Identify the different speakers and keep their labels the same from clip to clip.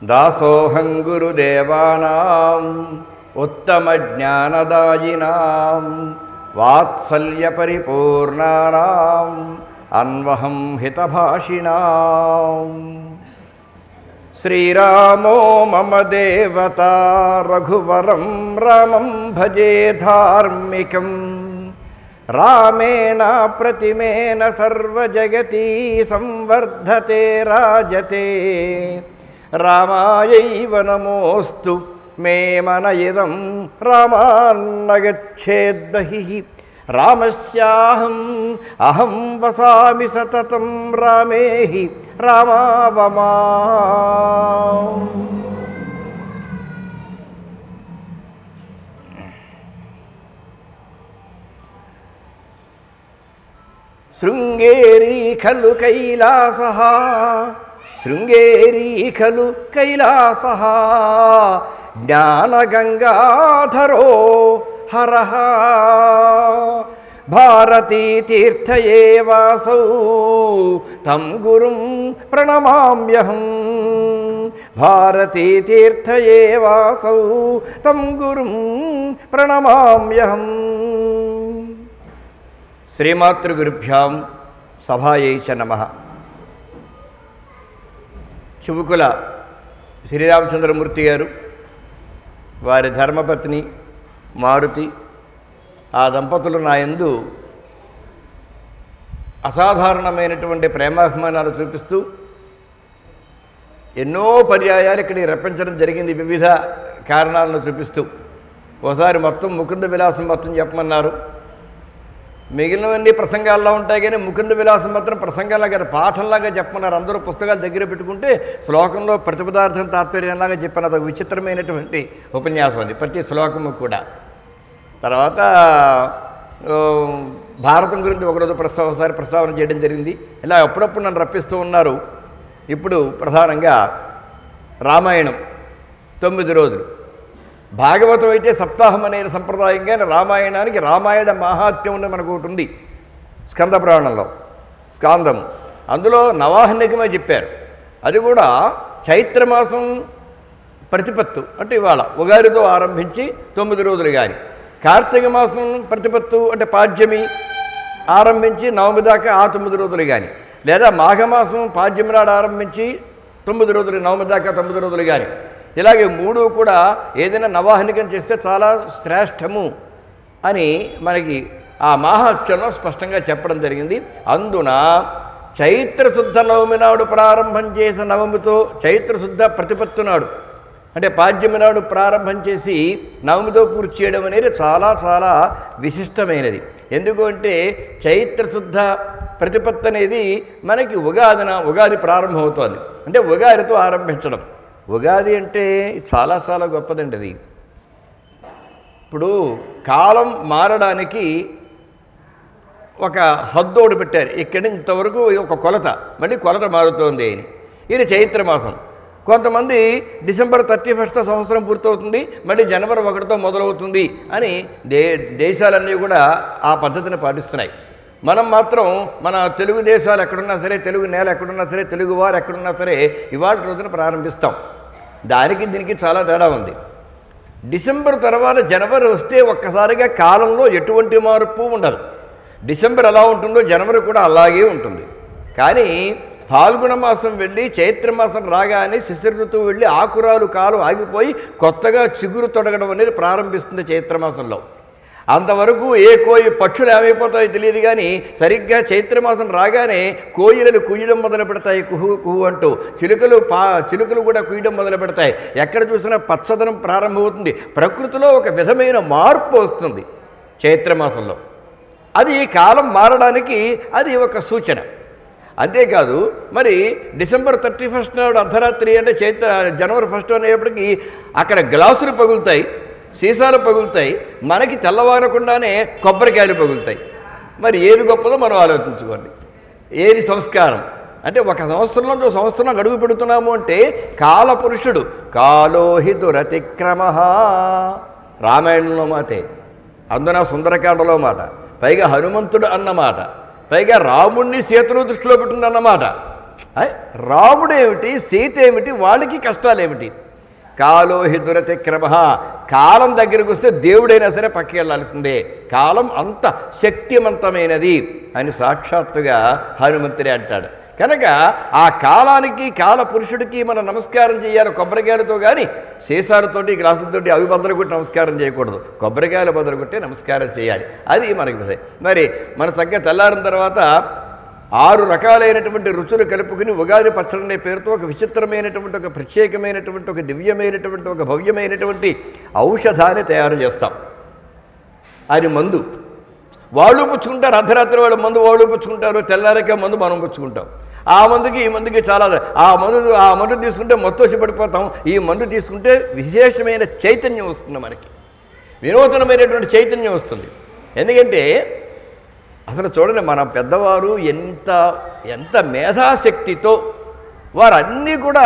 Speaker 1: దాసోహం గురుదేవానాం ఉత్తమజ్ఞానదాయినాం వాత్సల్యపరిపూర్ణానాం అన్వహం హితభాషిణాం. శ్రీరామో మమ దేవతా రఘువరం రామం భజే ధార్మికం. రామేణ ప్రతిమేన సర్వజగతి సంవర్ధతే రాజతే. రామాయైవ నమోస్తు మే మన ఇదం రామాన్నగచ్చేద్బహిః. రామస్యాహం అహం వసామి సతతం రామే హి రామావమా. శృంగేరీ ఖలు కైలాసః శృంగేరీ ఖలు కైలాసః జ్ఞానగంగాధరో హరః. భారతీ తీర్థయే వాసౌ తం గురుం ప్రణమామ్యహం. భారతీ తీర్థయే వాసౌ తం గురుం ప్రణమామ్యహం. శ్రీమాతృగురుభ్యాం సభాయై చ నమః. చివుకుల శ్రీరామచంద్రమూర్తి గారు, వారి ధర్మపత్ని మారుతి, ఆ దంపతులు నా యందు అసాధారణమైనటువంటి ప్రేమాభిమానాలు చూపిస్తూ ఎన్నో పర్యాయాలు ఇక్కడికి రప్పించడం జరిగింది, వివిధ కారణాలను చూపిస్తూ. ఒకసారి మొత్తం ముకుంద విలాసం మొత్తం చెప్పమన్నారు. మిగిలినవన్నీ ప్రసంగాల్లో ఉంటాయి, కానీ ముకుంద విలాసం మాత్రం ప్రసంగాలాగా పాఠంలాగా చెప్పమన్నారు. అందరూ పుస్తకాలు దగ్గర పెట్టుకుంటే శ్లోకంలో ప్రతిపదార్థం తాత్పర్యంలాగా చెప్పిన అదొక విచిత్రమైనటువంటి ఉపన్యాసం అది, ప్రతి శ్లోకము కూడా. తర్వాత భారతం గురించి ఒకరోజు ఒకసారి ప్రస్తావన చేయడం జరిగింది. ఇలా అప్పుడప్పుడు నన్ను రప్పిస్తూ ఉన్నారు. ఇప్పుడు ప్రధానంగా రామాయణం 9 రోజులు, భాగవతం అయితే సప్తాహం అనే సంప్రదాయంగా రామాయణానికి రామాయణ మహాత్మ్యం అని మనకు ఒకటి ఉంది స్కంద పురాణంలో, స్కాందము. అందులో నవాహనికమే చెప్పారు. అది కూడా చైత్రమాసం ప్రతిపత్తు అంటే ఇవాళ ఉగాదితో ఆరంభించి 9 రోజులు కానీ, కార్తీక మాసం ప్రతిపత్తు అంటే పాడ్యమి ఆరంభించి నవమి దాకా ఆ 9 రోజులు కానీ, లేదా మాఘమాసం పాడ్యమి నాడు ఆరంభించి 9 రోజులు నవమి దాకా 9 రోజులు కానీ, ఇలాగే 3 కూడా ఏదైనా నవాహనికం చేస్తే చాలా శ్రేష్టము అని మనకి ఆ మాహాత్మ్యంలో స్పష్టంగా చెప్పడం జరిగింది. అందున చైత్రశుద్ధ నవమి నాడు ప్రారంభం చేసిన నవమితో చైత్రశుద్ధ ప్రతిపత్తు నాడు అంటే పాడ్యమి నాడు ప్రారంభం చేసి నవమితో పూర్తి చేయడం అనేది చాలా చాలా విశిష్టమైనది. ఎందుకంటే చైత్రశుద్ధ ప్రతిపత్తి అనేది మనకి ఉగాది ప్రారంభమవుతోంది, అంటే ఉగాదితో ఆరంభించడం. ఉగాది అంటే చాలా చాలా గొప్పదండి అది. ఇప్పుడు కాలం మారడానికి ఒక హద్దోడు పెట్టారు, ఇక్కడి నుంచి ఇంతవరకు ఒక కొలత, మళ్ళీ కొలత మారుతోంది అని. ఇది చైత్రమాసం. కొంతమంది డిసెంబర్ 31 సంవత్సరం పూర్తవుతుంది, మళ్ళీ జనవరి 1తో మొదలవుతుంది అని దేశాలన్నీ కూడా ఆ పద్ధతిని పాటిస్తున్నాయి. మనం మాత్రం మన తెలుగు దేశాలు ఎక్కడున్నా సరే, తెలుగు నేల ఎక్కడున్నా సరే, తెలుగు వారు ఎక్కడున్నా సరే ఇవాళ రోజున ప్రారంభిస్తాం. దానికి దీనికి చాలా తేడా ఉంది. డిసెంబర్ తర్వాత జనవరి వస్తే ఒక్కసారిగా కాలంలో ఎటువంటి మార్పు ఉండదు. డిసెంబర్ ఎలా ఉంటుందో జనవరి కూడా అలాగే ఉంటుంది. కానీ ఫాల్గుణ మాసం వెళ్ళి చైత్రమాసం రాగానే శిశిర ఋతువు వెళ్ళి ఆకురాలు కాలం ఆగిపోయి కొత్తగా చిగురు తొడగడం అనేది ప్రారంభిస్తుంది చైత్రమాసంలో. అంతవరకు ఏ పక్షులు ఏమైపోతాయో తెలియదు, కానీ సరిగ్గా చైత్రమాసం రాగానే కోయిలలు కుయ్యడం మొదలు పెడతాయి, కుహు కుహు అంటూ. చిలుకలు కూడా కుయ్యడం మొదలు పెడతాయి. ఎక్కడ చూసినా పచ్చదనం ప్రారంభమవుతుంది. ప్రకృతిలో ఒక విధమైన మార్పు వస్తుంది చైత్రమాసంలో. అది కాలం మారడానికి అది ఒక సూచన. అంతేకాదు, మరి డిసెంబర్ 31 నాడు అర్ధరాత్రి అంటే జనవరి 1 అనేప్పటికీ అక్కడ గ్లాసులు పగులుతాయి, సీసాలు పగులుతాయి, మనకి తెల్లవారకుండానే కొబ్బరికాయలు పగులుతాయి. మరి ఏది గొప్పదో మనం ఆలోచించుకోండి. ఏది సంస్కారం అంటే ఒక సంవత్సరంలో సంవత్సరం అడుగు పెడుతున్నాము అంటే కాలపురుషుడు కాలోహి దురతిక్రమ రామాయణంలో మాటే, అందున సుందరకాండలో మాట, పైగా హనుమంతుడు అన్నమాట, పైగా రాముణ్ణి సీతను దృష్టిలో పెట్టుకుందన్నమాట. రాముడేమిటి, సీత ఏమిటి, వాళ్ళకి కష్టాలు ఏమిటి? కాలో హి దురతిక్రమ, కాలం దగ్గరికి వస్తే దేవుడైనా సరే పక్కకి వెళ్ళాల్సిందే, కాలం అంత శక్తివంతమైనది అని సాక్షాత్తుగా హనుమంతుడే అంటాడు. కనుక ఆ కాలానికి, కాల పురుషుడికి మనం నమస్కారం చేయాలి కొబ్బరికాయలతో, కానీ సీసాలతోటి గ్లాసులతోటి అవి బదులుకొట్టి నమస్కారం చేయకూడదు, కొబ్బరికాయలు బదులుకొట్టి నమస్కారం చేయాలి. అది మనకి మరి మన చక్కగా తెల్లారిన తర్వాత 6 రకాలైనటువంటి రుచులు కలుపుకుని ఉగాది పచ్చడి అనే పేరుతో ఒక విచిత్రమైనటువంటి, ఒక ప్రత్యేకమైనటువంటి, ఒక దివ్యమైనటువంటి, ఒక భవ్యమైనటువంటి ఔషధాన్ని తయారు చేస్తాం. అది మందు. వాళ్ళు పుచ్చుకుంటారు, అర్ధరాత్రి వాళ్ళు మందు వాళ్ళు పుచ్చుకుంటారు, తెల్లారికే మందు మనం పుచ్చుకుంటాం. ఆ మందుకి ఈ మందుకి చాలా, ఆ మందు తీసుకుంటే మొత్తం పడిపోతాం, ఈ మందు తీసుకుంటే విశేషమైన చైతన్యం వస్తుంది, మనకి వినూతనమైనటువంటి చైతన్యం వస్తుంది. ఎందుకంటే అసలు చూడండి, మన పెద్దవారు ఎంత మేధాశక్తితో వారన్నీ కూడా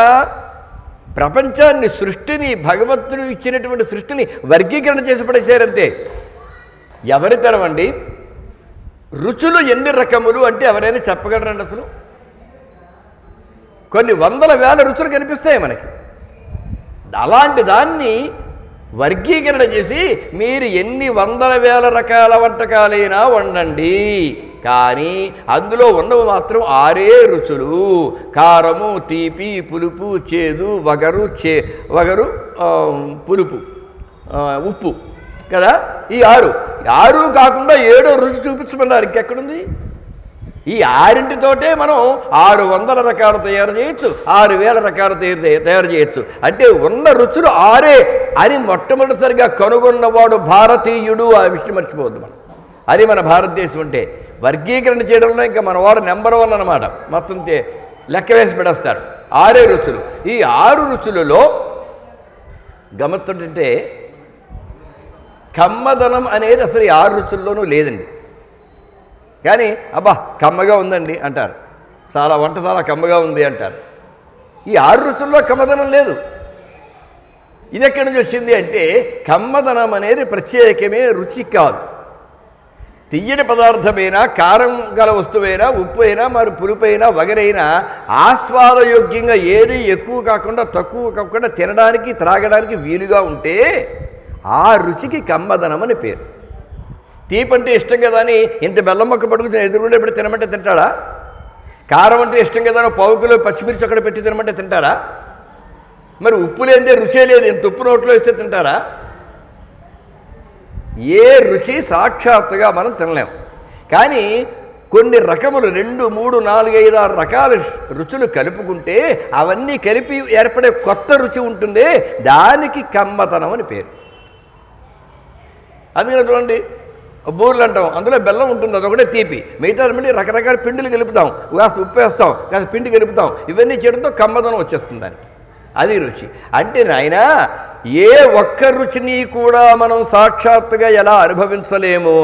Speaker 1: ప్రపంచాన్ని, సృష్టిని, భగవంతుడు ఇచ్చినటువంటి సృష్టిని వర్గీకరణ చేసి పడేశారంతే. ఎవరి తరమండి? రుచులు ఎన్ని రకములు అంటే ఎవరైనా చెప్పగలరండి? అసలు కొన్ని వందల వేల రుచులు కనిపిస్తాయి మనకి. అలాంటి దాన్ని వర్గీకరణ చేసి మీరు ఎన్ని వందల వేల రకాల వంటకాలైనా వండండి, కానీ అందులో ఉన్నవి మాత్రం 6 రుచులు: కారము, తీపి, పులుపు, చేదు, వగరు, పులుపు, ఉప్పు కదా. ఈ 6 కాకుండా 7వ రుచి చూపించమన్నారు. ఇంకెక్కడుంది? ఈ 6తోటే మనం 600 రకాలు తయారు చేయొచ్చు, 6000 రకాలు తయారు చేయొచ్చు. అంటే ఉన్న రుచులు 6 అని మొట్టమొదటిసారిగా కనుగొన్నవాడు భారతీయుడు. ఆ విషయం మర్చిపోవద్దు మనం. అది మన భారతదేశం అంటే. వర్గీకరణ చేయడంలో ఇంకా మన వాడు నెంబర్ 1 అన్నమాట. మొత్తం లెక్క వేసి పెడేస్తారు. 6 రుచులు. ఈ 6 రుచులలో గమ్మత్తుంటే కమ్మదనం అనేది అసలు ఈ 6 రుచుల్లోనూ లేదండి. కానీ అబ్బా కమ్మగా ఉందండి అంటారు, చాలా వంట చాలా కమ్మగా ఉంది అంటారు. ఈ 6 రుచుల్లో కమ్మదనం లేదు. ఇది ఎక్కడి నుంచి వచ్చింది అంటే, కమ్మదనం అనేది ప్రత్యేకమైన రుచి కాదు. తియ్యని పదార్థమైనా, కారం గల వస్తువైనా, ఉప్పు అయినా, మరి పులుపైనా, వగరైనా ఆస్వాదయోగ్యంగా ఏది ఎక్కువ కాకుండా తక్కువ కాకుండా తినడానికి, త్రాగడానికి వీలుగా ఉంటే ఆ రుచికి కమ్మదనం అని పేరు. తీపి అంటే ఇష్టం కదా అని ఇంత బెల్లం మొక్క పడుకుని ఎదురుండే పెట్టి తినమంటే తింటాడా? కారం అంటే ఇష్టం కదా అని 1 కిలో పచ్చిమిర్చి అక్కడ పెట్టి తినమంటే తింటారా? మరి ఉప్పు లేదే రుచే లేదు, ఇంత ఉప్పు నోట్లో వేస్తే తింటారా? ఏ రుచి సాక్షాత్తుగా మనం తినలేం. కానీ కొన్ని రకములు 2, 3, 4, 5, 6 రకాల రుచులు కలుపుకుంటే అవన్నీ కలిపి ఏర్పడే కొత్త రుచి ఉంటుంది, దానికి కమ్మతనం అని పేరు. అందుకని చూడండి, బూర్లు అంటాం, అందులో బెల్లం ఉంటుంది, అదొకటే తీపి. మిగతా మళ్ళీ రకరకాల పిండిలు కలుపుతాం, కాస్త ఉప్పు వేస్తాం, కాస్త పిండి కలుపుతాం, ఇవన్నీ చేయడంతో కమ్మదనం వచ్చేస్తుంది దానికి. అది రుచి. అంటే నాయన ఏ ఒక్క రుచిని కూడా మనం సాక్షాత్తుగా ఎలా అనుభవించలేము.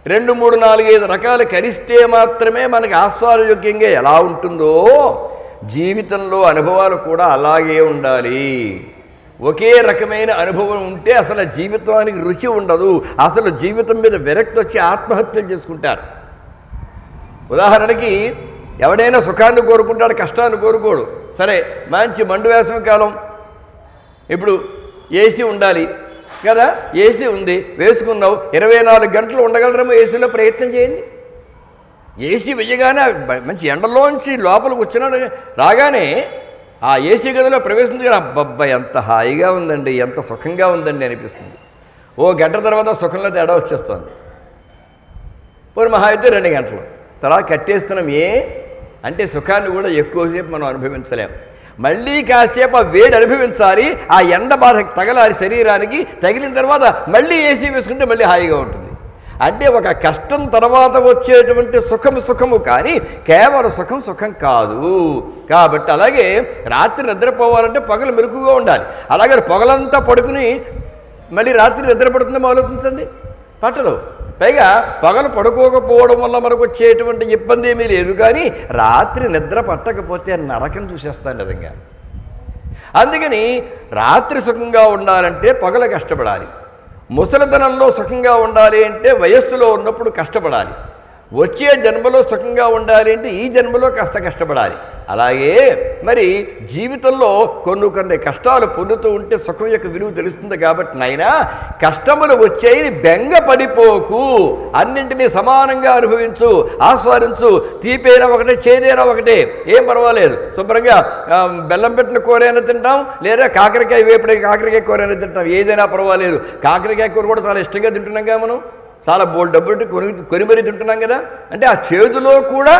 Speaker 1: 2, 3, 4, 5 రకాలు కలిస్తే మాత్రమే మనకి ఆస్వాదయోగ్యంగా ఎలా ఉంటుందో జీవితంలో అనుభవాలు కూడా అలాగే ఉండాలి. ఒకే రకమైన అనుభవం ఉంటే అసలు జీవితానికి రుచి ఉండదు. అసలు జీవితం మీద విరక్తి వచ్చి ఆత్మహత్యలు చేసుకుంటారు. ఉదాహరణకి ఎవడైనా సుఖాన్ని కోరుకుంటాడు, కష్టాన్ని కోరుకోడు. సరే, మంచి మండు వేసవి కాలం, ఇప్పుడు ఏసీ ఉండాలి కదా, ఏసీ ఉంది, వేసుకున్నావు, 24 గంటలు ఉండగలరేమో ఏసీలో ప్రయత్నం చేయండి. ఏసీ వెయ్యగానే మంచి ఎండలోంచి లోపలికి వచ్చినాడు రాగానే ఆ ఏసీ గదిలో ప్రవేశించగానే అబ్బబ్బా ఎంత హాయిగా ఉందండి, ఎంత సుఖంగా ఉందండి అనిపిస్తుంది. 1 గంట తర్వాత సుఖంలో తేడా వచ్చేస్తుంది. పోనీ మహా అయితే 2 గంటలు తర్వాత కట్టేస్తున్నాం. అంటే సుఖాన్ని కూడా ఎక్కువసేపు మనం అనుభవించలేము. మళ్ళీ కాసేపు ఆ వేడి అనుభవించాలి, ఆ ఎండ బాధ తగలాలి శరీరానికి. తగిలిన తర్వాత మళ్ళీ ఏసీ వేసుకుంటే మళ్ళీ హాయిగా ఉంటుంది. అంటే ఒక కష్టం తర్వాత వచ్చేటువంటి సుఖము కానీ కేవలం సుఖం కాదు. కాబట్టి అలాగే రాత్రి నిద్రపోవాలంటే పగలు మెలకుగా ఉండాలి. అలాగే పగలంతా పడుకుని మళ్ళీ రాత్రి నిద్ర పడుతుందో ఆలోచించండి, పట్టదు. పైగా పగలు పడుకోకపోవడం వల్ల మనకు వచ్చేటువంటి ఇబ్బంది ఏమీ లేదు, కానీ రాత్రి నిద్ర పట్టకపోతే నరకం చూసేస్తాను నిజంగా. అందుకని రాత్రి సుఖంగా ఉండాలంటే పగలు కష్టపడాలి. ముసలితనంలో సుఖంగా ఉండాలి అంటే వయస్సులో ఉన్నప్పుడు కష్టపడాలి. వచ్చే జన్మలో సుఖంగా ఉండాలి అంటే ఈ జన్మలో కాస్త కష్టపడాలి. అలాగే మరి జీవితంలో కొన్ని కష్టాలు పొందుతూ ఉంటే సుఖం యొక్క విలువ తెలుస్తుంది. కాబట్టి నాయనా కష్టములు వచ్చేది బెంగ పడిపోకు, అన్నింటినీ సమానంగా అనుభవించు, ఆస్వాదించు. తీపైనా ఒకటే, చేదైనా ఒకటే, ఏం పర్వాలేదు. శుభ్రంగా బెల్లం పెట్టిన కూరైనా తింటాం, లేదా కాకరకాయ వేపుడే కాకరకాయ కూరైనా తింటాం, ఏదైనా పర్వాలేదు. కాకరకాయ కూర కూడా చాలా ఇష్టంగా తింటున్నాంగా మనం, చాలా బోల్డ్ డబ్బులు కొని మరీ తింటున్నాం కదా. అంటే ఆ చేదులో కూడా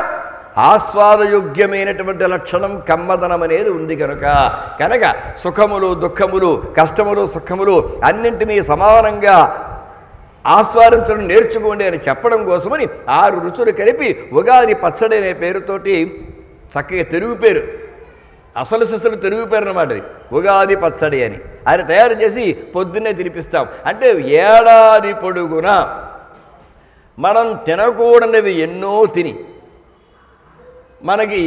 Speaker 1: ఆస్వాదయోగ్యమైనటువంటి లక్షణం కమ్మదనం అనేది ఉంది. కనుక సుఖములు దుఃఖములు కష్టములు సుఖములు అన్నింటినీ సమానంగా ఆస్వాదించడం నేర్చుకోండి అని చెప్పడం కోసమని 6 రుచులు కలిపి ఉగాది పచ్చడి అనే పేరుతోటి చక్కగా తెలుగు పేరు, అసలు సిసలు తెలుగు పేరు అన్నమాట. అది ఉగాది పచ్చడి అని ఆయన తయారు చేసి పొద్దున్నే తినిపిస్తాం. అంటే ఏడాది పొడుగునా మనం తినకూడనివి ఎన్నో తిని, మనకి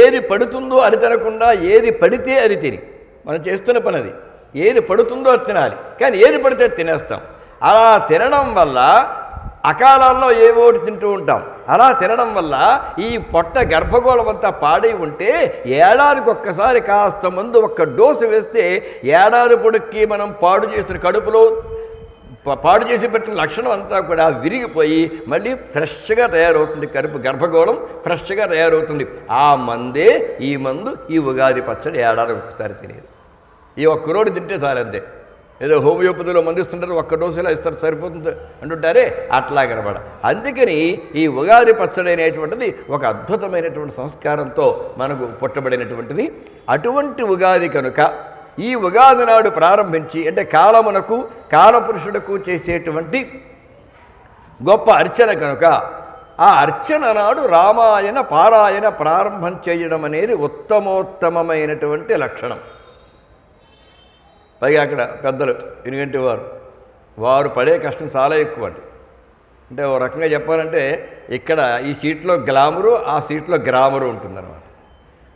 Speaker 1: ఏది పడుతుందో అది తినకుండా ఏది పడితే అది తిని మనం చేస్తున్న పని అది. ఏది పడుతుందో అది తినాలి, కానీ ఏది పడితే తినేస్తాం. అలా తినడం వల్ల అకాలాల్లో ఏవోటి తింటూ ఉంటాం. అలా తినడం వల్ల ఈ పొట్ట గర్భగోళం అంతా పాడై ఉంటే ఏడాదికి ఒక్కసారి కాస్త మందు ఒక్క డోసు వేస్తే ఏడాది పొడుక్కి మనం పాడు చేసిన కడుపులో పాడు చేసి పెట్టిన లక్షణం అంతా కూడా విరిగిపోయి మళ్ళీ ఫ్రెష్గా తయారవుతుంది. గర్భగోళం ఫ్రెష్గా తయారవుతుంది. ఆ మందే ఈ మందు, ఈ ఉగాది పచ్చడి ఏడాది ఒక్కసారి తినేది. ఈ ఒక్కరోడు తింటే చాలంతే. ఏదో హోమియోపతిలో మందిస్తుంటారు, ఒక్క డోసులా ఇస్తారు సరిపోతుంది అంటుంటారే, అట్లాగనమాట. అందుకని ఈ ఉగాది పచ్చడి అనేటువంటిది ఒక అద్భుతమైనటువంటి సంస్కారంతో మనకు పుట్టబడినటువంటిది. అటువంటి ఉగాది కనుక ఈ ఉగాది నాడు ప్రారంభించి, అంటే కాలమునకు కాలపురుషుడుకు చేసేటువంటి గొప్ప అర్చన కనుక ఆ అర్చన నాడు రామాయణ పారాయణ ప్రారంభం చేయడం అనేది ఉత్తమోత్తమమైనటువంటి లక్షణం. పైగా అక్కడ పెద్దలు ఎందుకంటే వారు పడే కష్టం చాలా ఎక్కువ అండి. అంటే ఓ రకంగా చెప్పాలంటే ఇక్కడ ఈ సీట్లో గ్లామరు, ఆ సీట్లో గ్రామరు ఉంటుందన్నమాట.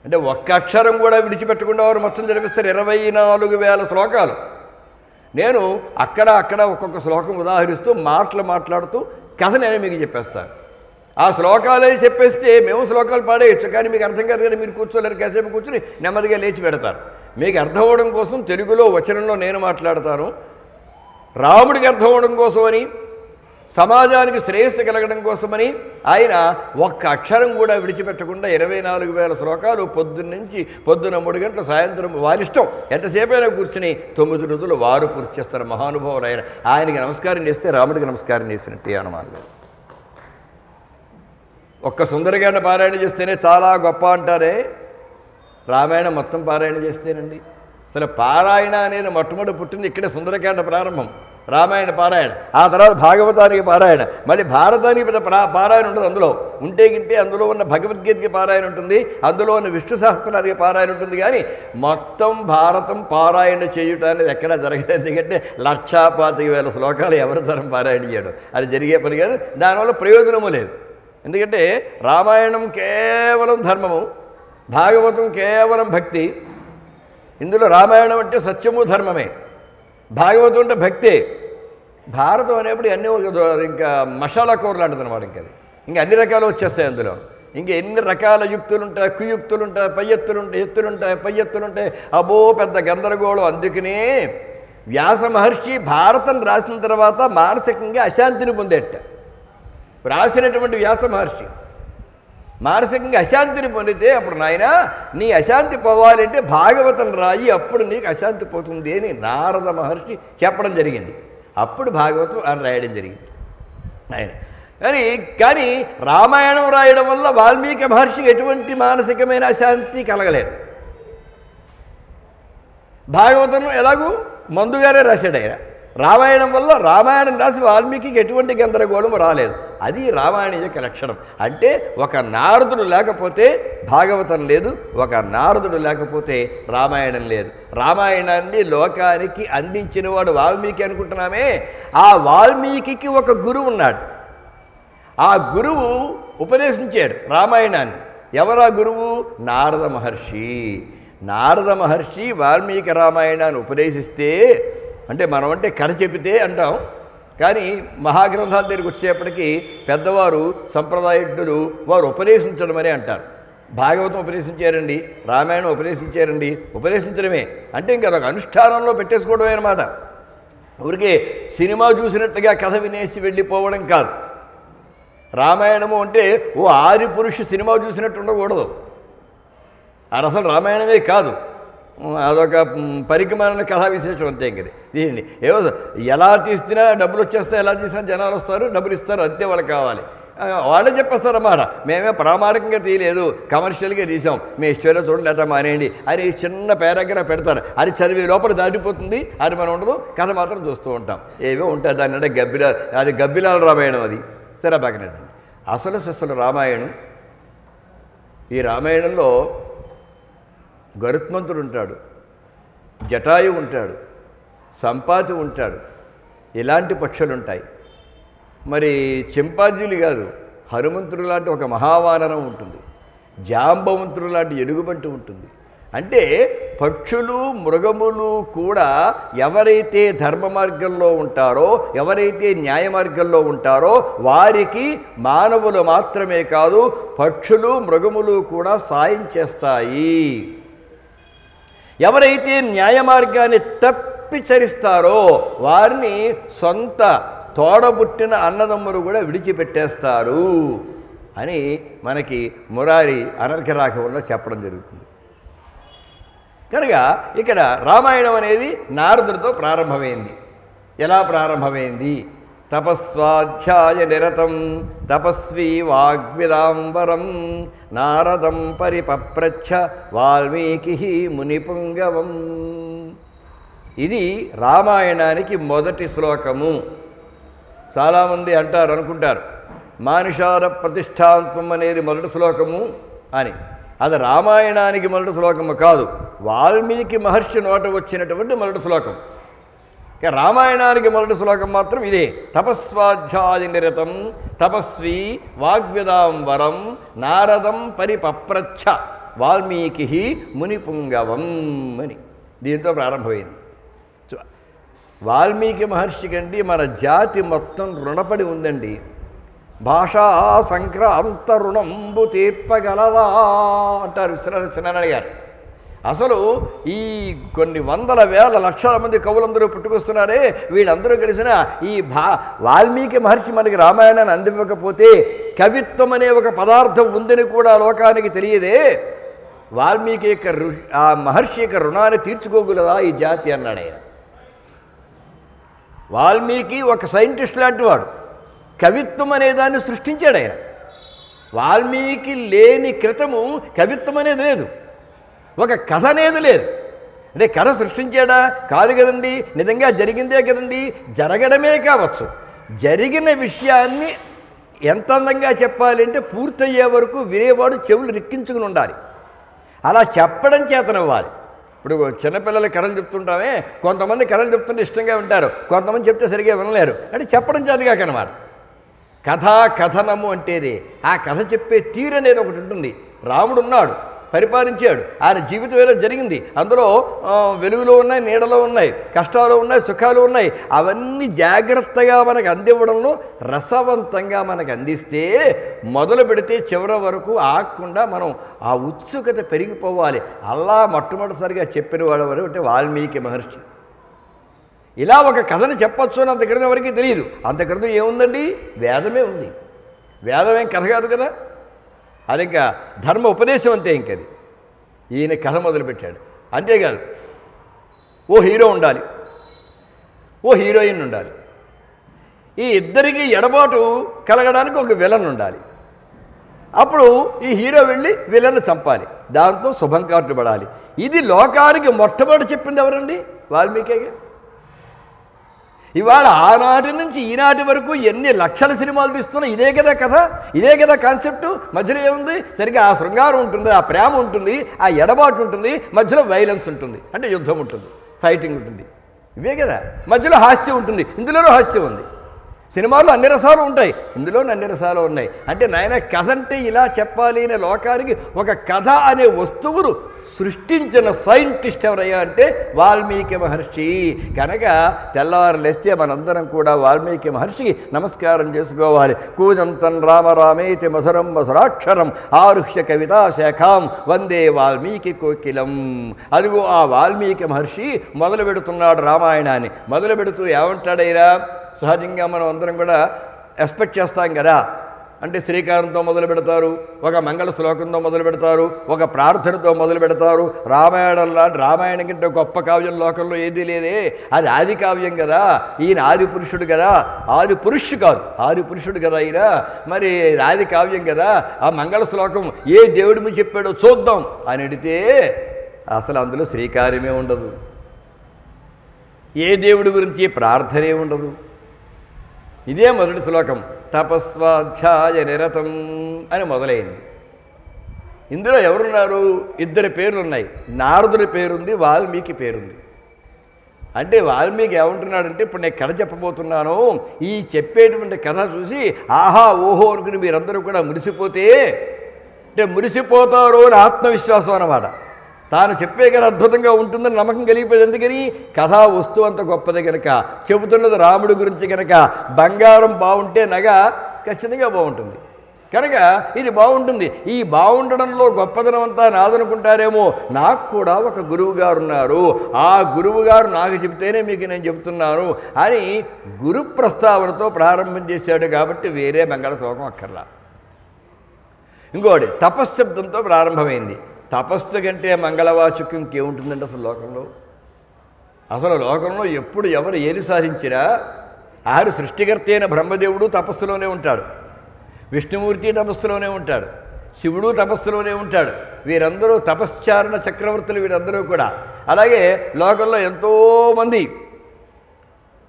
Speaker 1: అంటే ఒక్క అక్షరం కూడా విడిచిపెట్టకుండా వారు మొత్తం జరిపిస్తారు. 24,000 శ్లోకాలు. నేను అక్కడ ఒక్కొక్క శ్లోకం ఉదాహరిస్తూ మాట్లాడుతూ కథ నేను మీకు చెప్పేస్తాను. ఆ శ్లోకాలే చెప్పేస్తే మేము శ్లోకాలు పాడేయచ్చు, కానీ మీకు అర్థం కాదు కదా, మీరు కూర్చోలేరు. కాసేపు కూర్చుని నెమ్మదిగా లేచి పెడతారు. మీకు అర్థం అవ్వడం కోసం తెలుగులో వచనంలో నేను మాట్లాడతాను. రాముడికి అర్థం అవ్వడం కోసమని, సమాజానికి శ్రేయస్సు కలగడం కోసమని ఆయన ఒక్క అక్షరం కూడా విడిచిపెట్టకుండా 24,000 శ్లోకాలు పొద్దున్న 3 గంటలు, సాయంత్రం వారిష్టం ఎంతసేపైనా కూర్చుని 9 రోజులు వారు పూర్తి చేస్తారు. మహానుభావులు ఆయనకి నమస్కారం చేస్తే రాముడికి నమస్కారం చేసినట్టే అనుమానం. ఒక్క సుందరకాండ పారాయణ చేస్తేనే చాలా గొప్ప అంటారే, రామాయణం మొత్తం పారాయణ చేస్తేనండి. అసలు పారాయణ అనేది మొట్టమొదటి పుట్టింది ఇక్కడే, సుందరకాండ ప్రారంభం, రామాయణ పారాయణ. ఆ తర్వాత భాగవతానికి పారాయణ, మళ్ళీ భారతానికి పెద్ద పారాయణ ఉంటుంది. అందులో ఉంటే అందులో ఉన్న భగవద్గీతకి పారాయణ ఉంటుంది, అందులో ఉన్న విష్ణు సహస్రానికి పారాయణ ఉంటుంది. కానీ మొత్తం భారతం పారాయణ చేయుట అనేది ఎక్కడా జరగలేదు. ఎందుకంటే 1,25,000 శ్లోకాలు ఎవరి తరం పారాయణ చేయడం అది జరిగే పని కాదు. దానివల్ల ప్రయోజనము లేదు. ఎందుకంటే రామాయణం కేవలం ధర్మము, భాగవతం కేవలం భక్తి. ఇందులో రామాయణం అంటే సత్యము ధర్మమే, భాగవతం అంటే భక్తే. భారతం అనేప్పుడు అన్నీ ఇంకా మసాలా కూర లాంటిది అనమాట. ఇంకా అన్ని రకాలు వచ్చేస్తాయి అందులో. ఇంకా ఎన్ని రకాల యుక్తులు ఉంటాయి, కుయుక్తులు ఉంటాయి, పై ఎత్తులుంటాయి, పై ఎత్తులుంటాయి. అబ్బో పెద్ద గందరగోళం. అందుకనే వ్యాస మహర్షి భారతం రాసిన తర్వాత మానసికంగా అశాంతిని పొందేట. రాసినటువంటి వ్యాస మహర్షి మానసికంగా అశాంతిని పొందితే అప్పుడు నాయన నీ అశాంతి పోవాలంటే భాగవతం రాయి, అప్పుడు నీకు అశాంతి పోతుంది అని నారద మహర్షి చెప్పడం జరిగింది. అప్పుడు భాగవతం ఆయన రాయడం జరిగింది ఆయన. కానీ రామాయణం రాయడం వల్ల వాల్మీకి మహర్షికి ఎటువంటి మానసికమైన అశాంతి కలగలేదు. భాగవతం ఎలాగూ మందుగానే రాశాడు ఆయన. రామాయణం వల్ల రామాయణం రాసి వాల్మీకి ఎటువంటి గందరగోళం రాలేదు. అది రామాయణం యొక్క లక్షణం. అంటే ఒక నారదుడు లేకపోతే భాగవతం లేదు, ఒక నారదుడు లేకపోతే రామాయణం లేదు. రామాయణాన్ని లోకానికి అందించిన వాడు వాల్మీకి అనుకుంటున్నామే. ఆ వాల్మీకి ఒక గురువు ఉన్నాడు. ఆ గురువు ఉపదేశించాడు రామాయణాన్ని. ఎవరా గురువు? నారద మహర్షి. నారద మహర్షి వాల్మీకి రామాయణాన్ని ఉపదేశిస్తే, అంటే మనం అంటే కథ చెబితే అంటాం, కానీ మహాగ్రంథాల దగ్గరికి వచ్చేప్పటికీ పెద్దవారు సంప్రదాయజ్ఞులు వారు ఉపదేశించడం అనే అంటారు. భాగవతం ఉపదేశించారండి, రామాయణం ఉపదేశించారండి. ఉపదేశించడమే అంటే ఇంకా అదొక అనుష్ఠానంలో పెట్టేసుకోవడమే అన్నమాట. ఊరికే సినిమా చూసినట్టుగా కథ వినేసి వెళ్ళిపోవడం కాదు. రామాయణము అంటే ఓ ఆది పురుష సినిమా చూసినట్టు ఉండకూడదు. అది అసలు రామాయణమే కాదు, అదొక పరికమాన కథా విశేషం అంతే. ఇంకది దీన్ని ఏవో ఎలా తీసినా డబ్బులు వచ్చేస్తాయి, ఎలా తీసినా జనాలు వస్తారు, డబ్బులు ఇస్తారు, అంతే వాళ్ళకి కావాలి. వాళ్ళే చెప్పేస్తారన్నమాట. మేమే ప్రామాణికంగా తీయలేదు, కమర్షియల్గా తీసాం, మీ ఇష్టంలో చూడండి లేదా మానేయండి అని చిన్న పారాగ్రాఫ్ పెడతారు. అది చదివే లోపల దాటిపోతుంది, అది మనం ఉండదు, కథ మాత్రం చూస్తూ ఉంటాం. ఏవో ఉంటాయి దాన్ని అంటే అది గబ్బిలాల రామాయణం. అది సరే బాగానండి. అసలు సస్సులు రామాయణం. ఈ రామాయణంలో గరుత్మంతుడు ఉంటాడు, జటాయు ఉంటాడు, సంపాతి ఉంటాడు, ఇలాంటి పక్షులు ఉంటాయి. మరి చింపాంజీలు కాదు, హనుమంతుడు లాంటి ఒక మహావానరం ఉంటుంది, జాంబవంతుడు లాంటి ఎలుగుబంటి ఉంటుంది. అంటే పక్షులు మృగములు కూడా ఎవరైతే ధర్మ మార్గంలో ఉంటారో, ఎవరైతే న్యాయ మార్గంలో ఉంటారో వారికి మానవులు మాత్రమే కాదు పక్షులు మృగములు కూడా సాయం చేస్తాయి. ఎవరైతే న్యాయ మార్గాన్ని తప్పిచరిస్తారో వారిని సొంత తోడబుట్టిన అన్నదమ్ములు కూడా విడిచిపెట్టేస్తారు అని మనకి మురారి అనర్ఘరాఘవంలో చెప్పడం జరుగుతుంది. కనుక ఇక్కడ రామాయణం అనేది నారదుడితో ప్రారంభమైంది. ఎలా ప్రారంభమైంది? తపస్వాధ్యాయ నిరతం తపస్వీ వాగ్విదాంబరం నారదం పరిపప్రచ్ఛ వాల్మీకి మునిపుంగవం. ఇది రామాయణానికి మొదటి శ్లోకము. చాలామంది అంటారు, అనుకుంటారు మానుషార ప్రతిష్టాంతం అనేది మొదటి శ్లోకము అని. అది రామాయణానికి మొదటి శ్లోకము కాదు, వాల్మీకి మహర్షి నోట వచ్చినటువంటి మొదటి శ్లోకం. రామాయణానికి మొదటి శ్లోకం మాత్రం ఇదే. తపస్వాధ్యాయ నిరతం తపస్వీ వాగ్విదాంబరం నారదం పరిపప్రచ్ఛ వాల్మీకి మునిపుంగవం అని దీంతో ప్రారంభమైంది. వాల్మీకి మహర్షి కంటే మన జాతి మొత్తం రుణపడి ఉందండి. భాషా సంక్రాంత రుణంబు తీర్పగలదా అంటారు విశ్వనారాయణ గారు. అసలు ఈ కొన్ని వందల వేల లక్షల మంది కవులందరూ పుట్టుకొస్తున్నారే, వీళ్ళందరూ కలిసిన ఈ వాల్మీకి మహర్షి మనకి రామాయణాన్ని అందివ్వకపోతే కవిత్వం అనే ఒక పదార్థం ఉందని కూడా లోకానికి తెలియదే. వాల్మీకి యొక్క ఆ మహర్షి యొక్క రుణాన్ని తీర్చుకోగలదా ఈ జాతి అన్నాడు ఆయన. వాల్మీకి ఒక సైంటిస్ట్ లాంటి వాడు, కవిత్వం అనేదాన్ని సృష్టించాడు ఆయన. వాల్మీకి లేని క్రితము కవిత్వం అనేది లేదు, ఒక కథ అనేది లేదు. అంటే కథ సృష్టించాడా? కాదు కదండి, నిజంగా జరిగిందే కదండి. జరగడమే కావచ్చు, జరిగిన విషయాన్ని ఎంత అందంగా చెప్పాలంటే పూర్తయ్యే వరకు వినేవాడు చెవులు రిక్కించుకుని ఉండాలి. అలా చెప్పడం చేతనవ్వాలి. ఇప్పుడు చిన్నపిల్లలు కథలు చెప్తుంటామే, కొంతమంది కథలు చెప్తుంటే ఇష్టంగా వింటారు, కొంతమంది చెప్తే సరిగా వినలేరు. అంటే చెప్పడం చేతగాకనమాట. కథా కథనము అంటేదే ఆ కథ చెప్పే తీరు అనేది ఒకటి ఉంటుంది. రాముడు ఉన్నాడు, పరిపాలించాడు, ఆయన జీవితం ఏదో జరిగింది, అందులో వెలుగులో ఉన్నాయి, నీడలో ఉన్నాయి, కష్టాలు ఉన్నాయి, సుఖాలు ఉన్నాయి. అవన్నీ జాగ్రత్తగా మనకు అందివ్వడంలో రసవంతంగా మనకు అందిస్తే మొదలు పెడితే చివరి వరకు ఆగకుండా మనం ఆ ఉత్సుకత పెరిగిపోవాలి. అలా మొట్టమొదటిసారిగా చెప్పిన వాడు వరకు అంటే వాల్మీకి మహర్షి. ఇలా ఒక కథను చెప్పచ్చు అని అంతక్రితం ఎవరికి తెలియదు. అంతక్రితం ఏముందండి? వేదమే ఉంది. వేదమేం కథ కాదు కదా, అది ఇంకా ధర్మ ఉపదేశం అంతే. ఇంకది ఈయన కథ మొదలుపెట్టాడు. అంతేకాదు, ఓ హీరో ఉండాలి, ఓ హీరోయిన్ ఉండాలి. ఈ ఇద్దరికి ఎడబాటు కలగడానికి ఒక విలన్ ఉండాలి. అప్పుడు ఈ హీరో వెళ్ళి విలన్ చంపాలి, దాంతో శుభం కార్డుపడాలి. ఇది లోకానికి మొట్టమొదటి చెప్పింది ఎవరండి? వాల్మీకి. ఇవాళ ఆనాటి నుంచి ఈనాటి వరకు ఎన్ని లక్షల సినిమాలు తీస్తున్నా ఇదే కదా కథ, ఇదే కదా కాన్సెప్టు. మధ్యలో ఏముంది? సరిగ్గా ఆ శృంగారం ఉంటుంది, ఆ ప్రేమ ఉంటుంది, ఆ ఎడబాటు ఉంటుంది, మధ్యలో వైలెన్స్ ఉంటుంది, అంటే యుద్ధం ఉంటుంది, ఫైటింగ్ ఉంటుంది. ఇవే కదా. మధ్యలో హాస్యం ఉంటుంది, ఇందులోనూ హాస్యం ఉంది. సినిమాల్లో అన్ని రసాలు ఉంటాయి, ఇందులో అన్ని రసాలు ఉన్నాయి. అంటే నాయన కథ అంటే ఇలా చెప్పాలి అనే లోకానికి ఒక కథ అనే వస్తువును సృష్టించిన సైంటిస్ట్ ఎవరయ్యా అంటే వాల్మీకి మహర్షి. కనుక తెల్లవారు లేస్తే మనందరం కూడా వాల్మీకి మహర్షికి నమస్కారం చేసుకోవాలి. కూజంతం రామ రామేతి మధురం మధురాక్షరం ఆరుహ్య కవితా శాఖాం వందే వాల్మీకి కోకిలం. అదిగో ఆ వాల్మీకి మహర్షి మొదలు పెడుతున్నాడు రామాయణాన్ని. మొదలు పెడుతూ ఏమంటాడైనా, సహజంగా మనం అందరం కూడా ఎక్స్పెక్ట్ చేస్తాం కదా. అంటే శ్రీకారంతో మొదలు పెడతారు, ఒక మంగళ శ్లోకంతో మొదలు పెడతారు, ఒక ప్రార్థనతో మొదలు పెడతారు. రామాయణం కంటే గొప్ప కావ్యం లోకంలో ఏదీ లేదే, అది ఆది కావ్యం కదా, ఈయన ఆది పురుషుడు కదా. ఆది పురుషుడు కాదు, ఆది పురుషుడు కదా ఈయన, మరి ఆది కావ్యం కదా. ఆ మంగళ శ్లోకం ఏ దేవుడి మీద చెప్పాడో చూద్దాం అని అడిగితే అసలు అందులో శ్రీకార్యమే ఉండదు, ఏ దేవుడి గురించి ప్రార్థనే ఉండదు. ఇదే మొదటి శ్లోకం, తపస్వాధ్యాయ నిరతం అని మొదలైంది. ఇందులో ఎవరున్నారు? ఇద్దరి పేర్లు ఉన్నాయి. నారదుడి పేరుంది, వాల్మీకి పేరుంది. అంటే వాల్మీకి ఏమంటున్నాడంటే, ఇప్పుడు నేను కథ చెప్పబోతున్నాను, ఈ చెప్పేటువంటి కథ చూసి ఆహా ఓహో అనుకుని మీరందరూ కూడా మురిసిపోతే, అంటే మురిసిపోతారు అని ఆత్మవిశ్వాసం అన్నమాట. తాను చెప్పే కథ అద్భుతంగా ఉంటుందని నమ్మకం కలిగిపోయింది. ఎందుకని? కథా వస్తువు అంత గొప్పది కనుక. చెబుతున్నది రాముడి గురించి కనుక. బంగారం బాగుంటే నగ ఖచ్చితంగా బాగుంటుంది కనుక ఇది బాగుంటుంది. ఈ బాగుండడంలో గొప్పదనం అంతా నాదనుకుంటారేమో. నాకు కూడా ఒక గురువు గారు ఉన్నారు, ఆ గురువు గారు నాకు చెబితేనే మీకు నేను చెబుతున్నాను అని గురు ప్రస్తావనతో ప్రారంభం చేశాడు. కాబట్టి వేరే మంగళ శ్లోకం అక్కర్లా. ఇంకోటి తపశ్శబ్దంతో ప్రారంభమైంది. తపస్సు కంటే మంగళవాచకం ఇంకేముంటుందండి అసలు లోకంలో? అసలు లోకంలో ఎప్పుడు ఎవరు ఏది సాధించినా ఆరు సృష్టికర్త అయిన బ్రహ్మదేవుడు తపస్సులోనే ఉంటాడు, విష్ణుమూర్తి తపస్సులోనే ఉంటాడు, శివుడు తపస్సులోనే ఉంటాడు. వీరందరూ తపశ్చారణ చక్రవర్తులు వీరందరూ కూడా. అలాగే లోకంలో ఎంతోమంది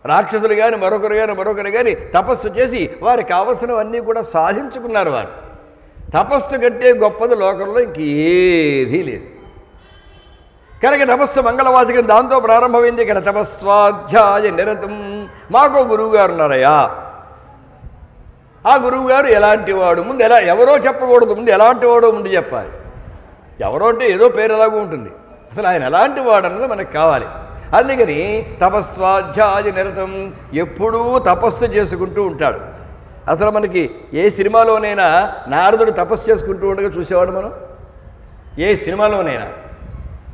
Speaker 1: రాక్షసులు కానీ మరొకరు కానీ తపస్సు చేసి వారికి కావలసినవన్నీ కూడా సాధించుకున్నారు. వారు తపస్సు కంటే గొప్పది లోకంలో ఇంకేదీ లేదు. కనుక తపస్సు మంగళవాచకం దాంతో ప్రారంభమైంది. ఇక్కడ తపస్వాధ్యాయ నిరతం. మాకు గురువుగారు ఉన్నారయ్యా. ఆ గురువుగారు ఎలాంటి వాడు? ముందు ఎవరో చెప్పకూడదు, ముందు ఎలాంటి వాడో ముందు చెప్పాలి. ఎవరో అంటే ఏదో పేరు ఎలాగో ఉంటుంది, అసలు ఆయన ఎలాంటి వాడు అన్నది మనకు కావాలి. అందుకని తపస్వాధ్యాయ నిరతం, ఎప్పుడూ తపస్సు చేసుకుంటూ ఉంటాడు. అసలు మనకి ఏ సినిమాలోనైనా నారదుడు తపస్సు చేసుకుంటూ ఉండగా చూసేవాడు మనం? ఏ సినిమాలోనైనా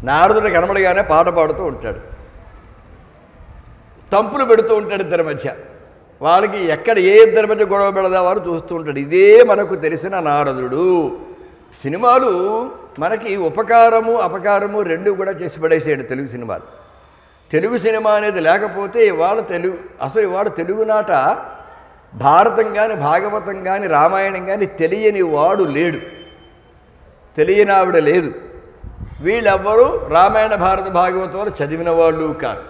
Speaker 1: నారదుడు కనబడగానే పాట పాడుతూ ఉంటాడు, తంపులు పెడుతూ ఉంటాడు ఇద్దరి మధ్య. వాళ్ళకి ఎక్కడ ఏ ఇద్దరి మధ్య గొడవ పెడదావారు చూస్తూ ఉంటాడు. ఇదే మనకు తెలిసిన నారదుడు. సినిమాలు మనకి ఉపకారము అపకారము రెండు కూడా చేసి పడేసాడు తెలుగు సినిమాలు. తెలుగు సినిమా అనేది లేకపోతే ఇవాళ తెలుగునాట భారతం కానీ భాగవతం కానీ రామాయణం కానీ తెలియని వాడు లేడు, తెలియని ఆవిడ లేదు. వీళ్ళెవ్వరూ రామాయణ భారత భాగవతాలు చదివిన వాళ్ళు కాదు.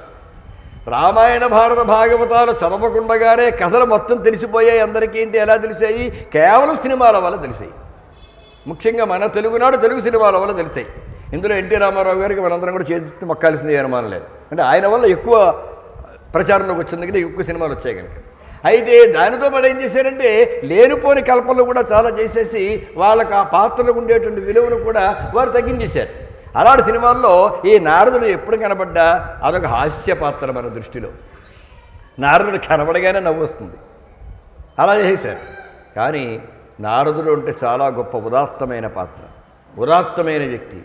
Speaker 1: రామాయణ భారత భాగవతాలు చదవకుండగానే కథలు మొత్తం తెలిసిపోయాయి. అందరికీ ఏంటి ఎలా తెలిసాయి? కేవలం సినిమాల వల్ల తెలిసాయి. ముఖ్యంగా మన తెలుగునాడు తెలుగు సినిమాల వల్ల తెలిసాయి. ఇందులో ఎన్టీ రామారావు గారికి మనందరం కూడా చేతి మొక్కాల్సింది అనుమానం లేదు. అంటే ఆయన వల్ల ఎక్కువ ప్రచారంలోకి వచ్చింది కనుక ఎక్కువ సినిమాలు వచ్చాయి కనుక. అయితే దానితో పాటు ఏం చేశారంటే లేనిపోని కల్పనలు కూడా చాలా చేసేసి వాళ్ళకి ఆ పాత్రలకు ఉండేటువంటి విలువను కూడా వారు తగ్గించేశారు. అలాంటి సినిమాల్లో ఈ నారదుడు ఎప్పుడు కనబడ్డా అదొక హాస్య పాత్ర మన దృష్టిలో. నారదుడు కనబడగానే నవ్వు వస్తుంది, అలా చేశారు. కానీ నారదుడు అంటే చాలా గొప్ప ఉదాత్తమైన పాత్ర, ఉదాత్తమైన వ్యక్తి.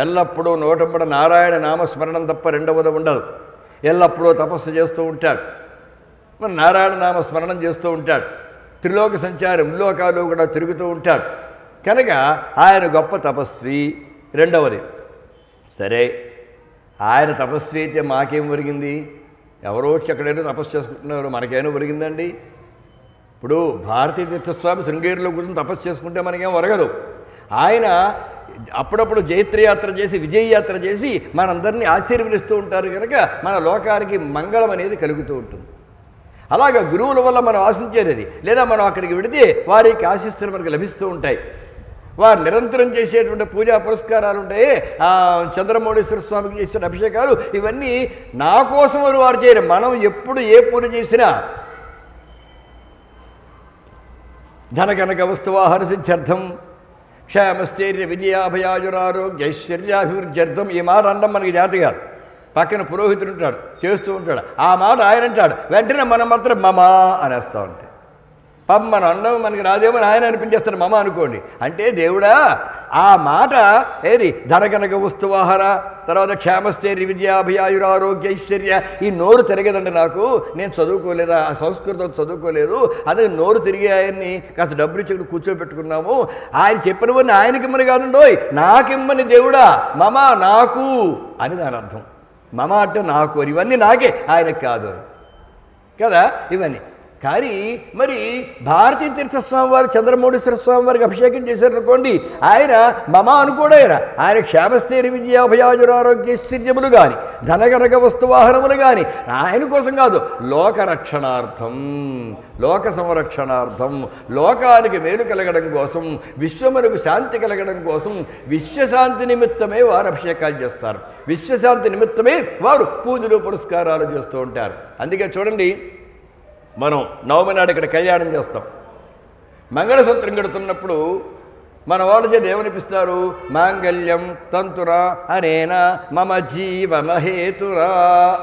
Speaker 1: ఎల్లప్పుడూ నోటంబడ నారాయణ నామస్మరణం తప్ప రెండవది ఉండదు. ఎల్లప్పుడూ తపస్సు చేస్తూ ఉంటాడు, మరి నారాయణ నామ స్మరణం చేస్తూ ఉంటాడు. త్రిలోక సంచారం, ముల్లోకాలు కూడా తిరుగుతూ ఉంటాడు. కనుక ఆయన గొప్ప తపస్వి. రెండవది, సరే ఆయన తపస్వి అయితే మాకేం ఒరిగింది? ఎవరో వచ్చి ఎక్కడైనా తపస్సు చేసుకుంటున్నారు, మనకేమో ఒరిగిందండి? ఇప్పుడు భారతీ తీర్థస్వామి శృంగేరిలో కూర్చొని తపస్సు చేసుకుంటే మనకేం ఒరగదు. ఆయన అప్పుడప్పుడు జైత్రయాత్ర చేసి విజయయాత్ర చేసి మనందరినీ ఆశీర్వదిస్తూ ఉంటారు. కనుక మన లోకానికి మంగళం అనేది కలుగుతూ ఉంటుంది. అలాగా గురువుల వల్ల మనం ఆశించేది, లేదా మనం అక్కడికి వెడితే వారికి ఆశిస్తులు మనకు లభిస్తూ ఉంటాయి. వారు నిరంతరం చేసేటువంటి పూజా పురస్కారాలు ఉంటాయి. చంద్రమౌళీశ్వర స్వామికి చేసిన అభిషేకాలు ఇవన్నీ నా కోసం వారు చేయరు. మనం ఎప్పుడు ఏ పూజ చేసినా ధనకనక వస్తువాహన సిద్ధ్యర్థం క్షేమస్థైర్య విజయాభయాజురారోగ్యైశ్వర్యాభివృద్ధ్యర్థం. ఈ మాట అనడం మనకి జాతి కాదు. పక్కన పురోహితుడు ఉంటాడు, చేస్తూ ఉంటాడు. ఆ మాట ఆయన అంటాడు, వెంటనే మనం మాత్రం మమా అనేస్తూ ఉంటాయి. పాపం మనం అన్నం మనకి రాదేమని ఆయన అనిపించేస్తాడు మమ అనుకోండి. అంటే దేవుడా ఆ మాట ఏది ధనకనక వస్తువాహన, తర్వాత క్షేమస్థైర్య విద్యాభయాయురారోగ్య ఐశ్వర్య, ఈ నోరు తిరగదండి నాకు. నేను చదువుకోలేదా, ఆ సంస్కృతం చదువుకోలేదు, అదే నోరు తిరిగి ఆయన్ని కాస్త డబ్బులు ఇచ్చి కూర్చోబెట్టుకున్నాము. ఆయన చెప్పినవన్నీ ఆయనకిమ్మని కాదుండోయ్, నాకిమ్మని దేవుడా, మమ నాకు అని దాని అర్థం. మమ అంటే నాకు అని, ఇవన్నీ నాకే, ఆయనకు కాదు కదా ఇవన్నీ. కానీ మరి భారతీ తీర్థస్వామి వారు చంద్రమౌళీశ్వర స్వామి వారికి అభిషేకం చేశారనుకోండి, ఆయన మమ అనుకోడు. ఆయన క్షేమస్థైర్య విద్యాభయాజురారోగ్యైశ్వర్యములు కానీ ధనకనక వస్తువాహనములు కానీ ఆయన కోసం కాదు, లోకరక్షణార్థం, లోక సంరక్షణార్థం, లోకానికి మేలు కలగడం కోసం, విశ్వమునకు శాంతి కలగడం కోసం, విశ్వశాంతి నిమిత్తమే వారు అభిషేకాలు చేస్తారు. విశ్వశాంతి నిమిత్తమే వారు పూజలు పురస్కారాలు చేస్తూ ఉంటారు. అందుకే చూడండి, మనం నవమి నాడు ఇక్కడ కళ్యాణం చేస్తాం. మంగళసూత్రం కడుతున్నప్పుడు మన వాళ్ళ చేత ఏమనిపిస్తారు, మాంగళ్యం తంతురా అనేనా మమ జీవన హేతురా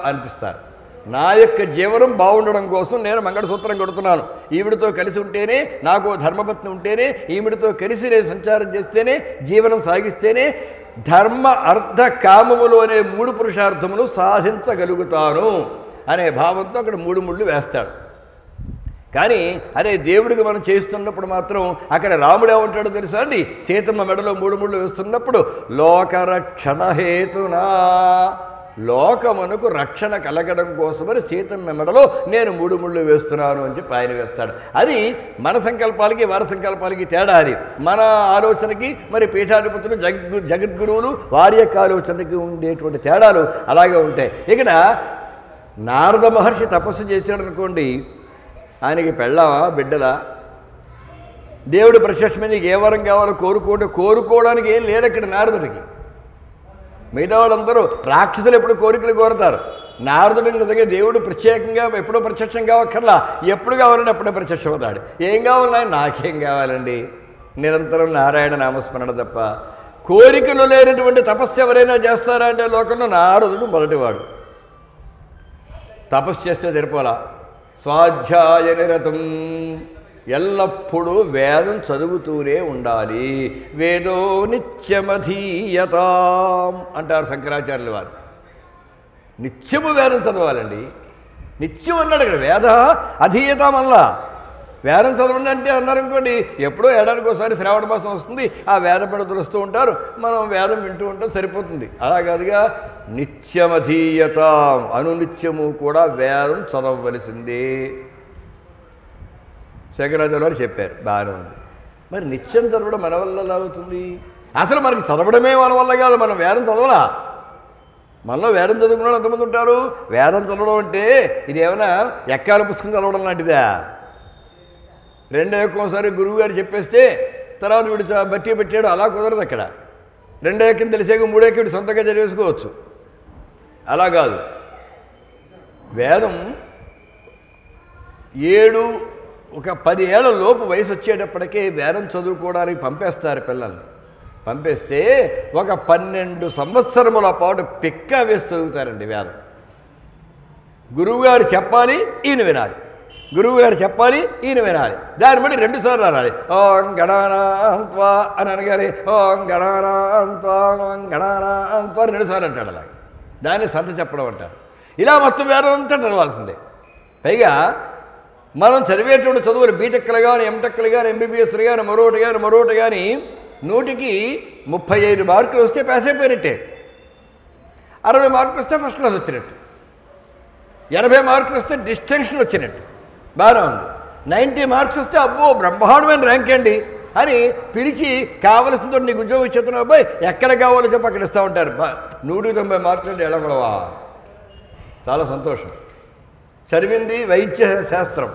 Speaker 1: అనిపిస్తారు. నా యొక్క జీవనం బాగుండడం కోసం నేను మంగళసూత్రం కడుతున్నాను. ఈవిడితో కలిసి ఉంటేనే, నాకు ధర్మపత్ని ఉంటేనే, ఈవిడితో కలిసి నేను సంచారం చేస్తేనే, జీవనం సాగిస్తేనే ధర్మ అర్థ కామములోనే 3 పురుషార్థములు సాధించగలుగుతాను అనే భావంతో అక్కడ 3 ముళ్ళు వేస్తాడు. కానీ అదే దేవుడికి మనం చేస్తున్నప్పుడు మాత్రం అక్కడ రాముడు ఏమంటాడో తెలుసా అండి, సీతమ్మ మెడలో 3 ముళ్ళు వేస్తున్నప్పుడు లోకరక్షణ హేతునా, లోకమునకు రక్షణ కలగడం కోసమని సీతమ్మ మెడలో నేను 3 ముళ్ళు వేస్తున్నాను అని చెప్పి ఆయన వేస్తాడు. అది మన సంకల్పాలకి వారి సంకల్పాలకి తేడా. అది మన ఆలోచనకి మరి పీఠాధిపతులు జగద్గురువులు వారి యొక్క ఆలోచనకి ఉండేటువంటి తేడాలు అలాగే ఉంటాయి. ఇక్కడ నారద మహర్షి తపస్సు చేశాడు అనుకోండి, ఆయనకి పెళ్ళావా బిడ్డలా, దేవుడు ప్రత్యక్షమైన నీకు ఏ వరం కావాలో కోరుకోవడానికి ఏం లేదు అక్కడ నారదుడికి. మిగతా వాళ్ళందరూ రాక్షసులు ఎప్పుడు కోరికలు కోరుతారు. నారదుడికి నిజంగా దేవుడు ప్రత్యేకంగా ఎప్పుడో ప్రత్యక్షం కావక్కర్లా, ఎప్పుడు కావాలంటే అప్పుడే ప్రత్యక్షం అవుతాడు. ఏం కావాలన్నా నాకేం కావాలండి, నిరంతరం నారాయణ నామస్మరణ తప్ప. కోరికలు లేనటువంటి తపస్సు ఎవరైనా చేస్తారా అంటే లోకంలో నారదుడు మొదటివాడు. తపస్సు చేస్తే సరిపోలా, స్వాధ్యాయ నిరతం, ఎల్లప్పుడూ వేదం చదువుతూనే ఉండాలి. వేదో నిత్యమధీయతాం అంటారు శంకరాచార్యుల వారు. నిత్యము వేదం చదవాలండి. నిత్యం అన్నాడు ఇక్కడ, వేద అధీయతాం అలా. వేదం చదవండి అంటే అన్నారు అనుకోండి, ఎప్పుడో ఏడాదికి ఒకసారి శ్రావణ మాసం వస్తుంది, ఆ వేద పండితులు వస్తూ ఉంటారు, మనం వేదం వింటూ ఉంటాం, సరిపోతుంది. అలా కాదుగా, నిత్యమధీయతాం, అనునిత్యము కూడా వేదం చదవవలసిందే. శంకరాచార్యులు వారు చెప్పారు, బాగానే ఉంది. మరి నిత్యం చదవడం మన వల్ల ఎలా అవుతుంది? అసలు మనకి చదవడమే మన వల్ల కాదు, మనం వేదం చదవలా. మనలో వేదం చదువుకున్న ఎంతమంది ఉంటారు? వేదం చదవడం అంటే ఇది ఏమైనా ఎక్కాల పుస్తకం చదవడం లాంటిదా? 2 ఒక్కోసారి గురువు గారు చెప్పేస్తే తర్వాత వీడు బట్టి పెట్టాడు, అలా కుదరదు. అక్కడ 2 ఎక్కని తెలిసాక 3 ఎక్కి వీడు సొంతంగా చదివేసుకోవచ్చు. అలా కాదు. వేదం 10 ఏళ్ల లోపు వయసు వచ్చేటప్పటికే వేదం చదువుకోవడానికి పంపేస్తారు పిల్లల్ని. పంపేస్తే ఒక 12 సంవత్సరముల పాటు పిక్క వేసి చదువుతారండి వేదం. గురువుగారు చెప్పాలి, ఈయన వినాలి. గురువుగారు చెప్పాలి, ఈయన వినాలి. దాన్ని బట్టి 2 సార్లు అనాలి. ఓం గణానాన్త్వా అని అనగానే ఓం గణానాన్త్వా ఓం గణానాన్త్వా 2 సార్లు అంటాడు. అలాగే దాన్ని సంత చెప్పడం అంటారు. ఇలా మొత్తం వేదం అంతా చదవాల్సిందే. పైగా మనం చదివేటువంటి చదువులు బీటెక్లు కానీ, ఎంటెక్లు కానీ, ఎంబీబీఎస్లు కానీ, మరొకటి కానీ 100కి 35 మార్కులు వస్తే పాస్ అయిపోయినట్టే. 60 మార్కులు వస్తే ఫస్ట్ క్లాస్ వచ్చినట్టు. 80 మార్కులు వస్తే డిస్టింక్షన్ వచ్చినట్టు. బాగానే ఉంది. 90 మార్క్స్ వస్తే అబ్బో బ్రహ్మాండమైన ర్యాంక్ అండి అని పిలిచి కావలసిందో నీకు ఉద్యోగం ఇచ్చేస్తున్నావు అబ్బాయి, ఎక్కడ కావాలో చెప్పి అక్కడ ఇస్తూ ఉంటారు. 190 మార్కులు అంటే ఎలా కూడా చాలా సంతోషం. చదివింది వైద్య శాస్త్రం,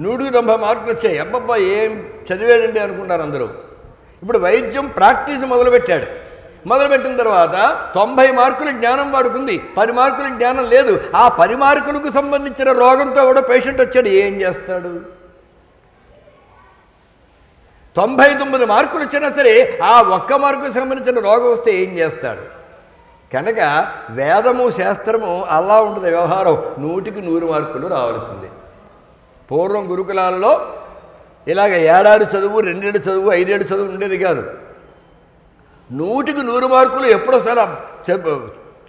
Speaker 1: 190 మార్కులు వచ్చాయి. అబ్బబ్బా ఏం చదివాడండి అనుకుంటారు అందరూ. ఇప్పుడు వైద్యం ప్రాక్టీస్ మొదలుపెట్టాడు. మొదలుపెట్టిన తర్వాత 90 మార్కుల జ్ఞానం వాడుకుంది, 10 మార్కుల జ్ఞానం లేదు. ఆ 10 మార్కులకు సంబంధించిన రోగంతో కూడా పేషెంట్ వచ్చాడు, ఏం చేస్తాడు? 99 మార్కులు వచ్చినా సరే ఆ ఒక్క మార్కుకు సంబంధించిన రోగం వస్తే ఏం చేస్తాడు? కనుక వేదము శాస్త్రము అలా ఉంటుంది. వ్యవహారం 100కి 100 మార్కులు రావాల్సిందే. పూర్వం గురుకులాల్లో ఇలాగ 7 ఏళ్ళు చదువు, 2 ఏళ్ళు చదువు, 5 ఏళ్ళు చదువు ఉండేది కాదు. 100కి 100 మార్కులు ఎప్పుడోసారి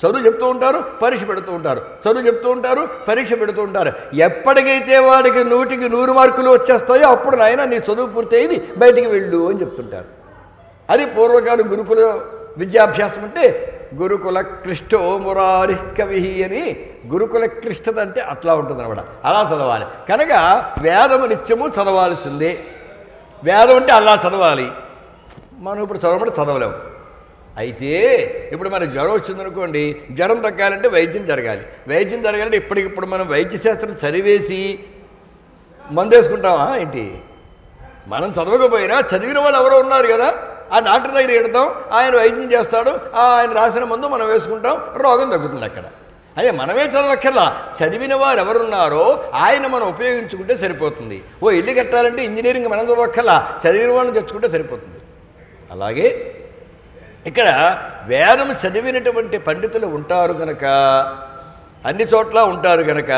Speaker 1: చదువు చెప్తూ ఉంటారు, పరీక్ష పెడుతూ ఉంటారు, చదువు చెప్తూ ఉంటారు, పరీక్ష పెడుతూ ఉంటారు. ఎప్పటికైతే వాడికి 100కి 100 మార్కులు వచ్చేస్తాయో అప్పుడు నాయన నీ చదువు పూర్తయింది, బయటికి వెళ్ళు అని చెప్తుంటారు. అది పూర్వకాలం గురుకుల విద్యాభ్యాసం అంటే గురుకుల క్లిష్టో మురారి కవి అని. గురుకుల క్లిష్టత అంటే అట్లా ఉంటుంది అనమాట. అలా చదవాలి. కనుక వేదము నిత్యము చదవాల్సిందే. వేదం అంటే అలా చదవాలి. మనం ఇప్పుడు చదవమంటే చదవలేము. అయితే ఇప్పుడు మనకు జ్వరం వచ్చిందనుకోండి, జ్వరం తగ్గాలంటే వైద్యం జరగాలి. వైద్యం జరగాలంటే ఇప్పటికిప్పుడు మనం వైద్యశాస్త్రం చదివేసి మందు వేసుకుంటామా ఏంటి? మనం చదవకపోయినా చదివిన వాళ్ళు ఎవరో ఉన్నారు కదా, ఆ డాక్టర్ దగ్గర వెళ్తాం, ఆయన వైద్యం చేస్తాడు, ఆయన రాసిన మందు మనం వేసుకుంటాం, రోగం తగ్గుతుంది అక్కడ. అదే మనమే చదవక్కర్లా, చదివిన వారు ఎవరున్నారో ఆయన మనం ఉపయోగించుకుంటే సరిపోతుంది. ఓ ఇల్లు కట్టాలంటే ఇంజనీరింగ్ మనం చదవక్కర్లా, చదివిన వాళ్ళని తెచ్చుకుంటే సరిపోతుంది. అలాగే ఇక్కడ వేదం చదివినటువంటి పండితులు ఉంటారు కనుక, అన్ని చోట్ల ఉంటారు కనుక,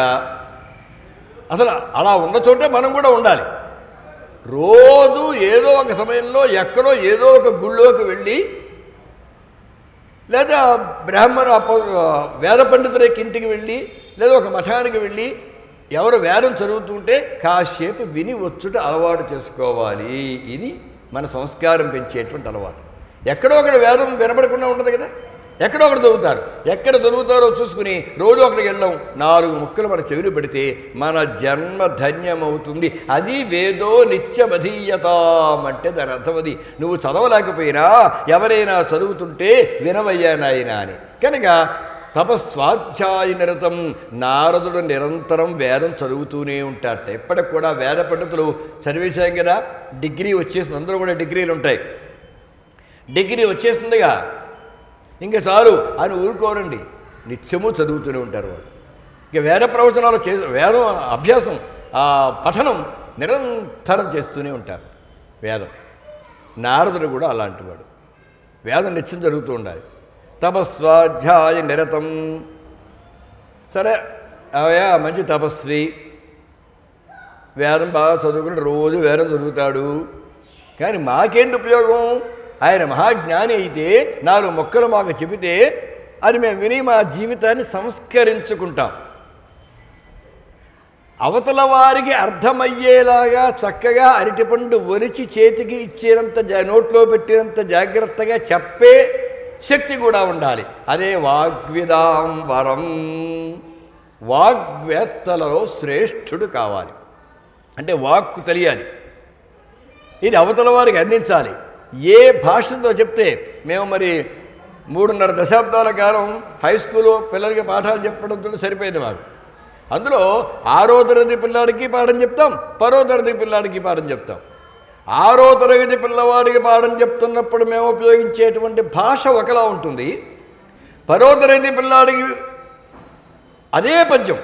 Speaker 1: అసలు అలా ఉన్న చోటే మనం కూడా ఉండాలి. రోజు ఏదో ఒక సమయంలో ఎక్కడో ఏదో ఒక గుళ్ళోకి వెళ్ళి, లేదా వేద పండితుల ఇంటికి వెళ్ళి, లేదా ఒక మఠానికి వెళ్ళి ఎవరు వేదం చదువుతుంటే కాసేపు విని వచ్చుట అలవాటు చేసుకోవాలి. ఇది మన సంస్కారం పెంచేటువంటి అలవాటు. ఎక్కడో ఒకటి వేదం వినపడకుండా ఉండదు కదా, ఎక్కడో ఒకటి చదువుతారు. ఎక్కడ చదువుతారో చూసుకుని రోజు ఒకటికి వెళ్ళాం, 4 ముక్కలు మన చెవిని పెడితే మన జన్మ ధన్యమవుతుంది. అది వేదో నిత్యమధీయతాం అంటే దాని అర్థం అది. నువ్వు చదవలేకపోయినా ఎవరైనా చదువుతుంటే వినవయ్యా నాయనా అని. కనుక తపస్వాధ్యాయ నిరతం, నారదుడు నిరంతరం వేదం చదువుతూనే ఉంటాడట. ఎప్పటికి కూడా వేద పండితులు చదివేశాం కదా, డిగ్రీ వచ్చేసింది, అందరూ కూడా డిగ్రీలు ఉంటాయి. డిగ్రీ వచ్చేసిందిగా ఇంకా చాలు అని ఊరుకోరండి, నిత్యము చదువుతూనే ఉంటారు వాళ్ళు. ఇక వేద ప్రవచనాలు వేదం అభ్యాసం, పఠనం నిరంతరం చేస్తూనే ఉంటారు. వేదం నారదుడు కూడా అలాంటి వాడు. వేదం నిత్యం జరుగుతూ ఉండాలి. తపస్వాధ్యాయ నిరతం. సరే అవయా మంచి తపస్వి, వేదం బాగా చదువుకుని రోజు వేదం చదువుతాడు. కానీ మాకేంటి ఉపయోగం? ఆయన మహాజ్ఞాని అయితే 4 మొక్కలు మాకు చెబితే అది మేము విని మా జీవితాన్ని సంస్కరించుకుంటాం. అవతల వారికి అర్థమయ్యేలాగా చక్కగా అరటిపండు ఒలిచి చేతికి ఇచ్చేంత నోట్లో పెట్టినంత జాగ్రత్తగా చెప్పే శక్తి కూడా ఉండాలి. అదే వాగ్విదాం వరం. వాగ్వేత్తలలో శ్రేష్ఠుడు కావాలి. అంటే వాక్కు తెలియాలి, ఇది అవతల వారికి అందించాలి. ఏ భాషతో చెప్తే మేము మరి 3.5 దశాబ్దాల కాలం హై స్కూల్లో పిల్లలకి పాఠాలు చెప్పడంతో సరిపోయింది మాకు. అందులో 6వ తరగతి పిల్లాడికి పాఠం చెప్తాం, 10వ తరగతి పిల్లాడికి పాఠం చెప్తాం. 6వ తరగతి పిల్లవాడికి పాఠం చెప్తున్నప్పుడు మేము ఉపయోగించేటువంటి భాష ఒకలా ఉంటుంది. 10వ తరగతి పిల్లాడికి అదే పద్యం,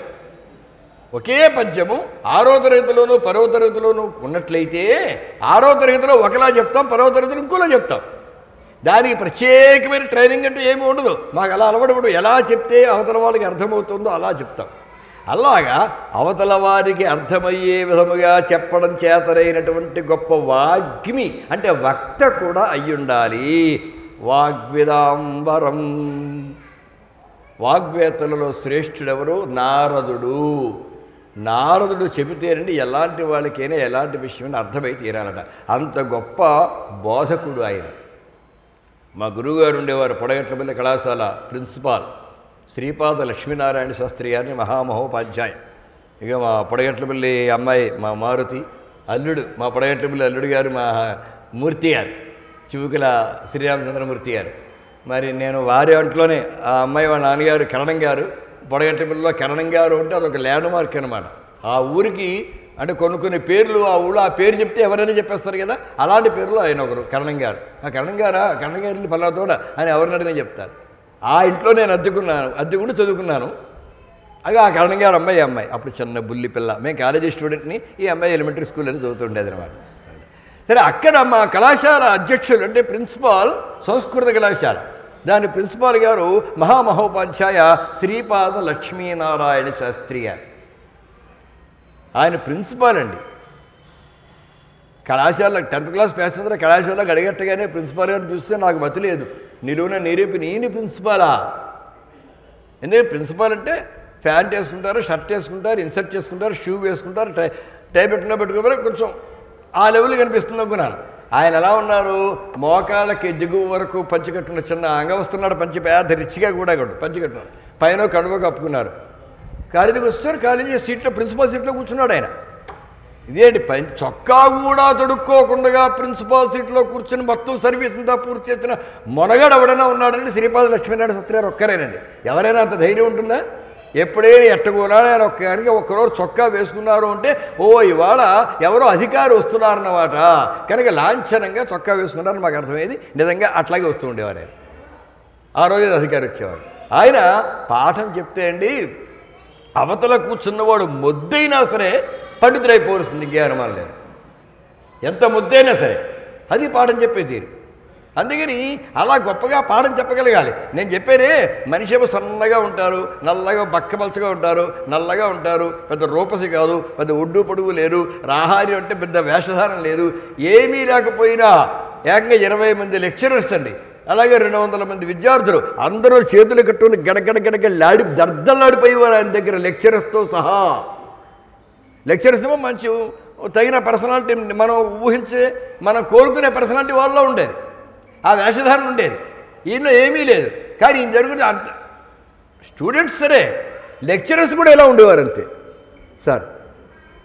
Speaker 1: ఒకే పద్యము 6వ తరగతిలోనూ 10వ తరగతిలోనూ ఉన్నట్లయితే 6వ తరగతిలో ఒకలా చెప్తాం, 10వ తరగతిలో ఇంకోలా చెప్తాం. దానికి ప్రత్యేకమైన ట్రైనింగ్ అంటూ ఏమీ ఉండదు. మాకు అలా అలవాటు, ఎలా చెప్తే అవతల వాళ్ళకి అర్థమవుతుందో అలా చెప్తాం. అలాగా అవతల వారికి అర్థమయ్యే విధముగా చెప్పడం చేతనైనటువంటి గొప్ప వాగ్మి అంటే వక్త కూడా అయ్యుండాలి. వాగ్విదాంబరం. వాగ్వేత్తలలో శ్రేష్ఠుడెవరు? నారదుడు. నారదుడు చెబితేనండి ఎలాంటి వాళ్ళకైనా ఎలాంటి విషయమైనా అర్థమై తీరాలట. అంత గొప్ప బోధకుడు ఆయన. మా గురువుగారు ఉండేవారు, పొడగట్లపల్లి కళాశాల ప్రిన్సిపాల్ శ్రీపాద లక్ష్మీనారాయణ శాస్త్రి గారిని, మహామహోపాధ్యాయ. ఇక మా పొడగట్లపల్లి అమ్మాయి మా మారుతి, అల్లుడు మా పొడగట్లపల్లి అల్లుడు గారు మా మూర్తి గారు, చివుకుల శ్రీరామచంద్రమూర్తి గారు. మరి నేను వారి అంట్లోనే, ఆ అమ్మాయి వాళ్ళ నాన్నగారు కిరణం గారు, పొడగట్లపల్లిలో కిరణం గారు అంటే అదొక ల్యాండ్ మార్క్ అనమాట. ఆ ఊరికి అంటే కొన్ని పేర్లు ఆ ఊళ్ళో ఆ పేరు చెప్తే ఎవరైనా చెప్పేస్తారు కదా, అలాంటి పేర్లు ఆయన ఒకరు కిరణం గారు. ఆ కిరణం గారు పల్లాతోడ అని ఎవరినైనా చెప్తారు. ఆ ఇంట్లో నేను అద్దెకుండి చదువుకున్నాను. అది ఆ కిరణం గారు అమ్మాయి అప్పుడు చిన్న బుల్లి పిల్ల. మేము కాలేజీ స్టూడెంట్ని, ఈ అమ్మాయి ఎలిమెంటరీ స్కూల్ అని చదువుతుండేది అనమాట. సరే, అక్కడ మా కళాశాల అధ్యక్షులు అంటే ప్రిన్సిపాల్, సంస్కృత కళాశాల దాని ప్రిన్సిపాల్ గారు మహామహోపాధ్యాయ శ్రీపాద లక్ష్మీనారాయణ శాస్త్రి గారు. ఆయన ప్రిన్సిపాల్ అండి. కళాశాలలో 10th క్లాస్ పేసందరూ కళాశాలకు అడిగట్టగానే ప్రిన్సిపాల్ గారు చూస్తే నాకు మతి లేదు. నిలువున నీరేపి నేను ప్రిన్సిపాలా? ఎందుకంటే ప్రిన్సిపాల్ అంటే ప్యాంట్ వేసుకుంటారు, షర్ట్ వేసుకుంటారు, ఇన్సర్ట్ చేసుకుంటారు, షూ వేసుకుంటారు, టై పెట్టుకోవాలి, కొంచెం ఆ లెవెల్ కనిపిస్తుంది అనుకున్నాను. ఆయన ఎలా ఉన్నారు? మోకాళ్ళకి దిగువ వరకు పంచికట్టున్న చిన్న అంగవస్తున్నాడు, పంచి పెద్ద రిచ్గా కూడా పంచికట్టున్నాడు, పైన కడువ కప్పుకున్నారు. కాలేజీకి వస్తారు, కాలేజీ సీట్లో ప్రిన్సిపాల్ సీట్లో కూర్చున్నాడు ఆయన. ఇదేంటి చొక్కా కూడా తొడుక్కోకుండా ప్రిన్సిపాల్ సీట్లో కూర్చొని మొత్తం సర్వీస్ అంతా పూర్తి చేసిన మొనగాడు ఎవడైనా ఉన్నాడంటే శ్రీపాద లక్ష్మీనారాయణ శాస్త్రి గారు ఒక్కరేనండి. ఎవరైనా అంత ధైర్యం ఉంటుందా? ఎప్పుడైనా ఎట్టగోనాడు ఆయన ఒక్కరికి ఒక్కరోజు చొక్కా వేసుకున్నారు అంటే ఓ ఇవాళ ఎవరో అధికారి వస్తున్నారన్నమాట, కనుక లాంఛనంగా చొక్కా వేసుకున్నారని మాకు అర్థమైంది. నిజంగా అట్లాగే వస్తూ ఉండేవారు ఆయన. ఆ రోజు అధికారి వచ్చేవారు. ఆయన పాఠం చెప్తే అండి అవతల కూర్చున్నవాడు మొద్దైనా సరే పండితుడైపోవలసింది, జ్ఞానమాలు లేదు. ఎంత ముద్దైనా సరే అది పాఠం చెప్పే తీరు. అందుకని అలా గొప్పగా పాఠం చెప్పగలగాలి. నేను చెప్పేనే మనిషి ఏమో సన్నగా ఉంటారు, నల్లగా బక్కపలచగా ఉంటారు, నల్లగా ఉంటారు, పెద్ద రూపసి కాదు, పెద్ద ఒడ్డు పొడుగు లేరు, రాహారి అంటే పెద్ద వేషధారం లేదు, ఏమీ లేకపోయినా ఏకంగా 20 మంది లెక్చరర్స్ అండి, అలాగే 200 మంది విద్యార్థులు అందరూ చేతులు కట్టుకుని గడగడగడగలాడి దర్దలాడిపోయేవారు ఆయన దగ్గర లెక్చరర్స్తో సహా. లెక్చరర్స్ ఏమో మంచి తగిన పర్సనాలిటీ, మనం ఊహించే మనం కోరుకునే పర్సనాలిటీ వాళ్ళలో ఉండేది, ఆ వేషధారణ ఉండేది. ఈయనలో ఏమీ లేదు. కానీ ఈయన జరుగుతుంది అంత స్టూడెంట్స్ సరే, లెక్చరర్స్ కూడా ఎలా ఉండేవారు అంతే. సార్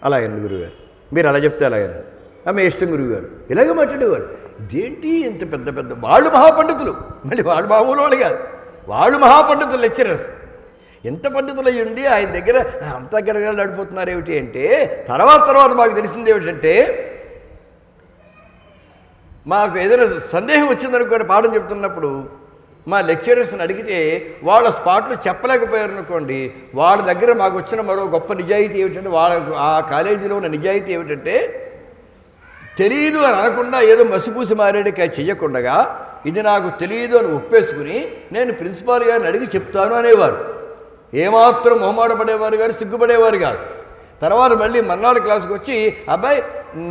Speaker 1: అలాగండి గురువుగారు, మీరు అలా చెప్తే అలాగండి, ఆమె ఇష్టం గురువుగారు, ఇలాగే మాట్లాడేవారు. ఇదేంటి ఇంత పెద్ద పెద్ద వాళ్ళు మహాపండితులు, మళ్ళీ వాళ్ళు మామూలు వాళ్ళు కాదు, వాళ్ళు మహాపండితులు లెక్చరర్స్. ఎంత పండితులు అయ్యండి ఆయన దగ్గర అంతా గడగడలు నడిపోతున్నారు ఏమిటి అంటే, తర్వాత మాకు తెలిసింది ఏమిటంటే, మాకు ఏదైనా సందేహం వచ్చిందనుకోండి పాఠం చెప్తున్నప్పుడు మా లెక్చరర్స్ని అడిగితే వాళ్ళ స్పాట్లో చెప్పలేకపోయారు అనుకోండి, వాళ్ళ దగ్గర మాకు వచ్చిన మరో గొప్ప నిజాయితీ ఏమిటంటే, ఆ కాలేజీలో ఉన్న నిజాయితీ ఏమిటంటే, తెలియదు అని అనకుండా ఏదో మసిపూసి మారేడికాయ చెయ్యకుండా ఇది నాకు తెలియదు అని ఒప్పేసుకుని నేను ప్రిన్సిపాల్ గారిని అడిగి చెప్తాను అనేవారు. ఏమాత్రం మొహమాట పడేవారు గారు, సిగ్గుపడేవారు కాదు. తర్వాత మళ్ళీ మర్నాడు క్లాసుకు వచ్చి అబ్బాయి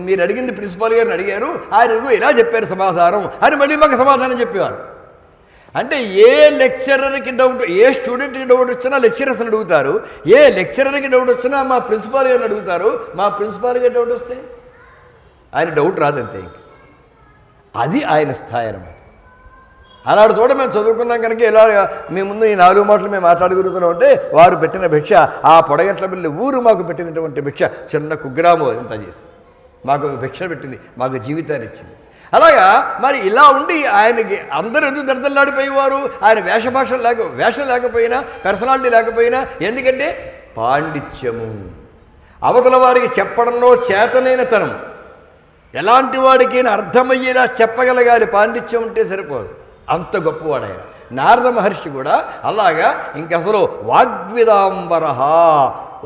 Speaker 1: మీరు అడిగింది ప్రిన్సిపాల్ గారిని అడిగారు, ఆయన ఇలా చెప్పారు సమాధానం అని మళ్ళీ మాకు సమాధానం చెప్పేవారు. అంటే ఏ లెక్చరర్కి డౌట్, ఏ స్టూడెంట్కి డౌట్ వచ్చినా లెక్చరర్స్ని అడుగుతారు, ఏ లెక్చరర్కి డౌట్ వచ్చినా మా ప్రిన్సిపాల్ గారిని అడుగుతారు. మా ప్రిన్సిపాల్ గారి డౌట్ వస్తే ఆయన డౌట్ రాదంతే. ఇంక అది ఆయన స్థాయి అన్నమాట. అలాంటి చోట మేము చదువుకున్నాం కనుక ఇలా మీ ముందు ఈ 4 మాటలు మేము మాట్లాడుకుంటున్నాం అంటే, వారు పెట్టిన భిక్ష, ఆ పొడగట్ల బిల్లు ఊరు మాకు పెట్టినటువంటి భిక్ష, చిన్న కుగ్రామం ఇంత చేసి మాకు భిక్ష పెట్టింది, మాకు జీవితాన్ని ఇచ్చింది. అలాగా మరి ఇలా ఉండి ఆయనకి అందరూ ఎందుకు దర్దల్లాడిపోయేవారు? ఆయన వేషం లేకపోయినా, పర్సనాలిటీ లేకపోయినా, ఎందుకంటే పాండిత్యము, అవతల వారికి చెప్పడంలో చేతనైన తనం, ఎలాంటి వాడికైనా అర్థమయ్యేలా చెప్పగలగాలి. పాండిత్యం ఉంటే సరిపోదు, అంత గొప్పవాడు ఆయన. నారద మహర్షి కూడా అలాగా ఇంక అసలు వాగ్విదాంబరహ,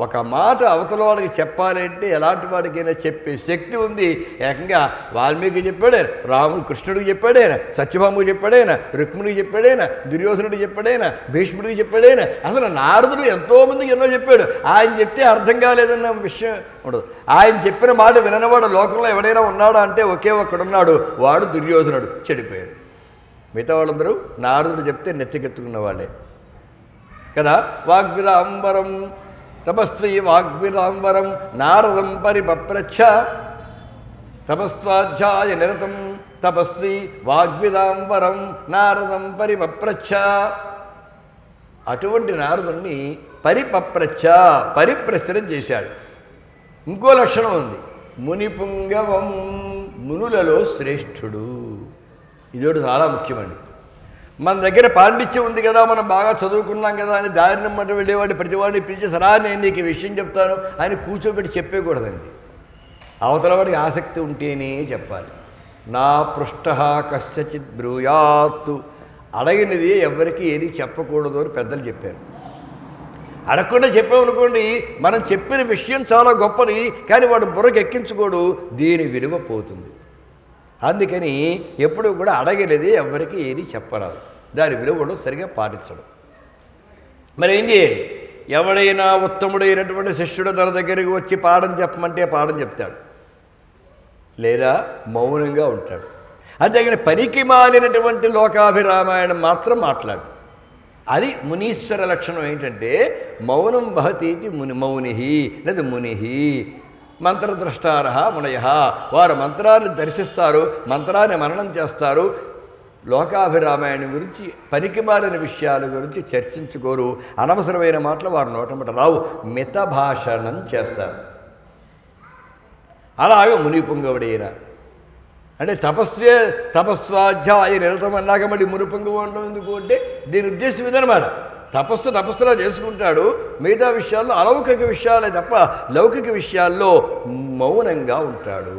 Speaker 1: ఒక మాట అవతల వాడికి చెప్పాలంటే ఎలాంటి వాడికైనా చెప్పే శక్తి ఉంది. ఏకంగా వాల్మీకి చెప్పాడే, రాముడు కృష్ణుడికి చెప్పాడేనా, సత్యభాముడికి చెప్పాడేనా, రుక్మిణికి చెప్పాడేనా, దుర్యోధనుడికి చెప్పాడేనా, భీష్ముడికి చెప్పాడేనా, అసలు నారదుడు ఎంతోమందికి ఎన్నో చెప్పాడు. ఆయన చెప్తే అర్థం కాలేదన్న విషయం ఉండదు. ఆయన చెప్పిన మాట విననివాడు లోకంలో ఎవడైనా ఉన్నాడా అంటే ఒకే ఒక్కడున్నాడు, వాడు దుర్యోధనుడు, చెడిపోయాడు. మిగతా వాళ్ళందరూ నారదుడు చెప్తే నెత్తికెత్తుకున్న వాళ్ళే కదా. వాగ్విదాంబరం తపస్వి వాగ్విదాంబరం నారదం పరిపప్రచ్ఛ, తపస్వాధ్యాయ నిరతం తపస్వి వాగ్విదాంబరం నారదం పరిపప్రచ్ఛ. అటువంటి నారదుణ్ణి పరిప్రశ్నం చేశాడు. ఇంకో లక్షణం ఉంది, మునిపుంగవం, మునులలో శ్రేష్ఠుడు. ఇదోటి చాలా ముఖ్యమండి. మన దగ్గర పాండిత్యం ఉంది కదా, మనం బాగా చదువుకున్నాం కదా అని దారినమ్మట వెళ్ళేవాడిని ప్రతివాడిని పిలిచి సరా నేను నీకు ఈ విషయం చెప్తాను అని కూర్చోబెట్టి చెప్పేకూడదండి. అవతల వాడికి ఆసక్తి ఉంటేనే చెప్పాలి. నా పృష్ఠ కశ్చిత్ బ్రూయాత్తు, అడగినది ఎవరికి ఏది చెప్పకూడదు అని పెద్దలు చెప్పారు. అడగకుండా చెప్పామనుకోండి, మనం చెప్పిన విషయం చాలా గొప్పది, కానీ వాడు బుర్రకు ఎక్కించుకోడు, దీని విలువ పోతుంది. అందుకని ఎప్పుడూ కూడా అడగలేది ఎవరికి ఏది చెప్పరాదు, దాని విలువలు సరిగా పాటించడం. మరి ఏం చేయాలి? ఎవడైనా ఉత్తముడైనటువంటి శిష్యుడు తన దగ్గరికి వచ్చి పాఠం చెప్పమంటే పాఠం చెప్తాడు, లేదా మౌనంగా ఉంటాడు. అంతేగాని పనికి మాలినటువంటి లోకాభిరామాయణం మాత్రం మాట్లాడు. అది మునీశ్వర లక్షణం. ఏంటంటే మౌనం వహతీతి మౌని లేదా ముని. మంత్రద్రష్టార మునయ, వారు మంత్రాన్ని దర్శిస్తారు, మంత్రాన్ని మననం చేస్తారు, లోకాభిరామాయణం గురించి పనికిమాలిన విషయాల గురించి చర్చించుకోరు. అనవసరమైన మాటలు వారు నోటమట రావు, మిత భాషణం చేస్తారు. అలాగే మునిపుంగవుడైన అంటే తపస్వాధ్యాయ నిరతం అన్నాక మళ్ళీ మునిపుంగవు ఉండడం ఎందుకు అంటే దీని ఉద్దేశం ఇదనమాట. తపస్సులా చేసుకుంటాడు, మిగతా విషయాల్లో అలౌకిక విషయాలే తప్ప లౌకిక విషయాల్లో మౌనంగా ఉంటాడు.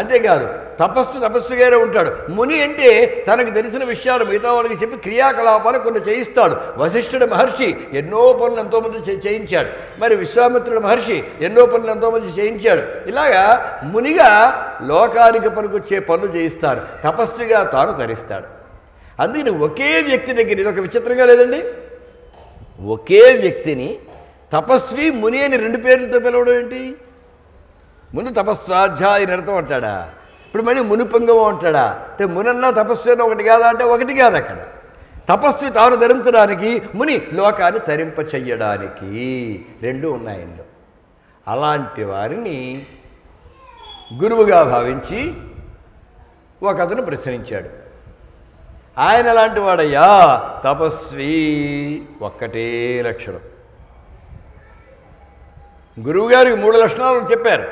Speaker 1: అంతేకాదు తపస్సుగానే ఉంటాడు. ముని అంటే తనకు తెలిసిన విషయాలు మిగతా వాళ్ళకి చెప్పి క్రియాకలాపాలు కొన్ని చేయిస్తాడు. వశిష్ఠుడు మహర్షి ఎన్నో పనులు ఎంతోమంది చేయించాడు, మరి విశ్వామిత్రుడు మహర్షి ఎన్నో పనులు ఎంతోమంది చేయించాడు. ఇలాగా మునిగా లోకానికి పనికొచ్చే పనులు చేయిస్తారు, తపస్సుగా తాను ధరిస్తాడు. అందుకని ఒకే వ్యక్తి దగ్గర, ఇది ఒక విచిత్రంగా లేదండి, ఒకే వ్యక్తిని తపస్వి ముని అని రెండు పేర్లతో పిలవడం ఏంటి? ముందు తపస్వాధ్యాయ నిరతం అంటాడా, ఇప్పుడు మళ్ళీ మునిపుంగవం అంటాడా? అంటే మునన్నా తపస్సు అని ఒకటి కాదా అంటే ఒకటి కాదు. అక్కడ తపస్సు తాను ధరించడానికి, ముని లోకాన్ని తరింప చెయ్యడానికి, రెండు ఉన్నాయి ఇందులో. అలాంటి వారిని గురువుగా భావించి ఒకతను ప్రశ్నించాడు. ఆయన లాంటి వాడయ్యా తపస్వి, ఒక్కటే లక్షణం. గురువుగారికి 3 లక్షణాలు చెప్పారు,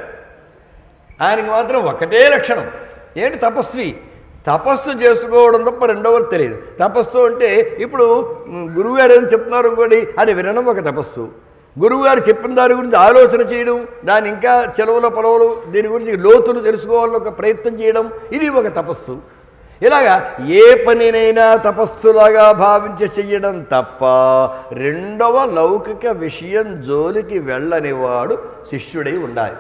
Speaker 1: ఆయనకి మాత్రం ఒక్కటే లక్షణం. ఏంటి? తపస్వి. తపస్సు చేసుకోవడం తప్ప రెండవది తెలియదు. తపస్సు అంటే ఇప్పుడు గురువుగారు ఏం చెప్తున్నారు ఇంకోటి అది వినడం ఒక తపస్సు. గురువుగారు చెప్పిన దాని గురించి ఆలోచన చేయడం, దాని ఇంకా పొలవులు దీని గురించి లోతులు తెలుసుకోవాలని ఒక ప్రయత్నం చేయడం, ఇది ఒక తపస్సు. ఇలాగా ఏ పనినైనా తపస్సులాగా భావించి చెయ్యడం తప్ప రెండవ లౌకిక విషయం జోలికి వెళ్ళనివాడు శిష్యుడై ఉండాలి.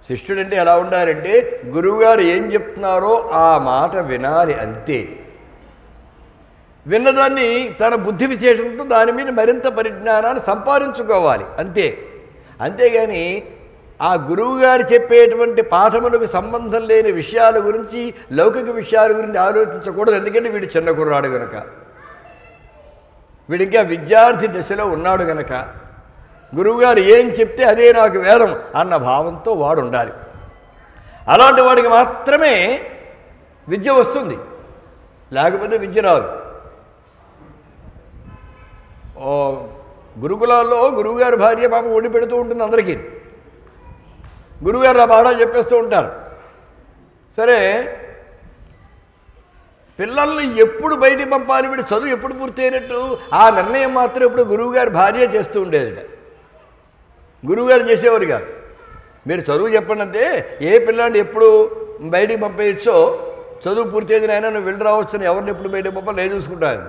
Speaker 1: శిష్యుడంటే ఎలా ఉండాలంటే గురువుగారు ఏం చెప్తున్నారో ఆ మాట వినాలి, అంతే. విన్నదాన్ని తన బుద్ధి విశేషంతో దాని మీద మరింత పరిజ్ఞానాన్ని సంపాదించుకోవాలి, అంతే. అంతేగాని ఆ గురువుగారు చెప్పేటువంటి పాఠములకు సంబంధం లేని విషయాల గురించి, లౌకిక విషయాల గురించి ఆలోచించకూడదు. ఎందుకంటే వీడు చిన్న కుర్రాడు గనక, వీడు ఇంకా విద్యార్థి దశలో ఉన్నాడు గనక, గురువుగారు ఏం చెప్తే అదే నాకు వేదం అన్న భావంతో వాడు ఉండాలి. అలాంటి వాడికి మాత్రమే విద్య వస్తుంది, లేకపోతే విద్య రాదు. గురుకులాల్లో గురువుగారి భార్య పాపం వండి పెడుతూ ఉంటుంది అందరికీ. గురువుగారు ఆ పాఠాలు చెప్పేస్తూ ఉంటారు. సరే, పిల్లల్ని ఎప్పుడు బయటికి పంపాలి, వీడు చదువు ఎప్పుడు పూర్తి అయినట్టు ఆ నిర్ణయం మాత్రం ఇప్పుడు గురువుగారి భార్య చేస్తూ ఉండేది. గురువుగారు చేసేవారు కాదు. మీరు చదువు చెప్పండి అంతే, ఏ పిల్లాడిని ఎప్పుడు బయటికి పంపేయచ్చో, చదువు పూర్తి అయింది నాయన నువ్వు వెళ్ళి రావచ్చు అని ఎవరిని ఎప్పుడు బయటకు పంపాలి నేను చూసుకుంటాను.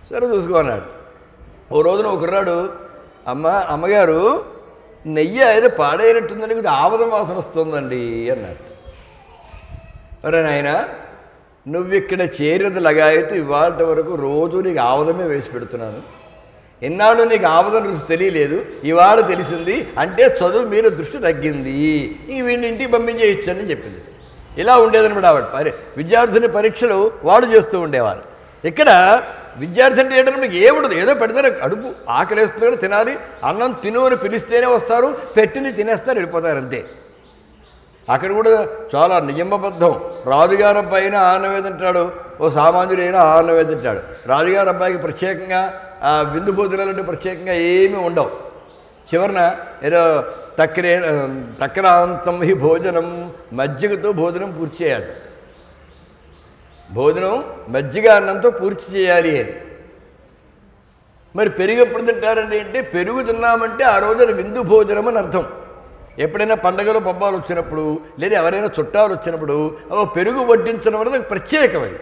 Speaker 1: సరే చూసుకో అన్నాడు. ఓ రోజున ఒకరాడు, అమ్మగారు నెయ్యి ఆయన పాడైనట్టుందని కొద్దిగా ఆవదం వాసన వస్తుందండి అన్నాడు. అరే నాయన, నువ్విక్కడ చేరినది లగాయతు ఇవాళ వరకు రోజు నీకు ఆవదమే వేసి పెడుతున్నాను, ఎన్నాళ్ళు నీకు ఆవదం రుచి తెలియలేదు, ఇవాళ తెలిసింది అంటే చదువు మీద దృష్టి తగ్గింది, ఇంక వీడిని ఇంటికి పంపించేయచ్చని చెప్పింది. ఇలా ఉండేదనమాట ఆవిడ. విద్యార్థిని పరీక్షలు వాడు చేస్తూ ఉండేవారు. ఇక్కడ విద్యార్థి అంటే ఏంటంటే మీకు ఏముండదు, ఏదో పెడతారు, అడుపు ఆకలేస్తున్నారు తినాలి, అన్నం తిను అని పిలిస్తేనే వస్తారు, పెట్టింది తినేస్తారు వెళ్ళిపోతారు, అంతే. అక్కడ కూడా చాలా నియమబద్ధం. రాజుగారి అబ్బాయినా ఆనవే తింటాడు, ఓ సామాన్యుడైనా ఆనవే తింటాడు. రాజుగారి అబ్బాయికి ప్రత్యేకంగా విందు భోజనాలంటే ప్రత్యేకంగా ఏమీ ఉండవు. చివరిన ఏదో తక్రాంతం హి భోజనం, మజ్జిగతో భోజనం పూర్తి చేయాలి. భోజనం మజ్జిగ అన్నంతో పూర్తి చేయాలి అని. మరి పెరుగు ఎప్పుడు తింటారండి అంటే, పెరుగు తిన్నామంటే ఆ రోజున విందు భోజనం అని అర్థం. ఎప్పుడైనా పండగలు పబ్బాలు వచ్చినప్పుడు, లేదా ఎవరైనా చుట్టాలు వచ్చినప్పుడు పెరుగు వడ్డించడం అనేది ప్రత్యేకమది.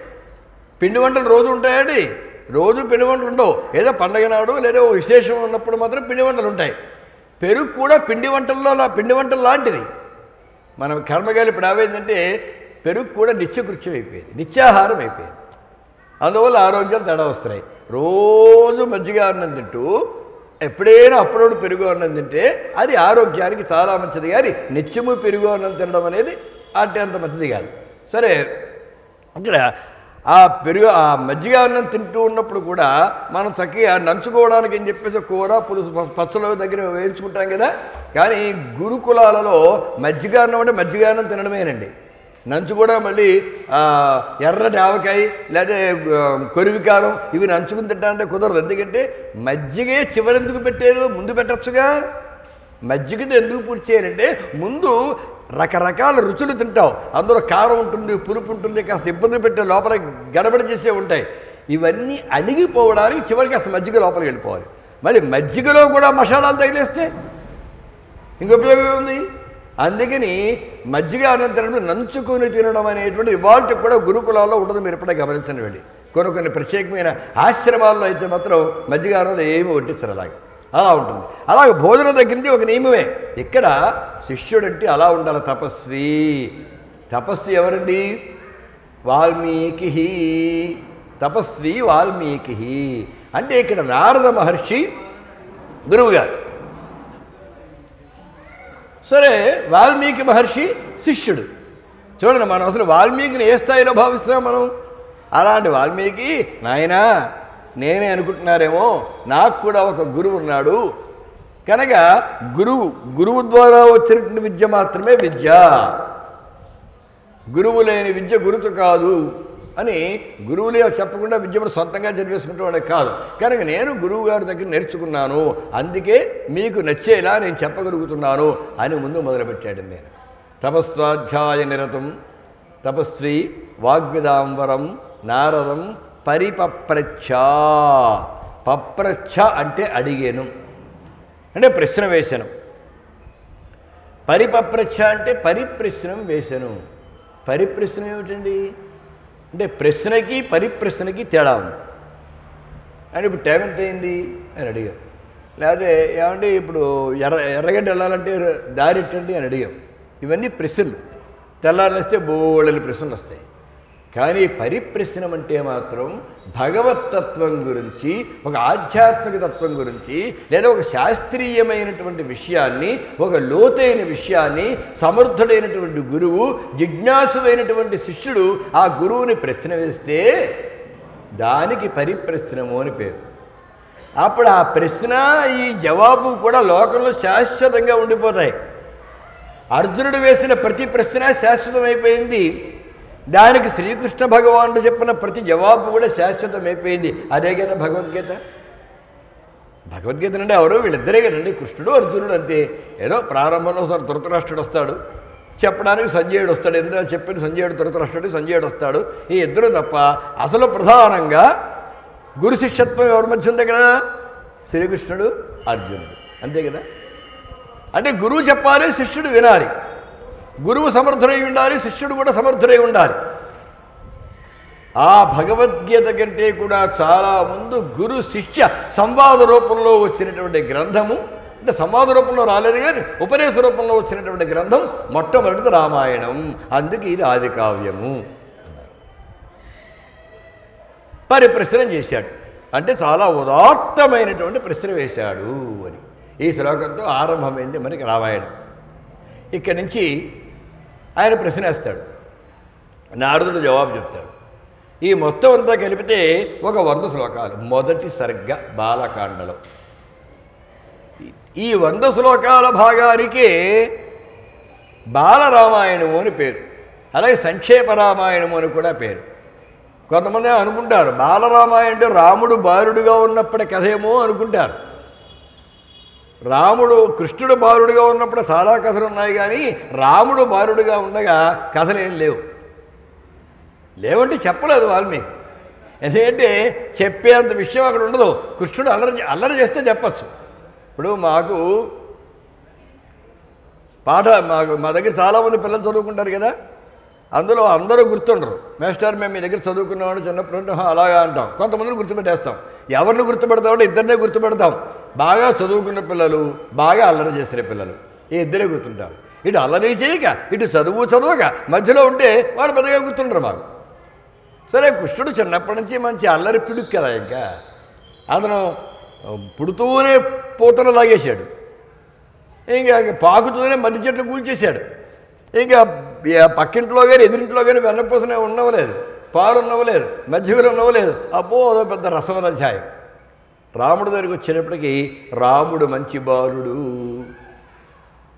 Speaker 1: పిండి వంటలు రోజు ఉంటాయండి, రోజు పిండి వంటలు ఉండవు. ఏదో పండగ నాడు లేదా విశేషం ఉన్నప్పుడు మాత్రం పిండి వంటలు ఉంటాయి. పెరుగు కూడా పిండి వంటలు లాంటిది. మనం కర్మగాలి ఇప్పుడు ఏమైందంటే పెరుగు కూడా నిత్యకృత్యం అయిపోయింది, నిత్యాహారం అయిపోయింది. అందువల్ల ఆరోగ్యాలు తేడా వస్తున్నాయి. రోజు మజ్జిగ అన్నం తింటూ ఎప్పుడైనా అప్పుడప్పుడు పెరుగు అన్నం తింటే అది ఆరోగ్యానికి చాలా మంచిది, కానీ నిత్యము పెరుగు అన్నం తినడం అనేది అంటే అంత మంచిది కాదు. సరే, ఇక్కడ ఆ మజ్జిగ అన్నం తింటూ ఉన్నప్పుడు కూడా మనం చక్కగా నంచుకోవడానికి అని చెప్పేసి కూర పులుసు పచ్చల దగ్గర వేయించుకుంటాం కదా. కానీ గురుకులాలలో మజ్జిగ అన్నం అంటే మజ్జిగ అన్నం తినడమేనండి. నంచు కూడా మళ్ళీ ఎర్రటి ఆవకాయ లేదా కొరివికారం ఇవి నంచుకుని తింటానంటే కుదరదు. ఎందుకంటే మజ్జిగే చివరెందుకు పెట్టారు, ముందు పెట్టచ్చుగా. మజ్జిగతో ఎందుకు పూర్తి చేయాలంటే ముందు రకరకాల రుచులు తింటావు, అందులో కారం ఉంటుంది, పులుపు ఉంటుంది, కాస్త ఇబ్బంది పెట్టే లోపల గడబడి చేసే ఉంటాయి. ఇవన్నీ అణిగిపోవడానికి చివరికి కాస్త మజ్జిగ లోపలికి వెళ్ళిపోవాలి. మరి మజ్జిగలో కూడా మసాలాలు తగిలేస్తే ఇంక ఉపయోగం ఉంది. అందుకని మజ్జిగ అనంతరం నంచుకొని తినడం అనేటువంటి ఇవాళకి కూడా గురుకులాల్లో ఉండదు. మీరు ఎప్పుడైనా గమనించండి. వెళ్ళి కొన్ని ప్రత్యేకమైన ఆశ్రమాల్లో అయితే మాత్రం మజ్జిగ అన్నం ఏమి వడ్డిస్తారు, అలా ఉంటుంది. అలాగే భోజనం దగ్గర నుంచి ఒక నియమమే. ఇక్కడ శిష్యుడంటే అలా ఉండాలి. తపస్వి ఎవరండి? వాల్మీకి. తపస్వి వాల్మీకి అంటే ఇక్కడ నారద మహర్షి గురువుగారు. సరే, వాల్మీకి మహర్షి శిష్యుడు. చూడండి, మనం అసలు వాల్మీకిని ఏ స్థాయిలో భావిస్తున్నాం మనం. అలాంటి వాల్మీకి నాయనా నేనే అనుకుంటున్నారేమో, నాకు కూడా ఒక గురువు ఉన్నాడు కనుక గురువు ద్వారా వచ్చినటువంటి విద్య మాత్రమే విద్య, గురువు లేని విద్య గురుతు కాదు అని గురువులే చెప్పకుండా విద్య కూడా సొంతంగా చదివేసుకుంటూ వాడే కాదు. కనుక నేను గురువు గారి దగ్గర నేర్చుకున్నాను, అందుకే మీకు నచ్చేలా నేను చెప్పగలుగుతున్నాను అని ముందు మొదలుపెట్టాడు. నేను తపస్వాధ్యాయ నిరతం తపస్వి వాగ్విదాంబరం నారదం పరిపప్రచ్ఛ. పప్రచ్ఛ అంటే అడిగాను, అంటే ప్రశ్న వేశాను. పరిపప్రచ్ఛ అంటే పరిప్రశ్నం వేశాను. పరిప్రశ్న ఏమిటండి అంటే ప్రశ్నకి పరిప్రశ్నకి తేడా ఉంది. అంటే ఇప్పుడు టైం ఎంత అయింది అని అడిగాం, లేకపోతే ఏమంటే ఇప్పుడు ఎర్రగడ్డ వెళ్ళాలంటే దారి ఎట్టండి అని అడిగాం. ఇవన్నీ ప్రశ్నలు. తెల్లారిస్తే బోళ్ళని ప్రశ్నలు వస్తాయి. కానీ పరిప్రశ్నం అంటే మాత్రం భగవత్తత్వం గురించి, ఒక ఆధ్యాత్మిక తత్వం గురించి, లేదా ఒక శాస్త్రీయమైనటువంటి విషయాన్ని, ఒక లోతైన విషయాన్ని సమర్థుడైనటువంటి గురువు, జిజ్ఞాసువైనటువంటి శిష్యుడు ఆ గురువుని ప్రశ్న వేస్తే దానికి పరిప్రశ్నము అని పేరు. అప్పుడు ఆ ప్రశ్న ఈ జవాబు కూడా లోకంలో శాశ్వతంగా ఉండిపోతాయి. అర్జునుడు వేసిన ప్రతి ప్రశ్న శాశ్వతమైపోయింది. దానికి శ్రీకృష్ణ భగవానుడు చెప్పిన ప్రతి జవాబు కూడా శాశ్వతమైపోయింది. అదే కదా భగవద్గీత. భగవద్గీత అంటే ఎవరో వీళ్ళిద్దరే కదండి, కృష్ణుడు అర్జునుడు అంతే. ఏదో ప్రారంభంలో ఒకసారి ధృతరాష్ట్రుడు వస్తాడు, చెప్పడానికి సంజయుడు వస్తాడు. ఎందుకు చెప్పిన సంజయుడు ధృతరాష్ట్రుడు, సంజయుడు వస్తాడు. ఈ ఇద్దరు తప్ప అసలు ప్రధానంగా గురు శిష్యత్వం ఎవరి మధ్య ఉంది కదా? శ్రీకృష్ణుడు అర్జునుడు, అంతే కదా. అంటే గురువు చెప్పాలి, శిష్యుడు వినాలి. గురువు సమర్థుడై ఉండాలి, శిష్యుడు కూడా సమర్థుడై ఉండాలి. ఆ భగవద్గీత కంటే కూడా చాలా ముందు గురు శిష్య సంవాద రూపంలో వచ్చినటువంటి గ్రంథము, అంటే సంవాద రూపంలో రాలేదు కానీ ఉపదేశ రూపంలో వచ్చినటువంటి గ్రంథం మొట్టమొదటిది రామాయణం. అందుకే ఇది ఆది కావ్యము. పరిప్రశ్నం చేశాడు అంటే చాలా ఉదాత్తమైనటువంటి ప్రశ్న వేశాడు అని ఈ శ్లోకంతో ఆరంభమైంది మనకి రామాయణం. ఇక్కడి నుంచి ఆయన ప్రశ్న వేస్తాడు, నారదుడు జవాబు చెప్తాడు. ఈ మొత్తం అంతా కలిపితే ఒక 100 శ్లోకాలు. మొదటి సర్గ బాలకాండలో. ఈ 100 శ్లోకాల భాగానికే బాలరామాయణము అని పేరు, అలాగే సంక్షేప రామాయణము అని కూడా పేరు. కొంతమంది అనుకుంటారు బాలరామాయణం అంటే రాముడు బాలుడుగా ఉన్నప్పటి కథేమో అనుకుంటారు. కృష్ణుడు బాలుడుగా ఉన్నప్పుడు చాలా కథలు ఉన్నాయి, కానీ రాముడు బాలుడుగా ఉండగా కథలు ఏం లేవంటే చెప్పలేదు వాల్మీకి. ఎందుకంటే చెప్పేంత విషయం అక్కడ ఉండదు. కృష్ణుడు అల్లరి చేస్తే చెప్పచ్చు. ఇప్పుడు మాకు మా దగ్గర చాలామంది పిల్లలు చదువుకుంటారు కదా, అందులో అందరూ గుర్తుండరు. మేస్టర్ మేము మీ దగ్గర చదువుకున్నామని చిన్నప్పుడు అంటే అలాగా అంటాం. కొంతమందిని గుర్తుపెట్టేస్తాం. ఎవరిని గుర్తుపెడతామంటే ఇద్దరినే గుర్తుపెడతాం. బాగా చదువుకున్న పిల్లలు, బాగా అల్లరి చేసిన పిల్లలు, ఈ ఇద్దరే గుర్తుంటారు. ఇటు అల్లరి చేయక ఇటు చదవక మధ్యలో ఉంటే వాడు పెద్దగా కూర్చుంటారు మాకు. సరే కృష్ణుడు చిన్నప్పటి నుంచి మంచి అల్లరి పిడుగు కదా, ఇంకా అతను పుడుతూనే పూతను లాగేశాడు, ఇంకా పాకుతూనే మధ్య చెట్లు కూల్చేశాడు, ఇంకా పక్కింట్లో కానీ ఎదురింట్లో కానీ వెన్నపూసనే ఉన్నవలేదు, పాలు ఉన్నవలేదు, మధ్యలో ఉన్నవలేదు. అబ్బో అదో పెద్ద రసవధ్యాయం. రాముడి దగ్గరికి వచ్చేటప్పటికి రాముడు మంచి బాలుడు,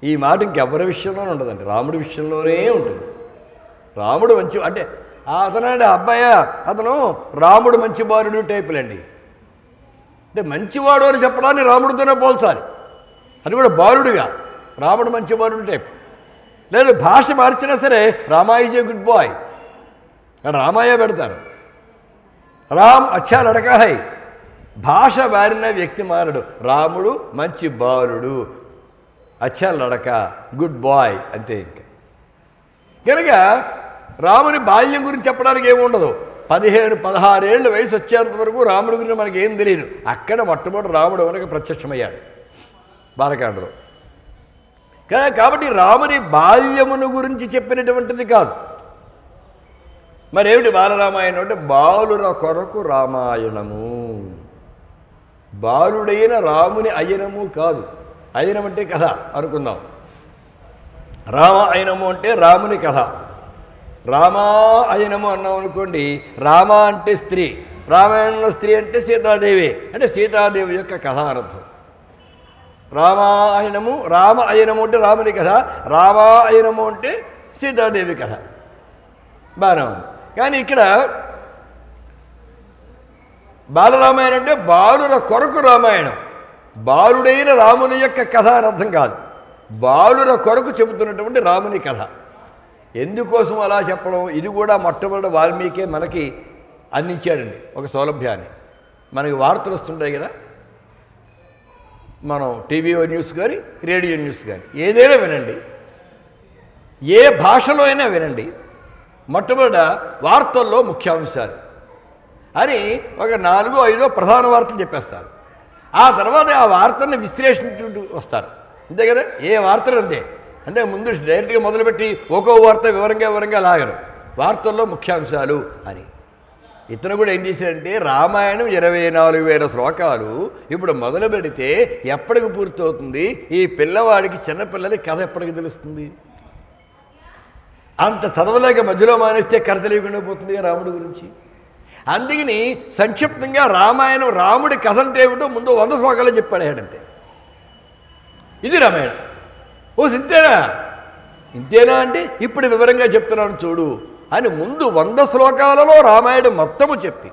Speaker 1: ఈ మాట ఇంకెవరి విషయంలోనే ఉండదండి, రాముడి విషయంలోనే ఉంటుంది. రాముడు మంచి అంటే అతనండి అబ్బాయి, అతను రాముడు మంచి బాలుడు టైపులండి. అంటే మంచివాడు అని చెప్పడాన్ని రాముడితోనే పోల్చాలి, అది కూడా బాలుడుగా. రాముడు మంచి బాలుడు టైప్. లేదు భాష మార్చినా సరే రామాయిజే గుడ్ బాయ్, రామాయ పెడతారు. రామ్ అచ్చా లడకా హై, భాష మారిన వ్యక్తి మారడు. రాముడు మంచి బాలుడు, అచ్చా లడక, గుడ్ బాయ్ అంతే. ఇంకా కనుక రాముని బాల్యం గురించి చెప్పడానికి ఏముండదు. 15-16 ఏళ్ళ వయసు వచ్చేంత వరకు రాముడి గురించి మనకి ఏం తెలియదు. అక్కడ మొట్టమొదటి రాముడు మనకు ప్రత్యక్షమయ్యాడు బాలకాండలో. కాబట్టి రాముని బాల్యమును గురించి చెప్పినటువంటిది కాదు. మరేమిటి బాలరామాయణం అంటే బాలుర కొరకు రామాయణము. బాలుడైన రాముని అయనము కాదు. అయనం అంటే కథ అనుకుందాం. రామ అయనము అంటే రాముని కథ. రామా అయనము అన్నాం అనుకోండి, రామ అంటే స్త్రీ, రామాయణంలో స్త్రీ అంటే సీతాదేవి, అంటే సీతాదేవి యొక్క కథ అనర్థం. రామాయణము, రామ అయనము అంటే రాముని కథ, రామాయణము అంటే సీతాదేవి కథ. బాగానే ఉంది. కానీ ఇక్కడ బాలరామాయణం అంటే బాలుల కొరకు రామాయణం, బాలుడైన రాముని యొక్క కథ అని అర్థం కాదు, బాలుల కొరకు చెబుతున్నటువంటి రాముని కథ. ఎందుకోసం అలా చెప్పడం, ఇది కూడా మొట్టమొదటి వాల్మీకే మనకి అందించాడండి ఒక సౌలభ్యాన్ని. మనకి వార్తలు వస్తుంటాయి కదా, మనం టీవీ న్యూస్ కానీ రేడియో న్యూస్ కానీ ఏదైనా వినండి, ఏ భాషలో అయినా వినండి, మొట్టమొదట వార్తల్లో ముఖ్యాంశాలు అని ఒక 4-5 ప్రధాన వార్తలు చెప్పేస్తారు. ఆ తర్వాత ఆ వార్తల్ని విశ్లేషించుకుంటూ వస్తారు, అంతే కదా. ఏ వార్తలు అంతే, అంటే ముందు డైరెక్ట్గా మొదలుపెట్టి ఒక్కో వార్త వివరంగా లాగరు, వార్తల్లో ముఖ్యాంశాలు అని. ఇతను కూడా ఏం చేశాడంటే రామాయణం 24,000 శ్లోకాలు ఇప్పుడు మొదలు పెడితే ఎప్పటికి పూర్తవుతుంది, ఈ పిల్లవాడికి చిన్నపిల్లలకి కథ ఎప్పటికి తెలుస్తుంది? అంత చదవలేక మధ్యలో మానేస్తే కథ తెలియకుండా పోతుంది రాముడి గురించి. అందుకని సంక్షిప్తంగా రామాయణం రాముడి కథ అంటే ఏమిటో ముందు 100 శ్లోకాలు చెప్పాడంతే. ఇది రామాయణం. ఓ ఇంతేనా అంటే ఇప్పుడు వివరంగా చెప్తున్నాను చూడు అని ముందు 100 శ్లోకాలలో రామాయణం మొత్తము చెప్పి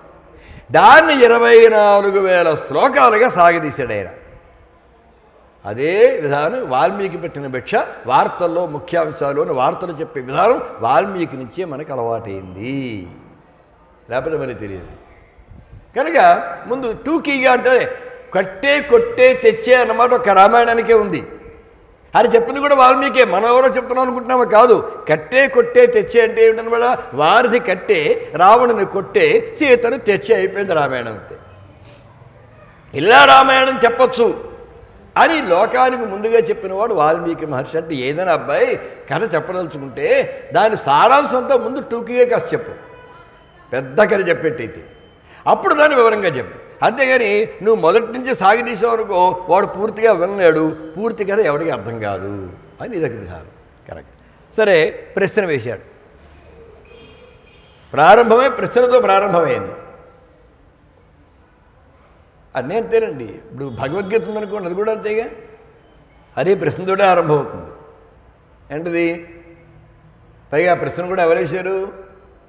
Speaker 1: దాన్ని 24,000 శ్లోకాలుగా సాగదీశాడు ఆయన. అదే విధానం వాల్మీకి పెట్టిన భిక్ష, వార్తల్లో ముఖ్యాంశాలు అని వార్తలు చెప్పే విధానం వాల్మీకి నుంచే మనకు అలవాటైంది, లేకపోతే మనకి తెలియదు. కనుక ముందు టూకీగా అంటే కట్టే కొట్టే తెచ్చే అన్నమాట ఒక రామాయణానికే ఉంది. అది చెప్పింది కూడా వాల్మీకే, మనం ఎవరో చెప్తున్నాం అనుకుంటున్నామో కాదు. కట్టే కొట్టే తెచ్చే అంటే ఏమిటనమాట, వారిది కట్టే, రావణుని కొట్టే, సీతను తెచ్చే, అయిపోయింది రామాయణం అంటే. ఇలా రామాయణం చెప్పచ్చు అని లోకానికి ముందుగా చెప్పినవాడు వాల్మీకి మహర్షి. అంటే ఏదైనా అబ్బాయి కథ చెప్పదలుచుకుంటే దాని సారాంశంతో ముందు టూకీగా కథ చెప్పు, పెద్ద కథ చెప్పేట్టయితే అప్పుడు దాన్ని వివరంగా చెప్పు. అంతేగాని నువ్వు మొదటి నుంచి సాగదీసావు అనుకో, వాడు పూర్తిగా వినలేడు, పూర్తి కథ ఎవరికి అర్థం కాదు అని ఇదొక విధానం. కరెక్ట్. సరే, ప్రశ్న వేశాడు. ప్రారంభమే ప్రశ్నతో ప్రారంభమైంది. అన్నీ అంతేనండి. ఇప్పుడు భగవద్గీత ఉందనుకోండి, అది కూడా అంతేగా, అదే ప్రశ్నతోటే ఆరంభమవుతుంది. ఏంటిది? పైగా ప్రశ్న కూడా ఎవరేశారు?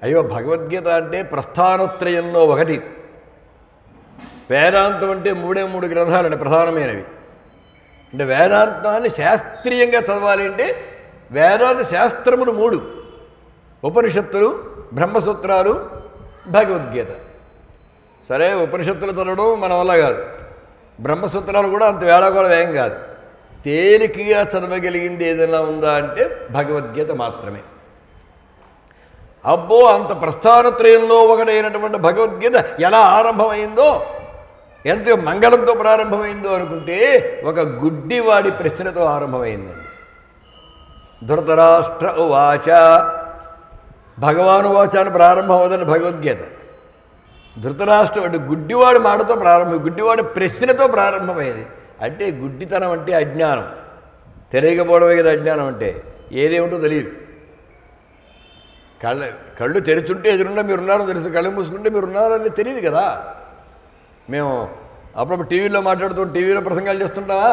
Speaker 1: అయ్యో భగవద్గీత అంటే ప్రస్థానత్రయంలో ఒకటి, వేదాంతం అంటే 3 గ్రంథాలండి ప్రధానమైనవి. అంటే వేదాంతాన్ని శాస్త్రీయంగా చదవాలి అంటే వేదాంత శాస్త్రములు 3: ఉపనిషత్తులు, బ్రహ్మసూత్రాలు, భగవద్గీత. సరే, ఉపనిషత్తులు చదవడం మన వల్ల కాదు, బ్రహ్మసూత్రాలు కూడా అంత వేళాకోళం ఏం కాదు. తేలికగా చదవగలిగింది ఏదైనా ఉందా అంటే భగవద్గీత మాత్రమే. అబ్బో, అంత ప్రస్థానత్రయంలో ఒకటైనటువంటి భగవద్గీత ఎలా ఆరంభమైందో, ఎంత మంగళంతో ప్రారంభమైందో అనుకుంటే ఒక గుడ్డివాడి ప్రశ్నతో ఆరంభమైందండి. ధృతరాష్ట్ర ఉవాచ భగవానువాచ అని ప్రారంభం అవుతుంది భగవద్గీత. ధృతరాష్ట్రుడు గుడ్డివాడి మాటతో గుడ్డివాడి ప్రశ్నతో ప్రారంభమైంది. అంటే గుడ్డితనం అంటే అజ్ఞానం, తెలియకపోవడమే కదా అజ్ఞానం అంటే. ఏదేమిటో తెలియదు. కళ్ళు తెరుచుంటే ఎదురుండా మీరున్నారో తెలుసు, కళ్ళు మూసుకుంటే మీరున్నారని తెలియదు కదా. మేము అప్పుడప్పుడు టీవీలో టీవీలో ప్రసంగాలు చేస్తుంటావా,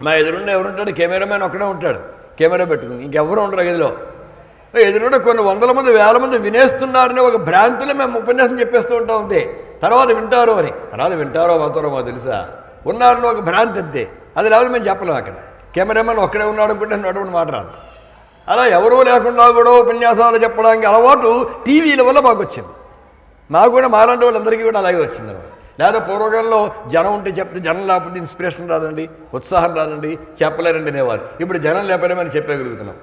Speaker 1: మా ఎదురుండా ఎవరుంటాడు, కెమెరామెన్ ఒక్కడే ఉంటాడు కెమెరా పెట్టుకుని, ఇంకెవరు ఉండరు గదిలో. ఎదురుండా కొన్ని వందల మంది వేల మంది వినేస్తున్నారని ఒక భ్రాంతిలో మేము ఉపన్యాసం చెప్పేస్తూ ఉంటాం అంతే. తర్వాత వింటారో అని, తర్వాత వింటారో మాత్రమో మాకు తెలుసా, ఉన్నారని ఒక భ్రాంతి అంతే. అది లేకపోతే మేము చెప్పలేము. అక్కడ కెమెరామెన్ ఒక్కడే ఉన్నాడు అనుకుంటే అటువంటి మాట రాదు. అలా ఎవరూ లేకుండా కూడా ఉపన్యాసాలు చెప్పడానికి అలవాటు టీవీల వల్ల మాకు వచ్చింది. మాకు కూడా మాలాంటి వాళ్ళందరికీ కూడా అలాగే వచ్చింది అనమాట. లేదా పూర్వకాలంలో జనం ఉంటే చెప్తే జనం లేకపోతే ఇన్స్పిరేషన్ రాదండి, ఉత్సాహం రాదండి, చెప్పలేరండి అనేవారు. ఇప్పుడు జనం లేకపోయినా మనం చెప్పగలుగుతున్నాం.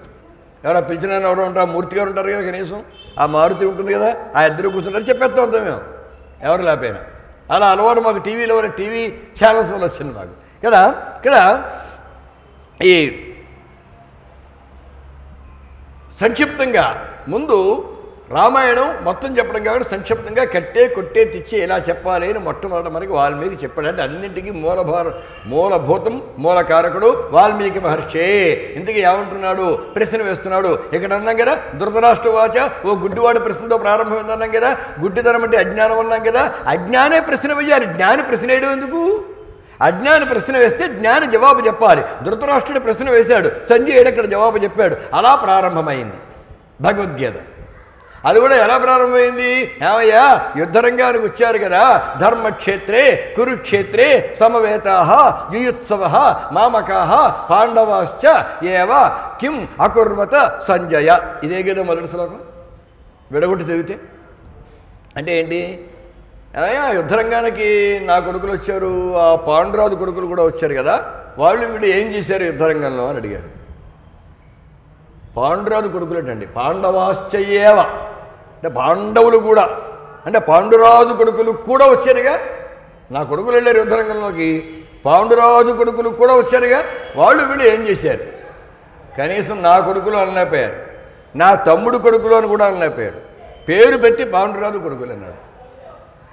Speaker 1: ఎవరైనా పిలిచిన ఎవరో ఉంటారు, మూర్తి గారు ఉంటారు కదా, కనీసం ఆ మారుతి ఉంటుంది కదా, ఆ ఇద్దరు కూర్చుంటారు, చెప్పేస్తాం అంతా మేము ఎవరు లేకపోయినా. అలా అలవాటు మాకు టీవీలో టీవీ ఛానల్స్ వల్ల వచ్చింది మాకు. ఇక్కడ ఈ సంక్షిప్తంగా ముందు రామాయణం మొత్తం చెప్పడం కాబట్టి సంక్షిప్తంగా కట్టే కొట్టే తెచ్చి ఎలా చెప్పాలి అని మొట్టమొదటి మనకి వాల్మీకి చెప్పాడంటే అన్నింటికీ మూలభూతం మూలకారకుడు వాల్మీకి మహర్షే. ఇంతకీ ఏమంటున్నాడు, ప్రశ్న వేస్తున్నాడు. ఇక్కడ అన్నాం కదా ధృతరాష్ట్ర వాచ, ఓ గుడ్డివాడి ప్రశ్నతో ప్రారంభమైంది అన్నాం కదా. గుడ్డితనం అంటే అజ్ఞానం అన్నాం కదా. అజ్ఞానే ప్రశ్న వేయాలి, జ్ఞాని ప్రశ్న వేయడం ఎందుకు? అజ్ఞాని ప్రశ్న వేస్తే జ్ఞాని జవాబు చెప్పాలి. ధృతరాష్ట్రుడు ప్రశ్న వేశాడు, సంజయుడు అక్కడ జవాబు చెప్పాడు. అలా ప్రారంభమైంది భగవద్గీత. అది కూడా ఎలా ప్రారంభమైంది? ఏమయ్యా, యుద్ధరంగానికి వచ్చారు కదా, ధర్మక్షేత్రే కురుక్షేత్రే సమవేతాః యుయుత్సవః మామకాః పాండవాశ్చ ఏవ కిం అకుర్వత సంజయ. ఇదే కదా మొదటి శ్లోకం. విడగొట్టి చదివితే అంటే ఏంటి? యుద్ధరంగానికి నా కొడుకులు వచ్చారు, ఆ పాండురాజు కొడుకులు కూడా వచ్చారు కదా, వీళ్ళు ఏం చేశారు యుద్ధరంగంలో అని అడిగాడు. పాండురాజు కొడుకులేటండి, పాండవాశ్చయేవ అంటే పాండవులు కూడా, అంటే పాండురాజు కొడుకులు కూడా వచ్చారుగా. నా కొడుకులు వెళ్ళారు యుద్ధరంగంలోకి, పాండురాజు కొడుకులు కూడా వచ్చారుగా, వీళ్ళు ఏం చేశారు? కనీసం నా కొడుకులు అనలేకపోయారు, నా తమ్ముడు కొడుకులు అని కూడా అనలేకపోయాడు. పేరు పెట్టి పాండురాజు కొడుకులు అన్నాడు.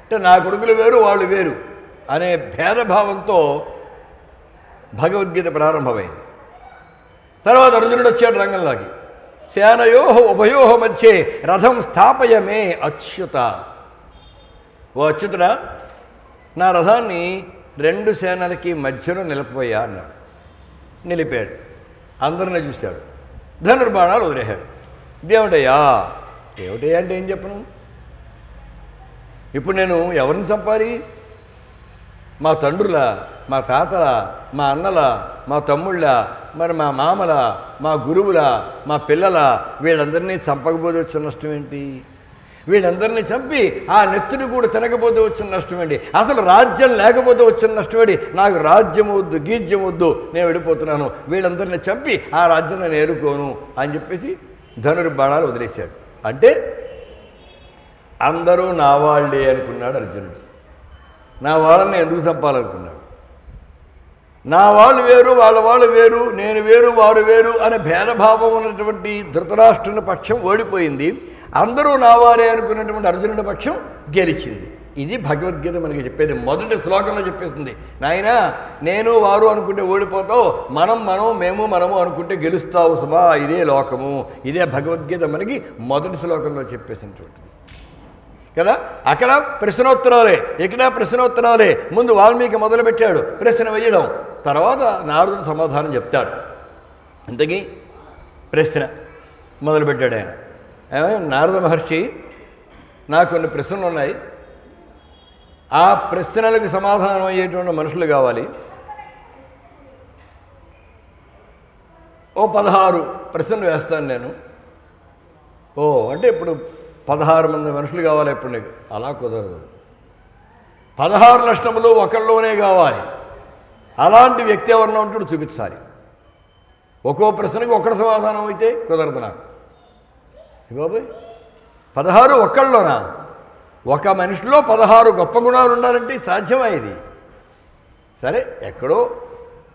Speaker 1: అంటే నా కొడుకులు వేరు వాళ్ళు వేరు అనే భేదభావంతో భగవద్గీత ప్రారంభమైంది. తర్వాత అర్జునుడు వచ్చాడు రంగంలోకి. సేనయో ఉభయో మధ్యే రథం స్థాపయమే అచ్యుత. ఓ అచ్యుతుడా, నా రథాన్ని రెండు సేనలకి మధ్యలో నిలిపోయా అన్నాడు. నిలిపాడు. అందరినీ చూశాడు. ధనుర్బాణాలు వదిలేశాడు. ఇదేమిటయ్యా? ఏమిటయ్యా అంటే ఏం చెప్పను? ఇప్పుడు నేను ఎవరిని చంపాలి? మా తండ్రుల, మా తాతల, మా అన్నల, మా తమ్ముళ్ళ, మరి మా మామల, మా గురువుల, మా పిల్లల, వీళ్ళందరినీ చంపకపోతే వచ్చిన నష్టం ఏంటి? వీళ్ళందరినీ చంపి ఆ నెత్తుని కూడా తినకపోతే వచ్చిన నష్టం ఏంటి? అసలు రాజ్యం లేకపోతే వచ్చిన నష్టం ఏంటి? నాకు రాజ్యం వద్దు, గీజ్యం వద్దు, నేను వెళ్ళిపోతున్నాను, వీళ్ళందరినీ చంపి ఆ రాజ్యం నేను ఏరుకోను అని చెప్పేసి ధనుర్బాణాలు వదిలేశాడు. అంటే అందరూ నా వాళ్ళే అనుకున్నాడు అర్జునుడు. నా వాళ్ళని ఎందుకు చంపాలనుకున్నాడు? నా వాళ్ళు వేరు, వాళ్ళ వాళ్ళు వేరు, నేను వేరు, వారు వేరు అనే భేదభావం ఉన్నటువంటి ధృతరాష్ట్రుని పక్షం ఓడిపోయింది. అందరూ నా వారే అనుకున్నటువంటి అర్జునుడి పక్షం గెలిచింది. ఇది భగవద్గీత మనకి చెప్పేది. మొదటి శ్లోకంలో చెప్పేస్తుంది, నాయనా నేను వారు అనుకుంటే ఓడిపోతావు, మేము మనము అనుకుంటే గెలుస్తావు సుమా, ఇదే లోకము. ఇదే భగవద్గీత మనకి మొదటి శ్లోకంలో చెప్పేసినటువంటి కదా. అక్కడ ప్రశ్నోత్తరాలే, ఇక్కడ ప్రశ్నోత్తరాలే. ముందు వాల్మీకి మొదలుపెట్టాడు ప్రశ్న వేయడం, తర్వాత నారదుడు సమాధానం చెప్తాడు. ఇంతకీ ప్రశ్న మొదలుపెట్టాడు ఆయన. నారద మహర్షి, నాకు కొన్ని ప్రశ్నలు ఉన్నాయి, ఆ ప్రశ్నలకు సమాధానం అయ్యేటువంటి మనుషులు కావాలి. ఓ 16 ప్రశ్నలు వేస్తాను నేను. అంటే ఇప్పుడు 16 మంది మనుషులు కావాలి ఇప్పుడు నీకు. అలా కుదరదు. 16 లక్షణములు ఒకళ్ళలోనే కావాలి. అలాంటి వ్యక్తి ఎవరన్నా ఉంటాడు చూపించాలి. ఒక్కో ప్రశ్నకి ఒక్కటి సమాధానం అయితే కుదరదు నాకు. బాబాయ్ 16 ఒక్కళ్ళలోనా? ఒక మనిషిలో 16 గొప్ప గుణాలు ఉండాలంటే సాధ్యమా ఇది? సరే, ఎక్కడో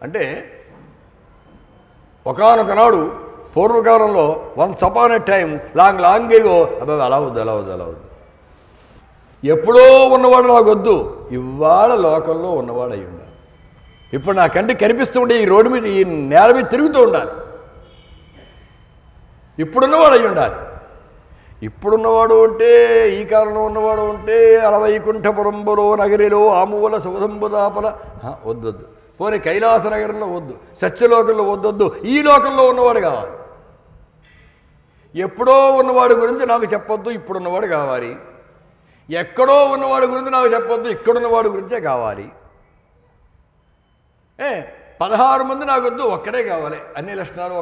Speaker 1: అంటే ఒకానొకనాడు పూర్వకాలంలో once upon a time long ఏగో అబ్బాయి అలా వద్దు ఎప్పుడో ఉన్నవాడు నాకు వద్దు, ఇవాళ లోకంలో ఉన్నవాడు అయి ఉండాలి. ఇప్పుడు నా కంటికి కనిపిస్తూ ఉండే ఈ రోడ్డు మీద ఈ నేల మీద తిరుగుతూ ఉండాలి, ఇప్పుడున్నవాడు అయి ఉండాలి. ఇప్పుడున్నవాడు ఉంటే, ఈ కాలంలో ఉన్నవాడు ఉంటే అలవైకుంఠపురంబులో నగరిలో ఆమువల సుగంబుదాపల వద్దు. పోనీ కైలాస నగరంలో వద్దు, సత్యలోకంలో వద్దొద్దు, ఈ లోకంలో ఉన్నవాడు కావాలి. ఎప్పుడో ఉన్నవాడి గురించి నాకు చెప్పొద్దు, ఇప్పుడున్నవాడు కావాలి. ఎక్కడో ఉన్నవాడి గురించి నాకు చెప్పొద్దు, ఇక్కడున్నవాడి గురించే కావాలి. 16 మంది నాకు వద్దు, ఒక్కడే కావాలి. అన్ని లక్షణాలు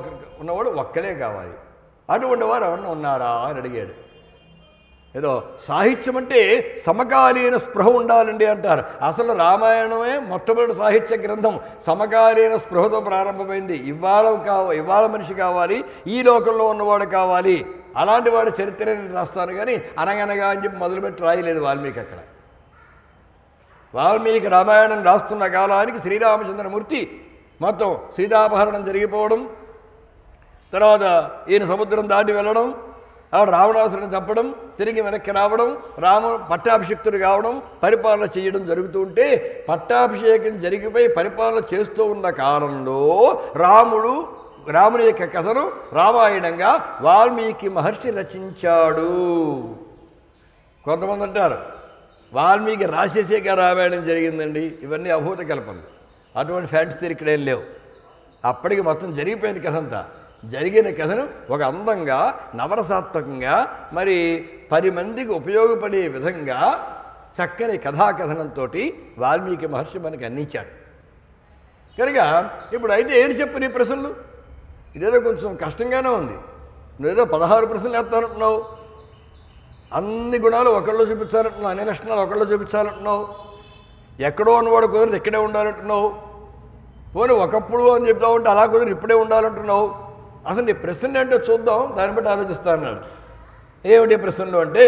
Speaker 1: ఉన్నవాడు ఒక్కడే కావాలి. అటువంటి వారు ఎవరన్నా ఉన్నారా అని అడిగాడు. ఏదో సాహిత్యం అంటే సమకాలీన స్పృహ ఉండాలండి అంటారు. అసలు రామాయణమే మొట్టమొదటి సాహిత్య గ్రంథం సమకాలీన స్పృహతో ప్రారంభమైంది. ఇవాళ మనిషి కావాలి, ఈ లోకంలో ఉన్నవాడు కావాలి. అలాంటి వాడి చరిత్ర నేను రాస్తాను కానీ అనగనగా అని చెప్పి మొదలుపెట్టి రాయలేదు వాల్మీకి. అక్కడ వాల్మీకి రామాయణం రాస్తున్న కాలానికి శ్రీరామచంద్రమూర్తి మొత్తం సీతాపహరణం జరిగిపోవడం, తర్వాత ఈయన సముద్రం దాటి వెళ్ళడం, ఆవిడ రావణాసురుని చంపడం, తిరిగి వెనక్కి రావడం, పట్టాభిషిక్తుడు కావడం, పరిపాలన చేయడం జరుగుతూ ఉంటే పట్టాభిషేకం జరిగిపోయి పరిపాలన చేస్తూ ఉన్న కాలంలో రాముని యొక్క కథను రామాయణంగా వాల్మీకి మహర్షి రచించాడు. కొంతమంది అంటారు వాల్మీకి రాసేసేగా రామాయణం జరిగిందండి. ఇవన్నీ అభూత కల్పనలు, అటువంటి ఫ్యాంటసీలు ఇక్కడేం లేవు. అప్పటికి మొత్తం జరిగిపోయిన కథ అంతా. జరిగిన కథను ఒక అందంగా నవరసాత్మకంగా మరి 10 మందికి ఉపయోగపడే విధంగా చక్కని కథాకథనంతో వాల్మీకి మహర్షి మనకి అందించాడు. కనుక ఇప్పుడు అయితే ఏంటి చెప్పు నీ ప్రశ్నలు? ఇదేదో కొంచెం కష్టంగానే ఉంది. నువ్వేదో 16 ప్రశ్నలు వేస్తానంటున్నావు, అన్ని గుణాలు ఒకళ్ళు చూపించాలంటున్నావు, అన్ని లక్షణాలు ఒకళ్ళు చూపించాలంటున్నావు, ఎక్కడో ఉన్నవాడు కుదరదు ఇక్కడే ఉండాలంటున్నావు, పోనీ ఒకప్పుడు అని చెప్తా ఉంటే అలా కుదరదు ఇప్పుడే ఉండాలంటున్నావు. అసలు నీ ప్రశ్న ఏంటో చూద్దాం, దాన్ని బట్టి ఆలోచిస్తా అన్నాడు. ఏమిటి ప్రశ్నలు అంటే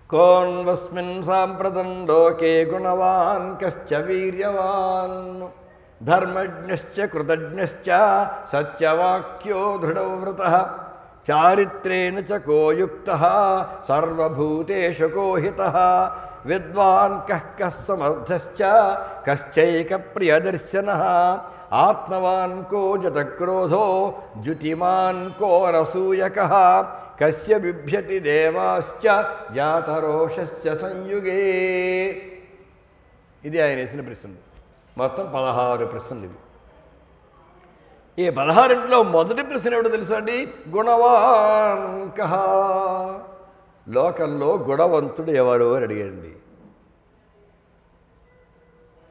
Speaker 1: కోన్వస్మిన్ సాంప్రదం లోకే గుణవాన్ కశ్చ వీర్యవాన్ ధర్మజ్ఞశ్చ కృతజ్ఞశ్చ సత్యవాక్యో దృఢవ్రతః చారిత్రేణ చ కో యుక్తః సర్వభూతేషు కో హితః విద్వాన్ కః సమర్థశ్చ కశ్చైక ప్రియదర్శనః ఆత్మవాన్ కో జతక్రోధో జ్యుతిమాన్ కో రసూయకః కస్య బిభ్యతి దేవాశ్చ జాతరోషస్య సంయుగే. ఇది ఆయన వేసిన ప్రశ్నలు. మొత్తం 16 ప్రశ్నలు ఇవి. ఈ 16లో మొదటి ప్రశ్న ఏమిటో తెలుసా అండి? గుణవాన్ కః, లోకంలో గుణవంతుడు ఎవరు అని అడిగాడండి.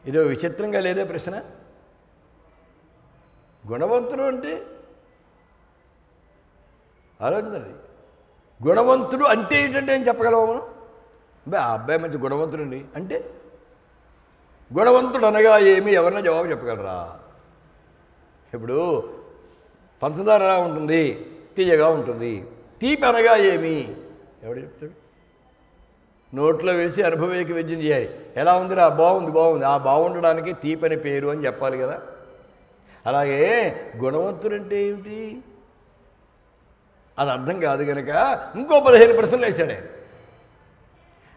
Speaker 1: ఇదో విచిత్రంగా లేదే ప్రశ్న. గుణవంతుడు అంటే ఆలోచించండి. గుణవంతుడు అంటే ఏంటంటే ఏం చెప్పగలము మనం? ఆ అబ్బాయి మంచి గుణవంతుడండి అంటే గుణవంతుడు అనగా ఏమి? ఎవరైనా జవాబు చెప్పగలరా? ఇప్పుడు పంచదార ఎలా ఉంటుంది? తీయగా ఉంటుంది. తీపి అనగా ఏమి? ఎవడు చెప్తాడు? నోట్లో వేసి అనుభవేకి వైద్యం చేయాలి. ఎలా ఉందిరా? బాగుంది. ఆ బాగుండడానికి తీపి అని పేరు అని చెప్పాలి కదా. అలాగే గుణవంతుడు అంటే ఏమిటి? అది అర్థం కాదు కనుక ఇంకో 15 ప్రశ్నలు వేశాడు ఆయన.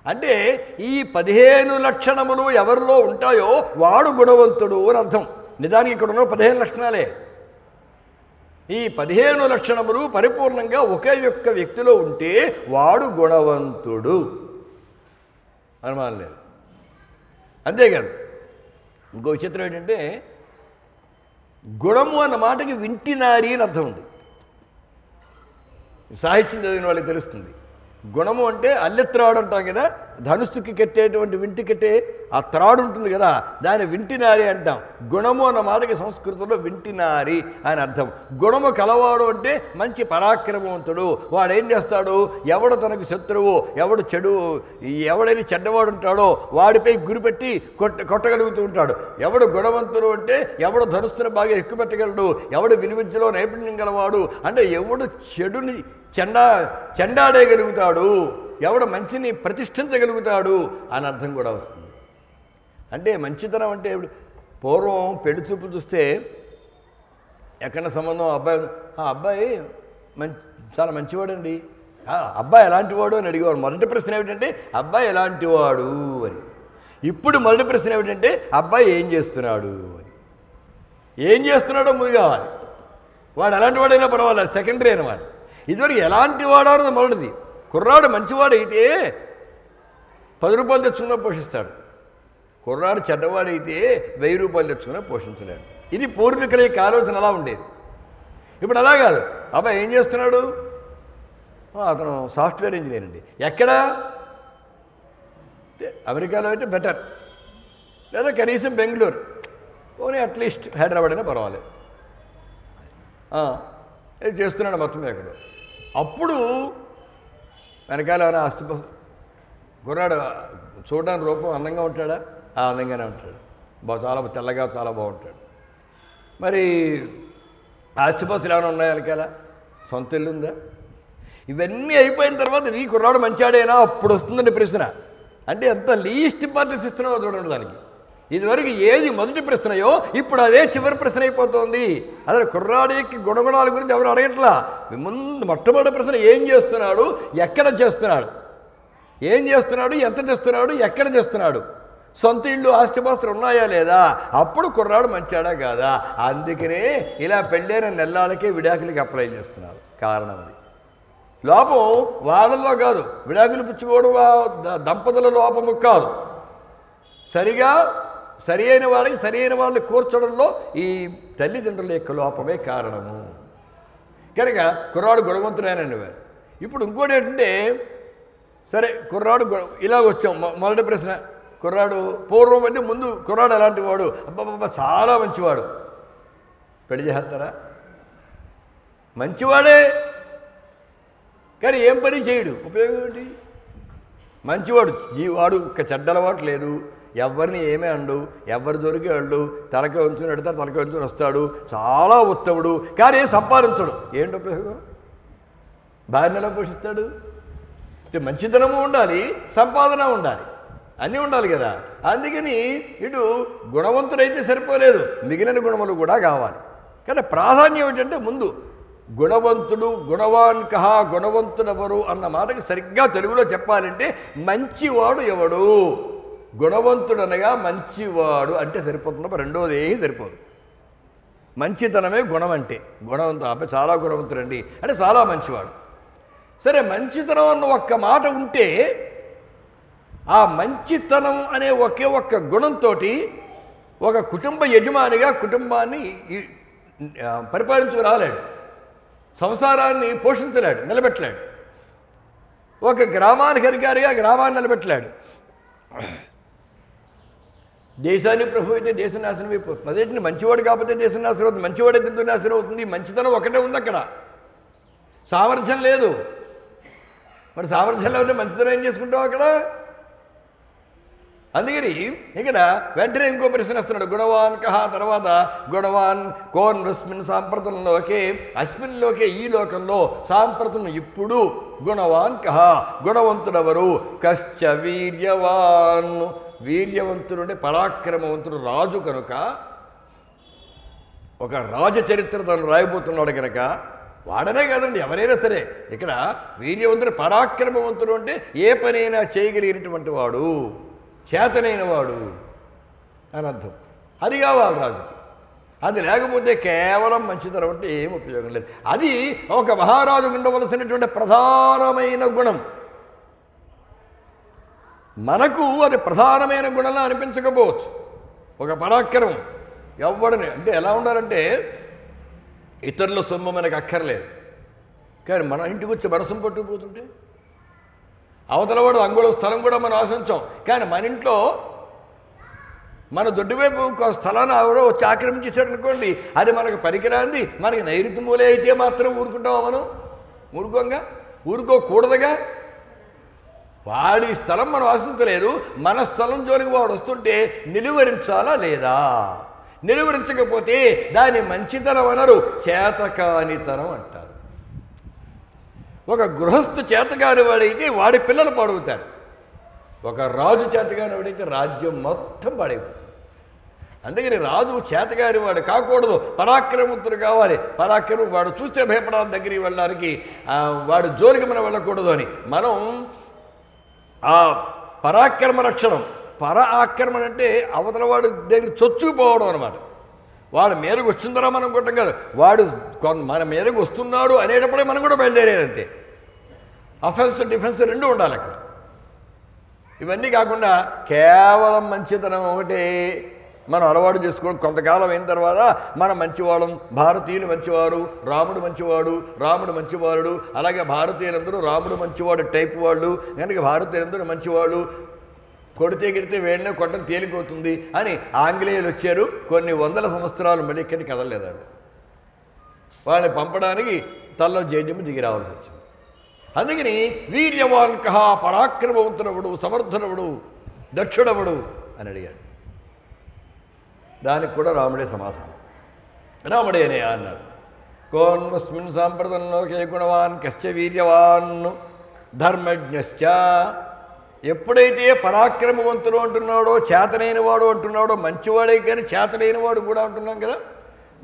Speaker 1: అంటే ఈ 15 లక్షణములు ఎవరిలో ఉంటాయో వాడు గుణవంతుడు అని అర్థం. నిజానికి ఇక్కడ ఉన్న 15 లక్షణాలే. ఈ 15 లక్షణములు పరిపూర్ణంగా ఒకే ఒక్క వ్యక్తిలో ఉంటే వాడు గుణవంతుడు, అనుమానం లేదు. అంతేకాదు ఇంకో విచిత్రం ఏంటంటే గుణము అన్న మాటకి వింటినారి అని అర్థం ఉంది. సాహిత్యం చదివిన వాళ్ళకి తెలుస్తుంది. గుణము అంటే అల్లెత్రాడు అంటాం కదా, ధనుస్సుకి కట్టేటువంటి వింటి కట్టే ఆ త్రాడు ఉంటుంది కదా, దాన్ని వింటినారి అంటాం. గుణము అన్న మాటకి సంస్కృతంలో వింటినారి అని అర్థం. గుణము కలవాడు అంటే మంచి పరాక్రమవంతుడు. వాడు ఏం చేస్తాడు? ఎవడు తనకు శత్రువు, ఎవడు ఎవడైనా చెడ్డవాడు ఉంటాడో వాడిపై గురిపెట్టి కొట్టగలుగుతూ ఉంటాడు. ఎవడు గుణవంతుడు అంటే ఎవడు ధనుస్సును బాగా ఎక్కుపెట్టగలడు, ఎవడు విలువిద్యలో నైపుణ్యం గలవాడు అంటే ఎవడు చెడుని చెండాడేయగలుగుతాడు, ఎవడు మంచిని ప్రతిష్ఠించగలుగుతాడు అని అర్థం కూడా వస్తుంది. అంటే మంచితనం అంటే పూర్వం పెళ్లి చూపులు చూస్తే ఎక్కడ సంబంధం అబ్బాయి ఆ అబ్బాయి చాలా మంచివాడండి. అబ్బాయి ఎలాంటి వాడు అని అడిగేవాడు. మొదటి ప్రశ్న ఏమిటంటే అబ్బాయి ఎలాంటి వాడు అని. ఇప్పుడు మొదటి ప్రశ్న ఏమిటంటే అబ్బాయి ఏం చేస్తున్నాడు అని. ఏం చేస్తున్నాడో ముందు కావాలి. వాడు ఎలాంటి వాడైనా పర్వాలేదు, సెకండరీ అయిన వాడు. ఇదివరకు ఎలాంటి వాడు అన్నది మొదటిది. కుర్రాడు మంచివాడైతే 10 రూపాయలు తెచ్చుకున్నా పోషిస్తాడు. కుర్రాడు చెడ్డవాడైతే 1000 రూపాయలు తెచ్చుకున్నా పోషించలేడు. ఇది పూర్వీకుల యొక్క ఆలోచన అలా ఉండేది. ఇప్పుడు అలా కాదు. అబ్బాయి ఏం చేస్తున్నాడు? అతను సాఫ్ట్వేర్ ఇంజనీర్ అండి. ఎక్కడ? అమెరికాలో అయితే బెటర్, లేదా కనీసం బెంగళూరు, పోనీ అట్లీస్ట్ హైదరాబాద్ అయినా పర్వాలేదు. ఇది చేస్తున్నాడు మొత్తం ఎక్కడ. అప్పుడు వెనకాల ఏమైనా ఆస్తిపస్ కుర్రాడు చూడడానికి రూపం అందంగా ఉంటాడా? అందంగానే ఉంటాడు. చాలా తెల్లగా చాలా బాగుంటాడు. మరి ఆస్తిపస్తులు ఏమైనా ఉన్నాయా వెనకాల? సొంత ఇల్లు ఉందా? ఇవన్నీ అయిపోయిన తర్వాత ఈ కుర్రాడు మంచాడేనా అప్పుడు వస్తుందండి ప్రశ్న. అంటే ఎంత లీస్ట్ ఇంపార్టెన్స్ ఇస్తున్నావో చూడండి దానికి. ఇదివరకు ఏది మొదటి ప్రశ్నయో ఇప్పుడు అదే చివరి ప్రశ్న అయిపోతుంది. అదే కుర్రాడికి గుణగుణాల గురించి ఎవరు అడగట్లా. ముందు మొట్టమొదటి ప్రశ్న ఏం చేస్తున్నాడు, ఎక్కడ చేస్తున్నాడు, ఏం చేస్తున్నాడు, ఎంత చేస్తున్నాడు, ఎక్కడ చేస్తున్నాడు, సొంత ఇళ్ళు ఆస్తిపాస్తులు ఉన్నాయా లేదా, అప్పుడు కుర్రాడు మంచాడా కాదా. అందుకనే ఇలా పెళ్ళైన నెల్లాళ్ళకే విడాకులకి అప్లై చేస్తున్నారు. కారణం అది. లోపం వాళ్ళలో కాదు, విడాకులు పుచ్చుకోవడం దంపతుల లోపము కాదు. సరి అయిన వాళ్ళకి సరి అయిన వాళ్ళని కూర్చడంలో ఈ తల్లిదండ్రుల యొక్క లోపమే కారణము. కనుక కుర్రాడు గుణవంతుడైనండి వారు. ఇప్పుడు ఇంకోటి ఏంటంటే, సరే కుర్రాడు ఇలా వచ్చాం. మొదటి ప్రశ్న కుర్రాడు పూర్వం అంటే ముందు కుర్రాడు ఎలాంటి వాడు? అబ్బాబ్బా చాలా మంచివాడు. పెళ్లి చేస్తారా? మంచివాడే కానీ ఏం పని చేయడు. ఉపయోగం ఏంటి? మంచివాడు వాడు చెడ్డ అలవాటు లేదు, ఎవరిని ఏమీ అండు, ఎవరి దొరికి వాళ్ళు తలకి వంచుని ఎడతారు, తలకి వంచుని వస్తాడు, చాలా ఉత్తముడు, కానీ ఏం సంపాదించడు. ఏంటి ఉపయోగం? భార్యను ఎలా పోషిస్తాడు? మంచితనము ఉండాలి, సంపాదన ఉండాలి, అన్నీ ఉండాలి కదా. అందుకని ఇటు గుణవంతుడైతే సరిపోలేదు, మిగిలిన గుణములు కూడా కావాలి. కానీ ప్రాధాన్యం ఏంటంటే ముందు గుణవంతుడు, గుణవాన్ కహ, గుణవంతుడెవరు అన్న మాటకి సరిగ్గా తెలుగులో చెప్పాలంటే మంచివాడు ఎవడు, గుణవంతుడనగా మంచివాడు అంటే సరిపోతున్నప్పుడు రెండోది ఏమీ సరిపోదు. మంచితనమే గుణం అంటే. గుణవంతుడు అబ్బాయి చాలా గుణవంతుడండి అంటే చాలా మంచివాడు. సరే మంచితనం అన్న ఒక్క మాట ఉంటే ఆ మంచితనం అనే ఒకే ఒక్క గుణంతో ఒక కుటుంబ యజమానిగా కుటుంబాన్ని పరిపాలించుకు రాలేడు, సంసారాన్ని పోషించలేడు, నిలబెట్టలేడు. ఒక గ్రామానికి అధికారిగా గ్రామాన్ని నిలబెట్టలేడు. దేశాన్ని ప్రభు అయితే దేశం నాశనం అయిపోతుంది. అదేంటి మంచివాడు కాకపోతే దేశం నాశనం అవుతుంది, మంచివాడు అయితే నాశనం అవుతుంది. మంచితనం ఒకటే ఉంది అక్కడ, సామర్థ్యం లేదు. మరి సామర్థ్యం లేకపోతే మంచితనం ఏం చేసుకుంటావు అక్కడ? అందుకని ఇక్కడ వెంటనే ఇంకో ప్రశ్న వస్తున్నాడు. గుణవాన్ కహ, తర్వాత గుణవాన్ కోన్ రస్మిన్ సాంప్రతంలోకే, అస్మిన్లోకే ఈ లోకంలో, సాంప్రతం ఇప్పుడు గుణవాన్ కహ, గుణవంతుడెవరు? కశ్చ వీర్యవాన్, వీర్యవంతుడు అంటే పరాక్రమవంతుడు, రాజు కనుక ఒక రాజచరిత్ర తను రాయబోతున్నాడు కనుక వాడనే కాదండి ఎవరైనా సరే. ఇక్కడ వీర్యవంతుడు పరాక్రమవంతుడు అంటే ఏ పనైనా చేయగలిగినటువంటి వాడు, చేతనైన వాడు అని అర్థం. అది కావాలి రాజుకి. అది లేకపోతే కేవలం మంచితనం అంటే ఏం ఉపయోగం లేదు. అది ఒక మహారాజుకు ఉండవలసినటువంటి ప్రధానమైన గుణం. మనకు అది ప్రధానమైన గుణంలా అనిపించకపోవచ్చు. ఒక పరాక్రమం ఎవడని అంటే ఎలా ఉండాలంటే, ఇతరుల సొమ్ము మనకు అక్కర్లేదు, కానీ మన ఇంటికి వచ్చి మన సొమ్ము పట్టుకుపోతుంటే, అవతలవాడు అంగుళ స్థలం కూడా మనం ఆశించాం, కానీ మన ఇంట్లో మన దొడ్డు వైపు స్థలాన్ని ఎవరో వచ్చి ఆక్రమించేశాడు అనుకోండి, అది మనకు పనికిరాంది, మనకి నైరుతి మూలే అయితే మాత్రం ఊరుకుంటామా? మనం ఊరుకోకూడదుగా. వాడి స్థలం మనం ఆశించలేదు, మన స్థలం జోలికి వాడు వస్తుంటే నిలువరించాలా లేదా? నిలువరించకపోతే దాని మంచితనం అనరు, చేతకానితనం అంటారు. ఒక గృహస్థు చేతకాని వాడైతే వాడి పిల్లలు పాడవుతారు. ఒక రాజు చేతకాని వాడైతే రాజ్యం మొత్తం పాడైపోతుంది. అందుకని రాజు చేతగారి వాడు కాకూడదు, పరాక్రమవంతుడు కావాలి. పరాక్రమం వాడు చూస్తే భయపడాలి, దగ్గరికి వెళ్ళడానికి వాడు జోలికి మనం వెళ్ళకూడదు అని. మనం ఆ పరాక్రమ లక్షణం, ఆక్రమణ అంటే అవతల వాడు దగ్గర చొచ్చుకుపోవడం అనమాట. వాడు మీదకు వచ్చిందరా మనం కొట్టం కాదు, వాడు మన మీదకు వస్తున్నాడు అనేటప్పుడే మనం కూడా బయలుదేరేదంతే. అఫెన్స్ డిఫెన్స్ రెండు ఉండాలి అక్కడ. ఇవన్నీ కాకుండా కేవలం మంచితనం ఒకటే మనం అలవాటు చేసుకోవడం. కొంతకాలం అయిన తర్వాత మనం మంచివాళ్ళం, భారతీయులు మంచివారు, రాముడు మంచివాడు, రాముడు మంచివాడు, అలాగే భారతీయులందరూ రాముడు మంచివాడు టైప్ వాళ్ళు, కనుక భారతీయులందరూ మంచివాళ్ళు, కొడితే గిడితే వేడినే కొట్టడం తేలిపోతుంది అని ఆంగ్లేయులు వచ్చారు. కొన్ని వందల సంవత్సరాలు మళ్ళీ ఇక్కడికి కదలలేదండి. వాళ్ళని పంపడానికి తల్లో జైన్యము దిగి రావాల్సి వచ్చింది. అందుకని వీర్యవాన్క పరాక్రమవంతుడవుడు, సమర్థుడవుడు, దక్షుడవుడు అని అడిగాడు. దానికి కూడా రాముడే సమాధానం. రాముడేనే అన్నాడు. కోన్వస్మిన్ సాంప్రదంలోకే గుణవాన్ కశ్చ వీర్యవాన్ ధర్మజ్ఞశ్చ. ఎప్పుడైతే పరాక్రమవంతుడు అంటున్నాడో, చేతనైన వాడు అంటున్నాడో, మంచివాడే కానీ చేతనైన వాడు కూడా అంటున్నాం కదా,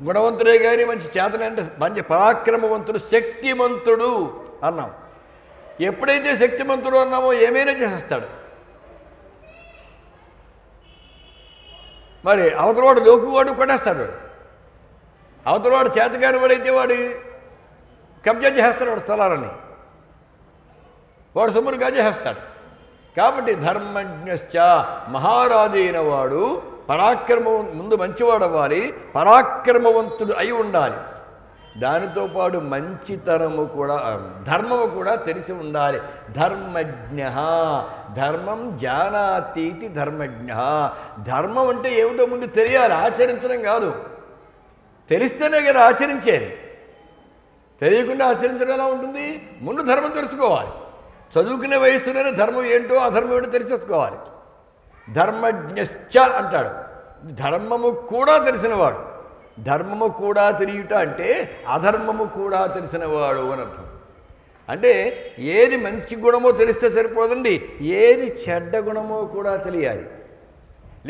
Speaker 1: గుణవంతుడే కానీ మంచి చేతనంటే మంచి పరాక్రమవంతుడు, శక్తిమంతుడు అన్నాం. ఎప్పుడైతే శక్తిమంతుడు అన్నామో ఏమైనా చేసేస్తాడు. మరి అవతలవాడు లోకువాడు కొట్టేస్తాడు. అవతలవాడు చేతగాని వాడైతే వాడు కబ్జా చేస్తాడు, వాడు స్థలాలని వాడు సొమ్మును కాజేస్తాడు. కాబట్టి ధర్మజ్ఞశ్చ, మహారాజు అయిన వాడు ముందు మంచివాడు అవ్వాలి, పరాక్రమవంతుడు అయి ఉండాలి. దానితో పాటు మంచితనము కూడా, ధర్మము కూడా తెలిసి ఉండాలి. ధర్మజ్ఞ, ధర్మం జానాతీతి ధర్మజ్ఞ. ధర్మం అంటే ఏమిటో ముందు తెలియాలి, ఆచరించడం కాదు. తెలిస్తేనే కదా ఆచరించేది. తెలియకుండా ఆచరించడం ఎలా ఉంటుంది? ముందు ధర్మం తెలుసుకోవాలి. చదువుకునే వయస్సులోనే ధర్మం ఏంటో అధర్మం ఏంటో తెలిసేసుకోవాలి. ధర్మజ్ఞశ్చ అంటాడు. ధర్మము కూడా తెలిసినవాడు. ధర్మము కూడా తెలియట అంటే అధర్మము కూడా తెలిసినవాడు అని అర్థం. అంటే ఏది మంచి గుణమో తెలిస్తే సరిపోదండి, ఏది చెడ్డ గుణమో కూడా తెలియాలి.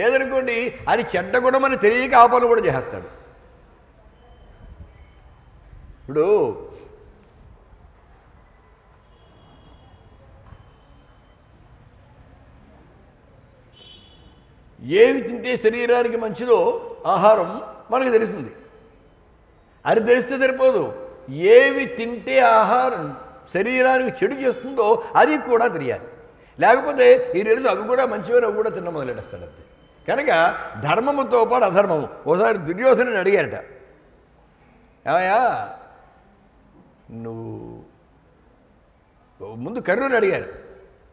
Speaker 1: లేదనుకోండి అది చెడ్డ గుణమని తెలియక ఆ పని కూడా చేస్తాడు. ఇప్పుడు ఏవి తింటే శరీరానికి మంచిదో ఆహారం మనకు తెలిసింది. అది తెలిస్తే సరిపోదు, ఏవి తింటే ఆహారం శరీరానికి చెడు చేస్తుందో అది కూడా తెలియాలి. లేకపోతే ఈ తెలుసు అవి కూడా మంచివని అవి కూడా తిన్న మొదలెడేస్తాడు అంతే. కనుక ధర్మముతో పాటు అధర్మము. ఒకసారి దుర్యోధనుని అడిగారట, ఏమయ్యా నువ్వు ముందు కర్ణుని అడిగారు,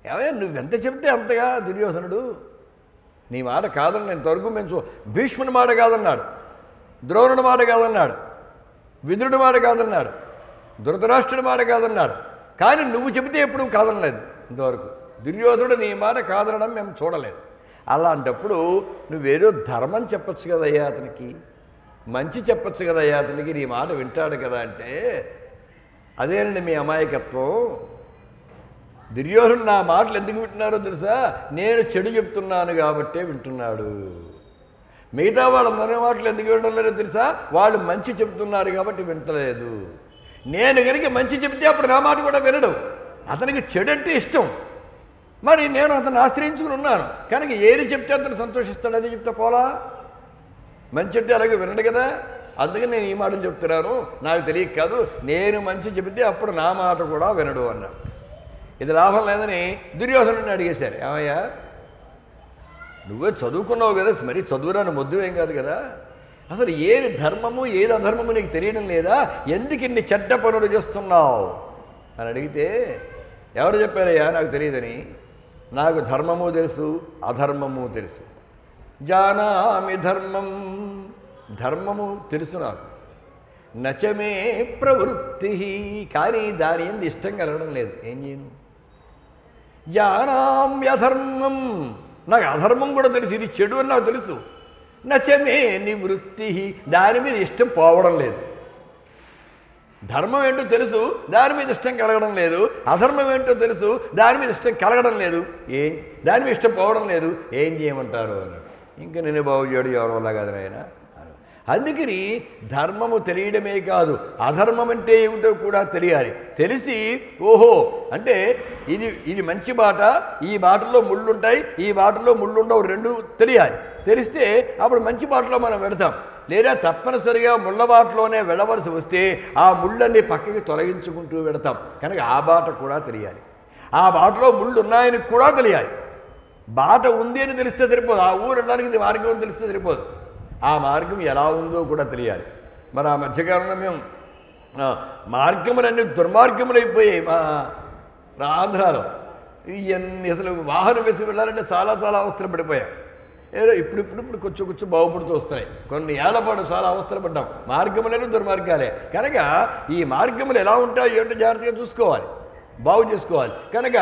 Speaker 1: ఏమయ్యా నువ్వెంత చెప్తే అంతగా దుర్యోధనుడు నీ మాట కాదని ఇంతవరకు మేము భీష్ముని మాట కాదన్నాడు, ద్రోణుడి మాట కాదన్నాడు, విదురుడి మాట కాదన్నాడు, ధృతరాష్ట్రుడి మాట కాదన్నాడు, కానీ నువ్వు చెబితే ఎప్పుడు కాదనలేదు ఇంతవరకు. దుర్యోధనుడు నీ మాట కాదనడం మేము చూడలేదు. అలాంటప్పుడు నువ్వేదో ధర్మం చెప్పచ్చు కదయ్యా అతనికి, మంచి చెప్పచ్చు కదయ్యా అతనికి, నీ మాట వింటాడు కదా అంటే అదేనండి మీ అమాయకత్వం. దుర్యోధనుడు నా మాటలు ఎందుకు వింటున్నారో తెలుసా? నేను చెడు చెప్తున్నాను కాబట్టే వింటున్నాడు. మిగతా వాళ్ళందరి మాటలు ఎందుకు వినడం లేదో తెలుసా? వాళ్ళు మంచి చెప్తున్నారు కాబట్టి వింటలేదు. నేను కనుక మంచి చెప్తే అప్పుడు నా మాట కూడా వినడు. అతనికి చెడు అంటే ఇష్టం, మరి నేను అతను ఆశ్రయించుకుని ఉన్నాను కనుక ఏది చెప్తే అతను సంతోషిస్తాడు, అది చెప్తే పోలా. మంచి చెప్తే అలాగే వినడు కదా. అందుకని నేను ఈ మాటలు చెప్తున్నాను, నాకు తెలియక కాదు, నేను మంచి చెబితే అప్పుడు నా మాట కూడా వినడు అన్నాడు. ఇది లాభం లేదని దుర్యోధనుడిని అడిగేశారు, ఏమయ్యా నువ్వే చదువుకున్నావు కదా, మరి చదువురాని మొద్దు ఏం కాదు కదా, అసలు ఏది ధర్మము ఏది అధర్మము నీకు తెలియడం లేదా, ఎందుకు ఇన్ని చెడ్డ పనులు చేస్తున్నావు అని అడిగితే ఎవరు చెప్పారయ్యా నాకు తెలియదని? నాకు ధర్మము తెలుసు అధర్మము తెలుసు. జానామి ధర్మం, ధర్మము తెలుసు నాకు, నచమే ప్రవృత్తి, కానీ దాని ఎందు ఇష్టం కలగడం లేదు, ఏం చేయను. జానామ్యధర్మం, నాకు అధర్మం కూడా తెలుసు, ఇది చెడు అని నాకు తెలుసు. నచమే నివృత్తి, దాని మీద ఇష్టం పోవడం లేదు. ధర్మం ఏంటో తెలుసు, దాని మీద ఇష్టం కలగడం లేదు. అధర్మం ఏంటో తెలుసు, దాని మీద ఇష్టం కలగడం లేదు. దాని మీద ఇష్టం పోవడం లేదు. ఏం చేయమంటారు అన్నాడు. ఇంకా నేను బాగు చేయడు ఎవరి వల్ల కాదు ఆయన. అందుకని ధర్మము తెలియడమే కాదు, అధర్మం అంటే ఏమిటో కూడా తెలియాలి. తెలిసి ఓహో అంటే ఇది మంచి బాట, ఈ బాటలో ముళ్ళుంటాయి, ఈ బాటలో ముళ్ళుండవు, రెండు తెలియాలి. తెలిస్తే అప్పుడు మంచి బాటలో మనం వెళతాం. లేదా తప్పనిసరిగా ముళ్ళ బాటలోనే వెళ్ళవలసి వస్తే ఆ ముళ్ళన్నీ పక్కకి తొలగించుకుంటూ వెళతాం. కనుక ఆ బాట కూడా తెలియాలి, ఆ బాటలో ముళ్ళు ఉన్నాయని కూడా తెలియాలి. బాట ఉంది అని తెలిస్తే సరిపోదు, ఆ ఊరు వెళ్ళడానికి మార్గం అని తెలిస్తే సరిపోదు, ఆ మార్గం ఎలా ఉందో కూడా తెలియాలి. మరి ఆ మధ్యకాలంలో మేము మార్గములన్నీ దుర్మార్గములైపోయాయి మా ఆంధ్రాలో. ఇవన్నీ అసలు వాహనం వేసి వెళ్ళాలంటే చాలా చాలా అవస్థలు పడిపోయాం. ఏదో ఇప్పుడు కొంచెం బాగుపడుతూ వస్తున్నాయి. కొన్ని ఏళ్ల పాటు చాలా అవస్థలు పడ్డాం. మార్గములైన దుర్మార్గాలే. కనుక ఈ మార్గములు ఎలా ఉంటాయో ఏంటో జాగ్రత్తగా చూసుకోవాలి, బాగు చేసుకోవాలి. కనుక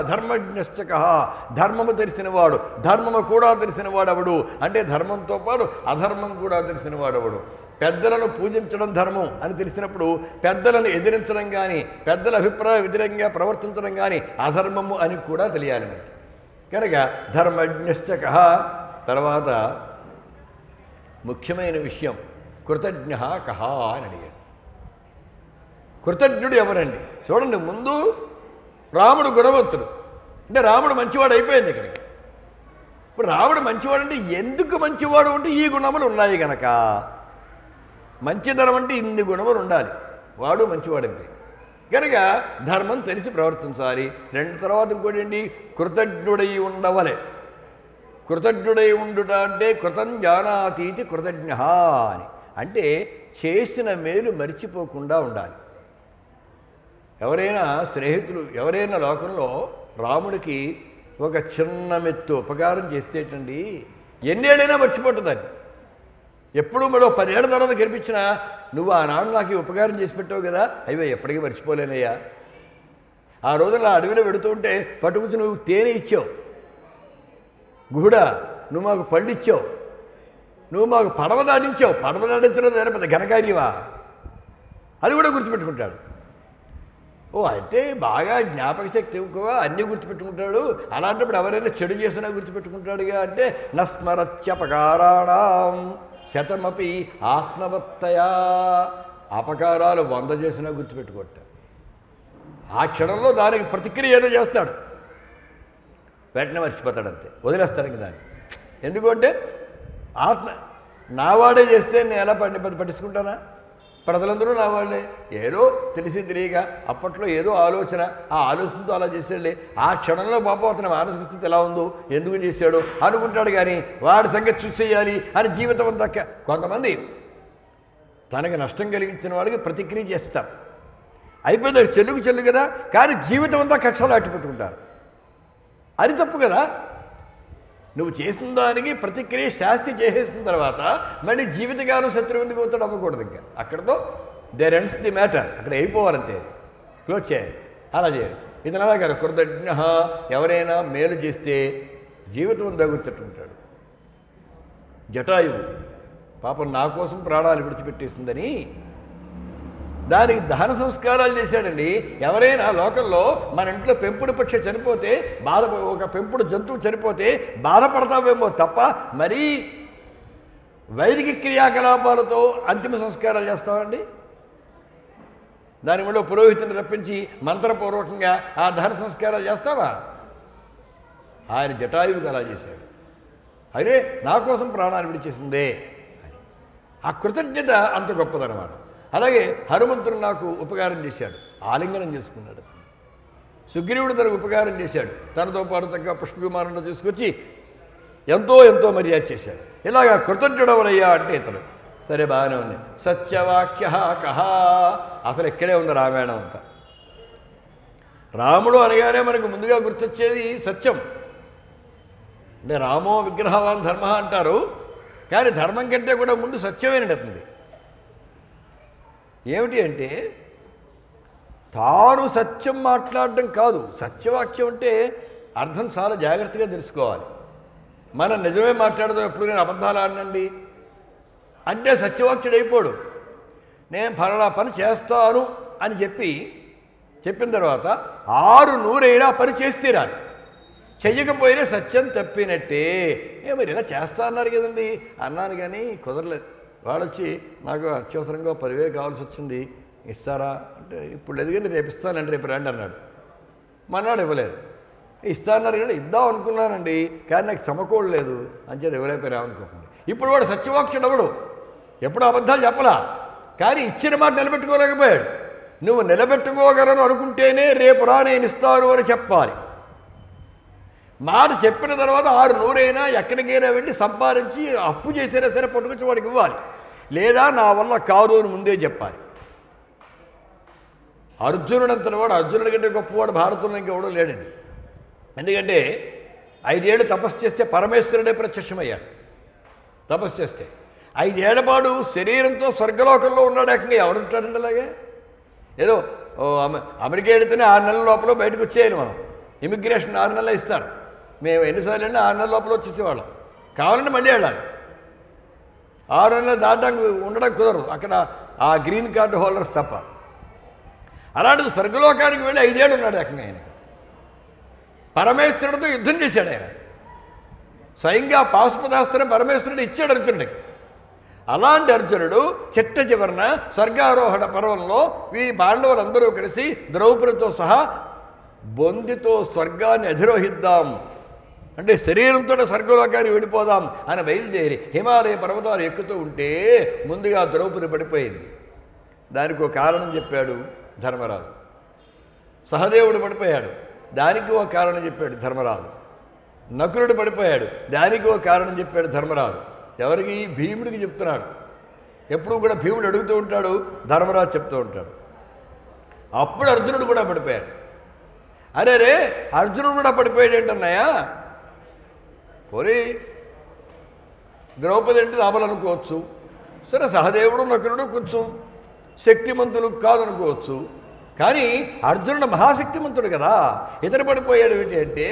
Speaker 1: ధర్మజ్ఞశ్చ కః, ధర్మము తెలిసినవాడు, ధర్మము కూడా తెలిసినవాడెవడు అంటే ధర్మంతో పాటు అధర్మం కూడా తెలిసినవాడెవడు. పెద్దలను పూజించడం ధర్మం అని తెలిసినప్పుడు పెద్దలను ఎదిరించడం కానీ, పెద్దల అభిప్రాయ వ్యతిరేకంగా ప్రవర్తించడం కానీ అధర్మము అని కూడా తెలియాలి మనకి. కనుక ధర్మజ్ఞశ్చ కః. తర్వాత ముఖ్యమైన విషయం కృతజ్ఞ కః అని అడిగాడు. కృతజ్ఞుడు ఎవరండి? చూడండి, ముందు రాముడు గుణవంతుడు అంటే రాముడు మంచివాడు అయిపోయింది ఇక్కడికి. ఇప్పుడు రాముడు మంచివాడు అంటే ఎందుకు మంచివాడు అంటే ఈ గుణములు ఉన్నాయి కనుక. మంచిదనం అంటే ఇన్ని గుణములు ఉండాలి, వాడు మంచివాడండి. కనుక ధర్మం తెలిసి ప్రవర్తించాలి. తర్వాత ఇంకోటి ఏంటి? కృతజ్ఞుడై ఉండవలే. కృతజ్ఞుడై ఉండుట అంటే కృతం జానాతీతి కృతజ్ఞ అని అంటే చేసిన మేలు మరిచిపోకుండా ఉండాలి. ఎవరైనా స్నేహితులు ఎవరైనా లోకంలో రాముడికి ఒక చిన్న మెత్తు ఉపకారం చేస్తేటండి ఎన్నేళ్ళైనా మర్చిపోతుందని. ఎప్పుడు మరో 10 ఏళ్ల తర్వాత కనిపించినా నువ్వు ఆనాడు నాకు ఈ ఉపకారం చేసి పెట్టావు కదా, అయ్యో ఎప్పటికీ మర్చిపోలేనయ్యా. ఆ రోజున అడవిలో పెడుతుంటే పట్టుకుచ్చి నువ్వు తేనె ఇచ్చావు, గుహుడా నువ్వు మాకు పళ్ళు ఇచ్చావు, నువ్వు మాకు పడవ దాటించావు. పడవ దాటించడం పెద్ద ఘనకార్యమా? అది కూడా గుర్తుపెట్టుకుంటాడు. ఓ అంటే బాగా జ్ఞాపక శక్తి ఎక్కువ, అన్నీ గుర్తుపెట్టుకుంటాడు. అలాంటప్పుడు ఎవరైనా చెడు చేసినా గుర్తుపెట్టుకుంటాడుగా. అంటే నస్మరత్యపకారాణం శతమపి ఆత్మవత్తయా. అపకారాలు 100 చేసినా గుర్తుపెట్టుకుంటాడు. ఆ క్షణంలో దానికి ప్రతిక్రియ ఏదో చేస్తాడు, వెంటనే మర్చిపోతాడు, అంతే వదిలేస్తాడు ఇంక దాన్ని. ఎందుకంటే ఆత్మ నావాడే చేస్తే నేను ఎలా పట్టించుకుంటానా? ప్రజలందరూ నా వాళ్ళే. ఏదో తెలిసి తెలియక అప్పట్లో ఏదో ఆలోచన, ఆ ఆలోచనతో అలా చేసాడులే. ఆ క్షణంలో పాపం అతని మానసిక స్థితి ఎలా ఉందో, ఎందుకు చేశాడో అనుకుంటాడు. కానీ వాడి సంగతి చూసేయాలి అని జీవితం అంతా. కొంతమంది తనకి నష్టం కలిగించిన వాడికి ప్రతిక్రియ చేస్తారు, అయిపోయింది చెల్లు కదా, కానీ జీవితం అంతా కక్షలు అట్టుపెట్టుకుంటారు. అది తప్పు కదా. నువ్వు చేసిన దానికి ప్రతిక్రియ శాస్తి చేసేసిన తర్వాత మళ్ళీ జీవితకాలం శత్రువు ఎందుకు అవుతాడు? అవ్వకూడదు. ఇంకా అక్కడతో దేర్ ఎండ్స్ ది మ్యాటర్, అక్కడ అయిపోవాలంతే, క్లోజ్ చేయాలి. అలా చేయాలి. ఇది అలా కదా. కృతజ్ఞ ఎవరైనా మేలు చేస్తే జీవితం అంతా గుర్తుపెట్టుకుంటాడు. జటాయువు పాపం నా కోసం ప్రాణాలు విడిచిపెట్టేసిందని దానికి దహన సంస్కారాలు చేశాడండి. ఎవరైనా లోకంలో మన ఇంట్లో పెంపుడు పక్షి చనిపోతే ఒక పెంపుడు జంతువు చనిపోతే బాధపడతావేమో తప్ప మరీ వైదిక క్రియాకలాపాలతో అంతిమ సంస్కారాలు చేస్తామండి. దానివల్ల పురోహితుని రప్పించి మంత్రపూర్వకంగా ఆ దహన సంస్కారాలు చేస్తావా? ఆయన జటాయువుకి అలా చేశాడు. అరే నా కోసం ప్రాణాలు విడిచేసిందే. ఆ కృతజ్ఞత అంత గొప్పదనమాట. అలాగే హనుమంతుడు నాకు ఉపకారం చేశాడు, ఆలింగనం చేసుకున్నాడు. సుగ్రీవుడు తనకు ఉపకారం చేశాడు, తనతో పాటు తగ్గ పుష్ప విమానంలో తీసుకొచ్చి ఎంతో మర్యాద చేశాడు. ఇలాగా కృతజ్ఞుడవరయ్యా అంటే ఇతడు. సరే బాగానే ఉంది. సత్యవాక్య కహ, అసలు ఇక్కడే ఉంది రామాయణం అంతా. రాముడు అనగానే మనకు ముందుగా గుర్తొచ్చేది సత్యం. అంటే రామో విగ్రహవాన్ ధర్మ అంటారు, కానీ ధర్మం కంటే కూడా ముందు సత్యమేనడుతుంది. ఏమిటి అంటే తాను సత్యం మాట్లాడడం కాదు. సత్యవాక్యం అంటే అర్థం చాలా జాగ్రత్తగా తెలుసుకోవాలి. మనం నిజమే మాట్లాడదాం, ఎప్పుడు నేను అబద్ధాలు ఆడనండి అంటే సత్యవాక్యుడు అయిపోడు. నేను ఫలానా పని చేస్తాను అని చెప్పిన తర్వాత 6 నూరైనా పని చేసి తీరాలి. చెయ్యకపోయినా సత్యం తప్పినట్టే. మరి ఇలా చేస్తా అన్నారు కదండి అన్నాను, కానీ కుదరలేదు. వాళ్ళు వచ్చి నాకు అత్యవసరంగా 10,000 కావాల్సి వచ్చింది, ఇస్తారా అంటే ఇప్పుడు లేదు కానీ రేపు ఇస్తానండి, రేపు రండి అన్నాడు. మన్నాడు ఇవ్వలేదు. ఇస్తా అన్నారు కానీ ఇద్దాం అనుకున్నానండి, కానీ నాకు సమకూడలేదు అంచేది ఇవ్వలేకపోయినా అనుకోకండి. ఇప్పుడు వాడు సత్యవాక్షుడు అవడు, ఎప్పుడూ అబద్ధాలు చెప్పలా, కానీ ఇచ్చిన మాట నిలబెట్టుకోలేకపోయాడు. నువ్వు నిలబెట్టుకోగలను అనుకుంటేనే రేపు రా నేను ఇస్తాను అని చెప్పాలి. మాట చెప్పిన తర్వాత 600 ఎక్కడికైనా వెళ్ళి సంపాదించి అప్పు చేసినా సరే పట్టుకొచ్చి వాడికి ఇవ్వాలి, లేదా నా వల్ల కాదు అని ముందే చెప్పాలి. అర్జునుడంతటి వాడు, అర్జునుడి కంటే గొప్పవాడు భారతంలో ఇంకెవడూ లేడండి. ఎందుకంటే 5 ఏళ్ళు తపస్సు చేస్తే పరమేశ్వరుడే ప్రత్యక్షమయ్యాడు. తపస్సు చేస్తే 5 ఏళ్ల పాటు శరీరంతో స్వర్గలోకంలో ఉన్నాడు. ఏకంగా ఎవడుంటాడండి అలాగే? ఏదో అమెరికా వెళితేనే 6 నెలల లోపల బయటకు వచ్చేయాలి. మనం ఇమిగ్రేషన్ 6 నెలలు ఇస్తారు. మేము ఎన్నిసార్లు వెళ్ళినా 6 నెలల లోపల వచ్చేసేవాళ్ళం. కావాలంటే మళ్ళీ వెళ్ళాలి. 6 నెలలు దాటడానికి ఉండడం కుదరదు అక్కడ, ఆ గ్రీన్ కార్డు హోల్డర్స్ తప్ప. అలాంటిది స్వర్గలోకానికి వెళ్ళి 5 ఏళ్ళు ఉన్నాడు ఏకంగా. ఆయన పరమేశ్వరుడితో యుద్ధం చేశాడు. ఆయన స్వయంగా పాశుపతాస్త్రం పరమేశ్వరుడు ఇచ్చాడు అర్జునుడికి. అలాంటి అర్జునుడు చిట్ట చివరన స్వర్గారోహణ పర్వంలో ఈ పాండవులందరూ కలిసి ద్రౌపదితో సహా బొందితో స్వర్గాన్ని అధిరోహిద్దాం అంటే శరీరంతో స్వర్గలోకానికి వెళ్ళిపోదాం అని బయలుదేరి హిమాలయ పర్వతాలు ఎక్కుతూ ఉంటే ముందుగా ద్రౌపది పడిపోయింది. దానికి ఒక కారణం చెప్పాడు ధర్మరాజు. సహదేవుడు పడిపోయాడు, దానికి ఒక కారణం చెప్పాడు ధర్మరాజు. నకులుడు పడిపోయాడు, దానికి ఒక కారణం చెప్పాడు ధర్మరాజు. ఎవరికి? భీముడికి చెప్తున్నాడు. ఎప్పుడు కూడా భీముడు అడుగుతూ ఉంటాడు, ధర్మరాజు చెప్తూ ఉంటాడు. అప్పుడు అర్జునుడు కూడా పడిపోయాడు. అరే అర్జునుడు కూడా పడిపోయాడు ఏంటన్నాయా? పోనీ ద్రౌపది అంటే లాభాలనుకోవచ్చు, సరే సహదేవుడు నకులుడు కొంచెం శక్తిమంతులు కాదనుకోవచ్చు, కానీ అర్జునుడు మహాశక్తిమంతుడు కదా. ఇతను పడిపోయాడు ఏంటి అంటే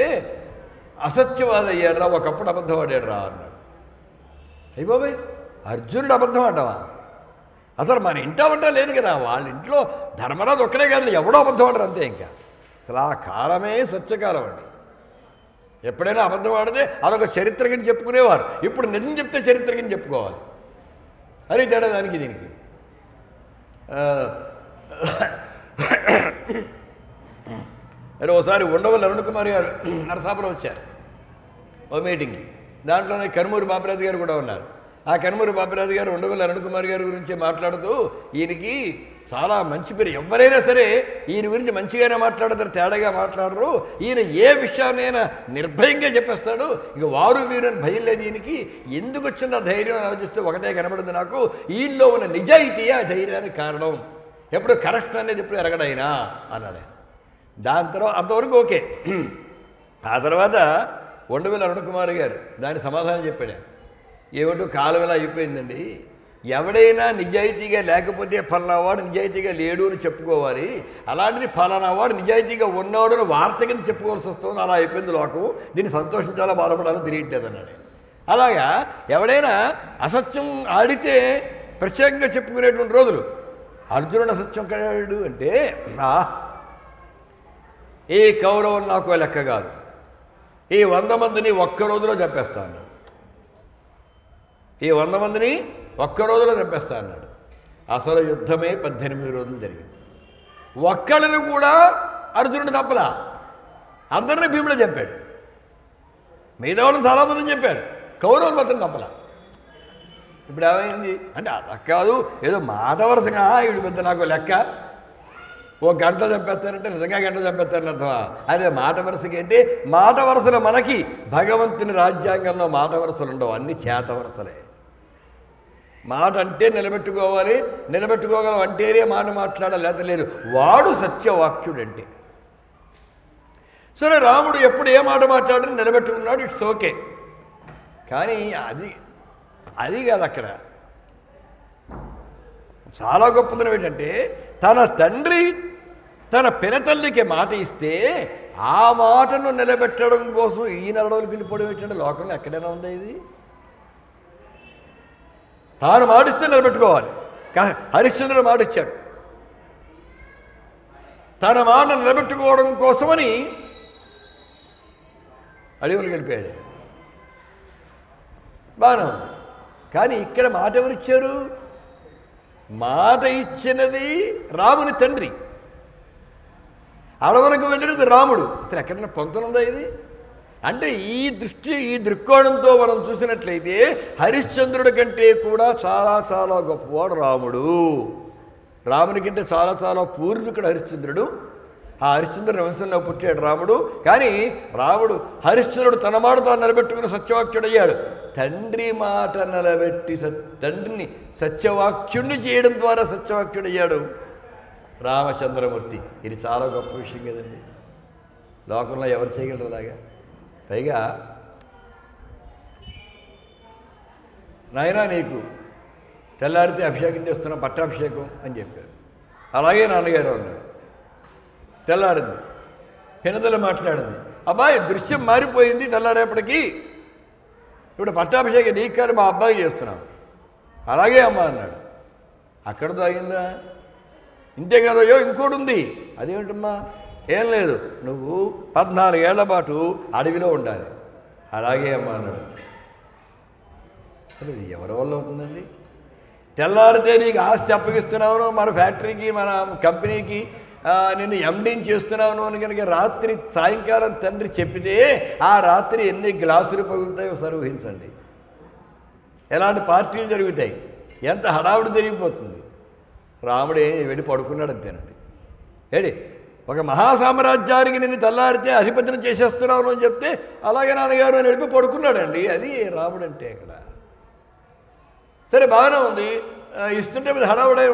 Speaker 1: అసత్యవాద అయ్యాడురా, ఒకప్పుడు అబద్ధం ఆడాడురా అన్నాడు. అయ్యి బాబాయ్, అర్జునుడు అబద్ధం ఆడవా? అసలు మన ఇంటా వంట లేదు కదా, వాళ్ళ ఇంట్లో ధర్మరాజు ఒక్కడే కాదు, ఎవడో అబద్ధం ఆడరు అంతే. ఇంకా అసలు ఆ కాలమే సత్యకాలం అండి. ఎప్పుడైనా అబద్ధం ఆడితే అదొక చరిత్ర కింద చెప్పుకునేవారు. ఇప్పుడు నిజం చెప్తే చరిత్ర కింద చెప్పుకోవాలి. అది తేడా దానికి దీనికి. అరే ఒకసారి ఉండవల్లి అరుణ్ కుమార్ గారు నరసాపురం వచ్చారు ఓ మీటింగ్కి. దాంట్లోనే కనుమూరి బాపిరాజు గారు కూడా ఉన్నారు. ఆ కనుమూరి బాపిరాజు గారు ఉండవల్లి అరుణ్ కుమార్ గారి గురించి మాట్లాడుతూ ఈయనకి చాలా మంచి పేరు, ఎవరైనా సరే ఈయన గురించి మంచిగానే మాట్లాడతారు, తేడాగా మాట్లాడరు. ఈయన ఏ విషయాన్నైనా నిర్భయంగా చెప్పేస్తాడు. ఇక వారు వీరని భయం లేదు ఈయనకి. ఎందుకు వచ్చింది ఆ ధైర్యం ఆలోచిస్తే ఒకటే కనబడింది నాకు, ఈయనలో ఉన్న నిజాయితీ ఆ ధైర్యానికి కారణం. ఎప్పుడు కరెక్షన్ అనేది ఎప్పుడు ఎరగడైనా అన్నాడు. దాని తర్వాత అంతవరకు ఓకే. ఆ తర్వాత ఉండవల్లి అరుణ్ కుమార్ గారు దాని సమాధానం చెప్పాడు. ఏమిటో కాలం ఇలా అయిపోయిందండి, ఎవడైనా నిజాయితీగా లేకపోతే ఫలానావాడు నిజాయితీగా లేడు అని చెప్పుకోవాలి, అలాంటిది ఫలానావాడు నిజాయితీగా ఉన్నాడు అని వార్త కింద చెప్పుకోవాల్సి వస్తుంది. అలా అయిపోయింది లోకం, దీన్ని సంతోషించాలా బాధపడాలని తెలియట్లేదు అన్నాడు. అలాగా ఎవడైనా అసత్యం ఆడితే ప్రత్యేకంగా చెప్పుకునేటువంటి రోజులు. అర్జునుడు అసత్యం కడాడు అంటే ఈ కౌరవం నాకు లెక్క కాదు, ఈ 100 మందిని ఒక్క రోజులో చంపేస్తా అన్నాడు. ఈ 100 మందిని ఒక్క రోజులో చంపేస్తా అన్నాడు. అసలు యుద్ధమే 18 రోజులు జరిగింది. ఒక్కళ్ళని కూడా అర్జునుడు తప్పలా, అందరినీ భీముడు చంపాడు. మిగతా వాళ్ళని చాలామందిని చెప్పాడు, కౌరవులు మాత్రం తప్పలా. ఇప్పుడు ఏమైంది అంటే అలా కాదు, ఏదో మాట వరుసగా వీడు పెద్ద నాకు లెక్క, ఓ గంట చంపేస్తారంటే నిజంగా గంట చంపేస్తారని అర్థమా? అదే మాట వరుసకి ఏంటి? మాట వరుసలు మనకి భగవంతుని రాజ్యాంగంలో మాట వరుసలు ఉండవు, అన్ని చేత వరుసలే. మాట అంటే నిలబెట్టుకోవాలి, నిలబెట్టుకోగలం అంటేనే మాట మాట్లాడాలి, లేకపోతే లేదు. వాడు సత్యవాక్యుడంటే. సరే రాముడు ఎప్పుడు ఏ మాట మాట్లాడినా నిలబెట్టుకున్నాడు, ఇట్స్ ఓకే. కానీ అది కాదు అక్కడ. చాలా గొప్పదనం ఏంటంటే తన తండ్రి తన పినతల్లికి మాట ఇస్తే ఆ మాటను నిలబెట్టడం కోసం ఈయన అడవులు పిలిపోవడం ఏంటంటే లోకంలో ఎక్కడైనా ఉందా ఇది? తాను మాటిస్తే నిలబెట్టుకోవాలి. హరిశ్చంద్రుడు మాట ఇచ్చాడు, తన మాట నిలబెట్టుకోవడం కోసమని అడవులకు వెళ్ళిపోయాడు. బాగానే ఉంది. కానీ ఇక్కడ మాట ఎవరిచ్చారు? మాట ఇచ్చినది రాముని తండ్రి, అడవులకు వెళ్ళినది రాముడు. అసలు ఎక్కడైనా పొంతనుందా ఇది? అంటే ఈ దృక్కోణంతో మనం చూసినట్లయితే హరిశ్చంద్రుడి కంటే కూడా చాలా చాలా గొప్పవాడు రాముడు. రాముని కంటే చాలా చాలా పూర్వీకుడు హరిశ్చంద్రుడు. ఆ హరిశ్చంద్రుని వంశంలో పుట్టాడు రాముడు. కానీ రాముడు హరిశ్చంద్రుడు తన మాట తాను నిలబెట్టుకుని సత్యవాక్యుడయ్యాడు. తండ్రి మాట నిలబెట్టి తండ్రిని సత్యవాక్యుణ్ణి చేయడం ద్వారా సత్యవాక్యుడయ్యాడు రామచంద్రమూర్తి. ఇది చాలా గొప్ప విషయం కదండి. లోకంలో ఎవరు చేయగలరు అలాగా? పైగా నాయనా నీకు తెల్లారితే అభిషేకం చేస్తున్నా, పట్టాభిషేకం అని చెప్పారు. అలాగే నాన్నగారు అన్నారు. తెల్లారింది, పినదల మాట్లాడింది, అబ్బాయి దృశ్యం మారిపోయింది, తెల్లారేపటికి ఇప్పుడు పట్టాభిషేకం నీకు కానీ మా అబ్బాయి చేస్తున్నాం. అలాగే అమ్మ అన్నాడు. అక్కడతో అయిందా? ఇంతే కదయ్యో ఇంకోటి ఉంది. అదేమిటమ్మా? ఏం లేదు, నువ్వు 14 ఏళ్ల పాటు అడవిలో ఉండాలి. అలాగే అమ్మ అన్నాడు. అసలు ఇది ఎవరి వల్ల అవుతుందండి? తెల్లారితే నీకు ఆస్తి అప్పగిస్తున్నాను, మన ఫ్యాక్టరీకి మన కంపెనీకి నిన్ను ఎండీని చేస్తున్నాను అని కనుక రాత్రి సాయంకాలం తండ్రి చెప్పితే ఆ రాత్రి ఎన్ని గ్లాసులు పగులుతాయో ఒకసారి ఊహించండి. ఎలాంటి పార్టీలు జరుగుతాయి, ఎంత హడావుడి జరిగిపోతుంది. రాముడు వెళ్ళి పడుకున్నాడు అంతేనండి. ఏడి ఒక మహాసామ్రాజ్యానికి నిన్ను తెల్లారితే అధిపతిని చేసేస్తున్నాను అని చెప్తే అలాగే నాన్నగారు అని వెళ్ళి పడుకున్నాడండి. అది రాముడు అంటే ఇక్కడ. సరే బాగానే ఉంది, ఇస్తుంటే మీద హడావుడే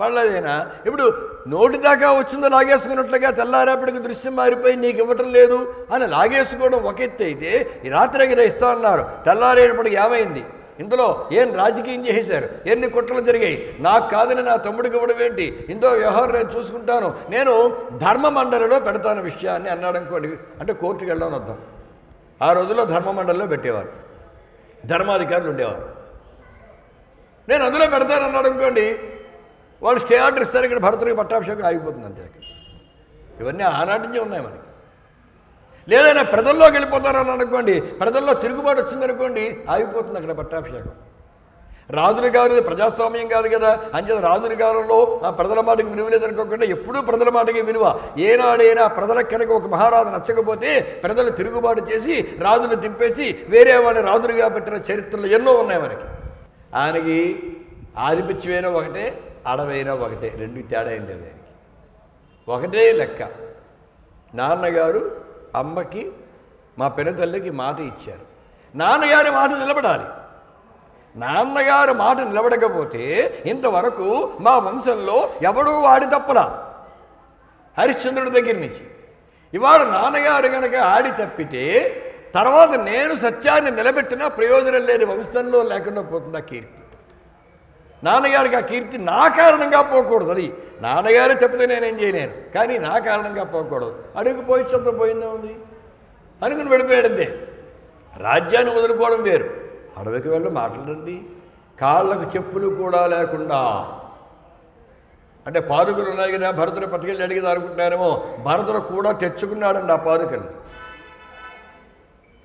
Speaker 1: పడలేదైనా. ఇప్పుడు నోటి దాకా వచ్చిందో లాగేసుకున్నట్లుగా తెల్లారేపటికి దృశ్యం మారిపోయి నీకు ఇవ్వటం లేదు అని లాగేసుకోవడం ఒక ఎత్తు అయితే, ఈ రాత్రి కదా ఇస్తా అన్నారు, తెల్లారేపటికి ఏమైంది? ఇందులో ఏం రాజకీయం చేసేశారు, ఎన్ని కుట్రలు జరిగాయి, నాకు కాదని నా తమ్ముడికి ఇవ్వడం ఏంటి, ఇందులో వ్యవహారం నేను చూసుకుంటాను, నేను ధర్మ మండలిలో పెడతాను విషయాన్ని అన్నాడు అనుకోండి. అంటే కోర్టుకు వెళ్ళడం అర్థం. ఆ రోజుల్లో ధర్మ మండలిలో పెట్టేవారు, ధర్మాధికారులు ఉండేవారు. నేను అందులో పెడతాను అన్నాడు అనుకోండి, వాళ్ళు స్టే ఆర్డర్ ఇస్తారు, ఇక్కడ భరతుడికి పట్టాభిషేకం ఆగిపోతుంది అంతే. ఇవన్నీ ఆనాటి నుంచే ఉన్నాయి మనకి. లేదైనా ప్రజల్లోకి వెళ్ళిపోతారని అనుకోండి, ప్రజల్లో తిరుగుబాటు వచ్చిందనుకోండి, ఆగిపోతుంది అక్కడ పట్టాభిషేకం. రాజుల గారు ప్రజాస్వామ్యం కాదు కదా, అంచేత రాజుల గారులో ఆ ప్రజల మాటకి విలువ లేదనుకోకుండా ఎప్పుడూ ప్రజల మాటకి విలువ. ఏనాడైనా ప్రజలకు కనుక ఒక మహారాజు నచ్చకపోతే ప్రజలు తిరుగుబాటు చేసి రాజును దింపేసి వేరే వాళ్ళని రాజులుగా పెట్టిన చరిత్రలు ఎన్నో ఉన్నాయి మనకి. ఆయనకి ఆధిపత్యమైనా ఒకటే, అడవైనా ఒకటే, రెండు తేడా అయింది. ఆయనకి ఒకటే లెక్క. నాన్నగారు అమ్మకి మా పెనతల్లికి మాట ఇచ్చారు, నాన్నగారి మాట నిలబడాలి. నాన్నగారి మాట నిలబడకపోతే ఇంతవరకు మా వంశంలో ఎవడూ వాడి తప్పులా, హరిశ్చంద్రుడి దగ్గర నుంచి. ఇవాళ నాన్నగారు కనుక ఆడి తప్పితే తర్వాత నేను సత్యాన్ని నిలబెట్టినా ప్రయోజనం లేని వంశంలో లేకుండా పోతుంది ఆ కీర్తి. నాన్నగారికి ఆ కీర్తి నా కారణంగా పోకూడదు. అది నాన్నగారే చెప్తే నేనేం చేయలేను, కానీ నా కారణంగా పోకూడదు. అడుగు పోయి చదువు పోయిందే ఉంది అనుకుని వెళ్ళిపోయాడంతే. రాజ్యాన్ని వదులుకోవడం వేరు, అడవికి వెళ్ళి మాట్లాడండి. కాళ్ళకు చెప్పులు కూడా లేకుండా, అంటే పాదుకలు ఉన్నాయి కదా, భరతుడు పట్టుకెళ్ళి అడిగి అనుకుంటున్నారేమో, భరతుడు కూడా తెచ్చుకున్నాడండి ఆ పాదుకలు.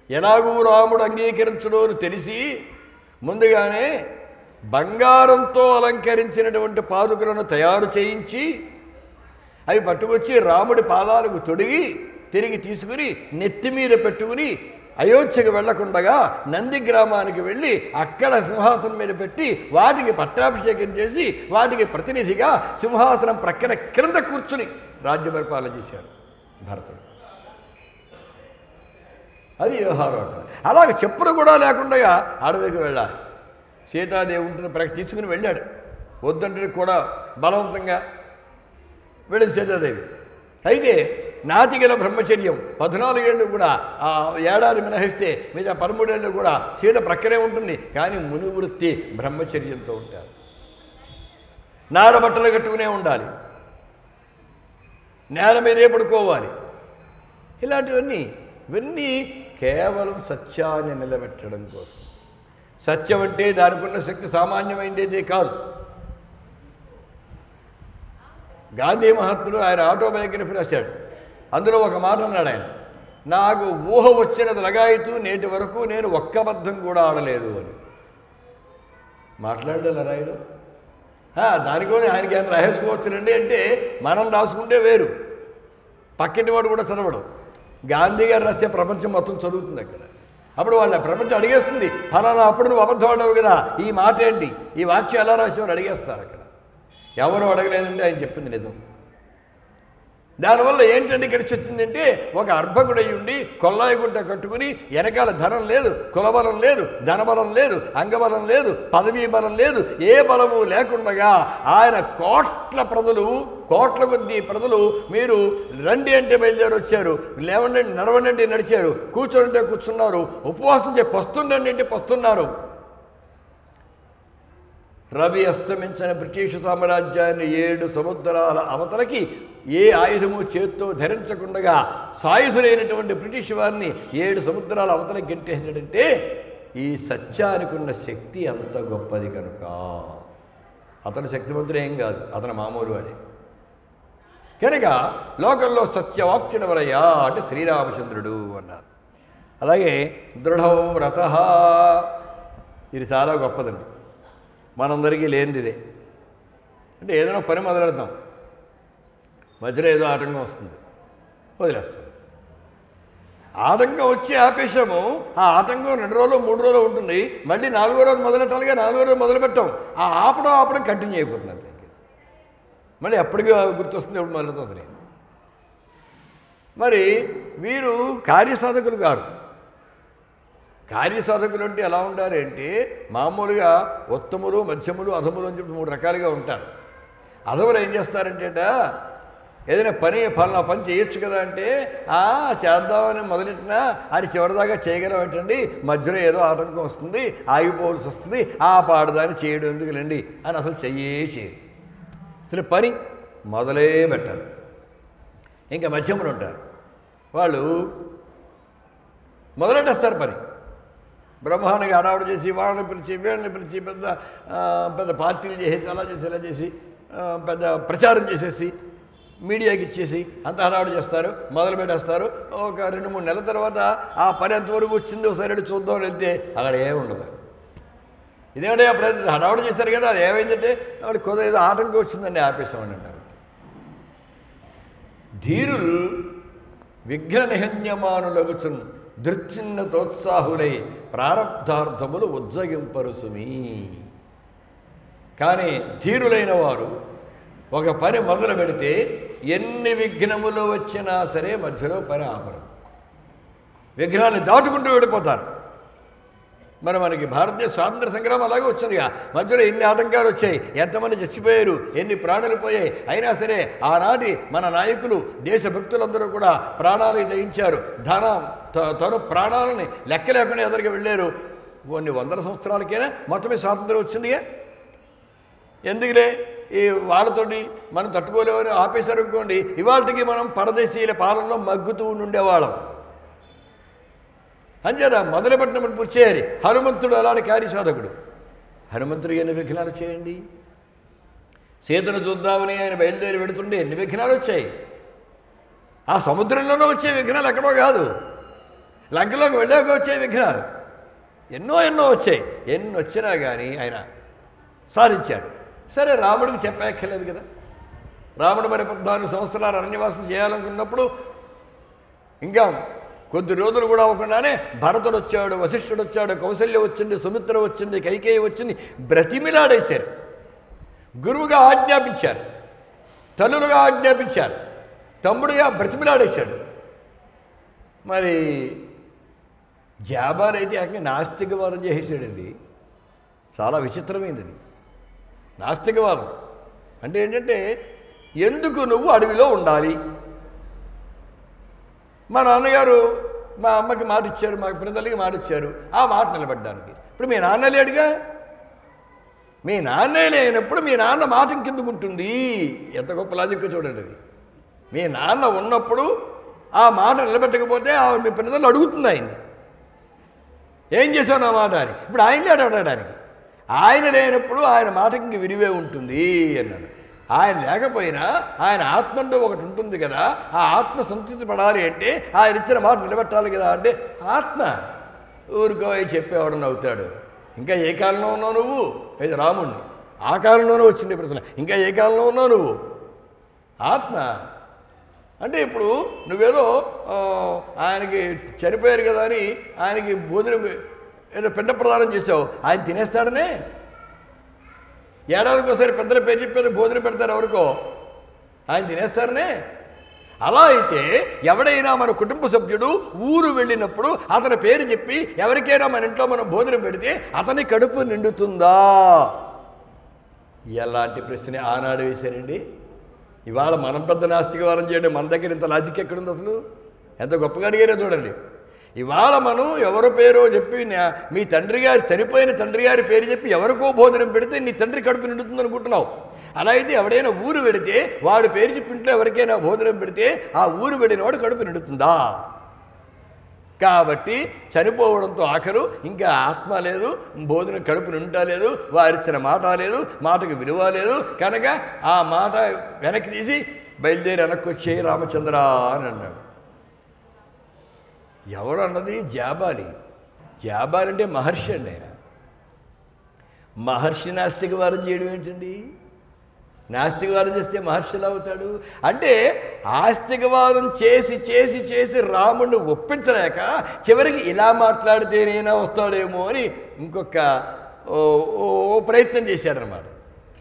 Speaker 1: ఎలాగూ రాముడు అంగీకరించడు అని తెలిసి ముందుగానే బంగారంతో అలంకరించినటువంటి పాదుకలను తయారు చేయించి అవి పట్టుకొచ్చి రాముడి పాదాలకు తొడిగి తిరిగి తీసుకుని నెత్తి మీద పెట్టుకుని అయోధ్యకు వెళ్లకుండగా నంది గ్రామానికి వెళ్ళి అక్కడ సింహాసనం మీద పెట్టి వాటికి పట్టాభిషేకం చేసి వాటికి ప్రతినిధిగా సింహాసనం ప్రక్కన క్రింద కూర్చుని రాజ్య పరిపాలన చేశాడు భరతుడు. అది వ్యవహారం. అలాగే చెప్పులు కూడా లేకుండా అడవికి వెళ్ళాలి. సీతాదేవి ఉంటుంది తీసుకుని వెళ్ళాడు, వద్దంటే కూడా బలవంతంగా వెళ్ళింది సీతాదేవి. అయితే నాతిగల బ్రహ్మచర్యం 14 ఏళ్ళు కూడా, ఆ ఏడాది మినహిస్తే మిగతా 13 ఏళ్ళు కూడా సీత ప్రక్కనే ఉంటుంది. కానీ మునివృత్తి బ్రహ్మచర్యంతో ఉంటారు. నారబట్టలు కట్టుకునే ఉండాలి, నేల మీదే పడుకోవాలి. ఇవన్నీ కేవలం సత్యాన్ని నిలబెట్టడం కోసం. సత్యం అంటే దానికి ఉన్న శక్తి సామాన్యమైనదే కాదు. గాంధీ మహాత్ముడు ఆయన ఆటోబయోగ్రఫీ రాశాడు, అందులో ఒక మాట అన్నాడు ఆయన, నాకు ఊహ వచ్చినది లగాయితూ నేటి వరకు నేను ఒక్క అబద్ధం కూడా ఆడలేదు అని మాట్లాడాలి రాయడం. దానికోసం ఆయనకి ఏమైనా రాసేసుకోవచ్చునండి అంటే మనం రాసుకుంటే వేరు, పక్కింటి వాడు కూడా చదవడం. గాంధీ గారు రాస్తే ప్రపంచం మొత్తం చదువుతుంది అక్కడ. అప్పుడు వాళ్ళ ప్రపంచం అడిగేస్తుంది, ఫలానా అప్పుడు నువ్వు అబద్ధం ఆడవు కదా, ఈ మాట ఏంటి, ఈ వాక్యం ఎలా రాసేవారు అడిగేస్తారు అక్కడ. ఎవరు అడగలేదంటే ఆయన చెప్పింది నిజం. దానివల్ల ఏంటంటే ఇక్కడ వచ్చిందంటే ఒక అర్భకుడై ఉండి కొల్లాయి గుంట కట్టుకుని వెనకాల ధనం లేదు, కులబలం లేదు, ధనబలం లేదు, అంగబలం లేదు, పదవీ బలం లేదు, ఏ బలము లేకుండగా ఆయన కోట్ల కొద్ది ప్రజలు మీరు రండి అంటే బయలుదేరి వచ్చారు, లేవండి నడవండి అంటే నడిచారు, కూర్చోంటే కూర్చున్నారు, ఉపవాసం చే పస్తుండండి అంటే పస్తున్నారు. రవి అస్తమించిన బ్రిటిష్ సామ్రాజ్యాన్ని 7 సముద్రాల అవతలకి ఏ ఆయుధము చేత్తో ధరించకుండగా సాయుధులైనటువంటి బ్రిటిష్ వారిని 7 సముద్రాల అవతలకి గెంటేసినట్టంటే ఈ సత్యానికి ఉన్న శక్తి అంత గొప్పది కనుక. అతను శక్తివంతుడు ఏం కాదు, అతను మామూలు వాడే కనుక లోకంలో సత్యవాక్యుడెవరయ్యా అంటే శ్రీరామచంద్రుడు అన్నారు. అలాగే దృఢో వ్రతః, ఇది చాలా గొప్పదండి, మనందరికీ లేనిది ఇదే. అంటే ఏదైనా పని మొదలెడతాం, మధ్యలో ఏదో ఆటంకం వస్తుంది, వదిలేస్తాం. ఆటంకం వచ్చి ఆపేసాము, ఆ ఆటంకం 2 రోజులు 3 రోజులు ఉంటుంది, మళ్ళీ 4వ రోజు మొదలెట్టాలిగా, 4వ రోజు మొదలుపెట్టాం, ఆ ఆపడం కంటిన్యూ అయిపోతుంది అంతే. మళ్ళీ ఎప్పటికీ గుర్తొస్తుంది, ఎప్పుడు మొదలవుతుంది. మరి వీరు కార్యసాధకులు కాదు. కార్యసాధకులు అంటే ఎలా ఉంటారు అంటే మామూలుగా ఉత్తములు, మధ్యములు, అధములు అని చెప్పి 3 రకాలుగా ఉంటారు. అధములు ఏం చేస్తారంటే ఏదైనా ఫలానా పని చేయొచ్చు కదా అంటే చేద్దామని మొదలెట్టినా అది చివరిదాకా చేయగలం ఏంటండి, మధ్యలో ఏదో ఆటంకం వస్తుంది, ఆగిపోవాల్సి వస్తుంది, పాడదాన్ని చేయడం ఎందుకులేండి అని అసలు చేయరు. అసలు పని మొదలే పెట్టారు. ఇంకా మధ్యములు ఉంటారు, వాళ్ళు మొదలెట్టేస్తారు పని బ్రహ్మాండంగా హడావుడు చేసి, వాళ్ళని పిలిచి వీళ్ళని పిలిచి పెద్ద పార్టీలు చేసేసి, అలా చేసి ఇలా చేసి పెద్ద ప్రచారం చేసేసి మీడియాకి ఇచ్చేసి అంత హడావుడు చేస్తారు, మొదలు పెట్టేస్తారు. ఒక 2-3 నెలల తర్వాత ఆ పని ఎంతవరకు వచ్చిందో సరే చూద్దామని వెళ్తే అక్కడ ఏముండదు. ఇదేంటే అప్పుడు హడావుడు చేశారు కదా, అది ఏమైందంటే వాడు ఏదో ఆటంకం వచ్చిందండి ఆపేసామని అంటారు. ధీరులు విఘ్న నిహన్యమానులగుచున్ దృచ్చిన్న తోత్సాహులై ప్రారబ్ధార్థములు ఉజ్జగింపరుసుమి. కానీ ధీరులైన వారు ఒక పని మొదలు పెడితే ఎన్ని విఘ్నములు వచ్చినా సరే మధ్యలో పని ఆపరు, విఘ్నాన్ని దాటుకుంటూ వెళ్ళిపోతారు. మరి మనకి భారతీయ స్వాతంత్ర సంగ్రామం అలాగే వచ్చిందిగా, మధ్యలో ఎన్ని ఆటంకాలు వచ్చాయి, ఎంతమంది చచ్చిపోయారు, ఎన్ని ప్రాణాలు పోయాయి. అయినా సరే ఆనాటి మన నాయకులు, దేశభక్తులందరూ కూడా ప్రాణాలు జయించారు. తను ప్రాణాలని లెక్క లేకుండా ఎదురుగా వెళ్ళారు. కొన్ని 100 సంవత్సరాలకైనా మొత్తమే స్వాతంత్రం వచ్చిందిగా. ఎందుకులే ఈ వాళ్ళతోటి మనం తట్టుకోలేమని ఆపేశారు అనుకోండి, ఇవాళకి మనం పరదేశీయుల పాలనలో మగ్గుతూ ఉండేవాళ్ళం. అంచేత మొదలుపెట్టినప్పుడు పూర్తి చేయాలి. హనుమంతుడు అలాంటి కార్యసాధకుడు. హనుమంతుడు ఎన్ని విఘ్నాలు చేయండి. సీతను చూద్దామని ఆయన బయలుదేరి పెడుతుండే ఎన్ని విఘ్నాలు వచ్చాయి. ఆ సముద్రంలోనూ వచ్చే విఘ్నాలు ఎక్కడో కాదు, లంకలోకి వెళ్ళాక వచ్చే విఘ్నాలు ఎన్నో వచ్చాయి. ఎన్ని వచ్చినా కానీ ఆయన సాధించాడు. సరే, రాముడికి చెప్పక్కర్లేదు కదా. రాముడు మరి 14 సంవత్సరాలు అరణ్యవాసం చేయాలనుకున్నప్పుడు ఇంకా కొద్ది రోజులు కూడా అవ్వకుండానే భరతుడు వచ్చాడు, వశిష్ఠుడు వచ్చాడు, కౌసల్య వచ్చింది, సుమిత్ర వచ్చింది, కైకేయి వచ్చింది, బ్రతిమిలాడేశారు. గురువుగా ఆజ్ఞాపించారు, తల్లులుగా ఆజ్ఞాపించారు, తమ్ముడుగా బ్రతిమిలాడేశాడు. మరి జాబాలైతే అక్కడ నాస్తికవాదం చేసేసాడండి. చాలా విచిత్రమైనది నాస్తికవాదం. అంటే ఏంటంటే, ఎందుకు నువ్వు అడవిలో ఉండాలి? మా నాన్నగారు మా అమ్మకి మాట ఇచ్చారు, మా పిల్లలకి మాట ఇచ్చారు, ఆ మాట నిలబడ్డానికి. ఇప్పుడు మీ నాన్న లేడుగా. మీ నాన్నే లేనప్పుడు మీ నాన్న మాట ఇంకెందుకు ఉంటుంది? ఎంత గొప్ప లాజిక్ చూడండి అది. మీ నాన్న ఉన్నప్పుడు ఆ మాట నిలబెట్టకపోతే మీ పిల్లలు అడుగుతుంది ఆయన్ని, ఏం చేశావు నా మాట అని. ఇప్పుడు ఆయన లేడు అడగడానికి. ఆయన లేనప్పుడు ఆయన మాటకి ఇంక విలువే ఉంటుంది అన్నాడు. ఆయన లేకపోయినా ఆయన ఆత్మంటూ ఒకటి ఉంటుంది కదా, ఆ ఆత్మ సంతృప్తి పడాలి అంటే ఆయన ఇచ్చిన మాట నిలబెట్టాలి కదా. అంటే ఆత్మ ఊరుకో చెప్పేవాడు అవుతాడు. ఇంకా ఏ కాలంలో ఉన్నావు నువ్వు? ఇది రాముణ్ణి. ఆ కాలంలోనే వచ్చింది ప్రశ్న. ఇంకా ఏ కాలంలో ఉన్నావు నువ్వు? ఆత్మ అంటే ఇప్పుడు నువ్వేదో ఆయనకి చనిపోయారు కదా అని ఆయనకి భోజనం ఏదో పిండ ప్రదానం చేసావు, ఆయన తినేస్తాడనే. ఏడాదికి ఒకసారి పెద్దల పేరు చెప్పేది భోజనం పెడతారు ఎవరికో, ఆయన తినేస్తారనే. అలా అయితే ఎవడైనా మన కుటుంబ సభ్యుడు ఊరు వెళ్ళినప్పుడు అతని పేరు చెప్పి ఎవరికైనా మన ఇంట్లో మనం భోజనం పెడితే అతని కడుపు నిండుతుందా? ఎలాంటి ప్రశ్న ఆనాడు వేశారండి. ఇవాళ మనం పెద్ద నాస్తికవాదం చేయడం, మన దగ్గర ఇంత లాజిక్ ఎక్కడుంది అసలు? ఎంత గొప్పగా అడిగారో చూడండి. ఇవాళ మనం ఎవరి పేరో చెప్పి మీ తండ్రి గారు చనిపోయిన తండ్రి గారి పేరు చెప్పి ఎవరికో భోజనం పెడితే నీ తండ్రి కడుపు నిండుతుంది అనుకుంటున్నావు. అలా అయితే ఎవడైనా ఊరు పెడితే వాడి పేరు చెప్పి ఇంట్లో ఎవరికైనా భోజనం పెడితే ఆ ఊరు వెళ్ళినవాడు కడుపు నిండుతుందా? కాబట్టి చనిపోవడంతో ఆఖరు ఇంకా ఆత్మ లేదు, భోజనం కడుపు నిండా లేదు, వారిచ్చిన మాట లేదు, మాటకు విలువ లేదు. కనుక ఆ మాట వెనక్కి తీసి బయలుదేరి వెనక్కి వచ్చే రామచంద్ర అని అన్నాడు. ఎవరు అన్నది? జాబాలి. జాబాలి అంటే మహర్షి అండి. ఆయన మహర్షి నాస్తికవాదం చేయడం ఏంటండి? నాస్తికవాదం చేస్తే మహర్షి ఎలా అవుతాడు? అంటే ఆస్తికవాదం చేసి చేసి చేసి రాముడిని ఒప్పించలేక చివరికి ఇలా మాట్లాడితేనైనా వస్తాడేమో అని ఇంకొక ప్రయత్నం చేశాడనమాట.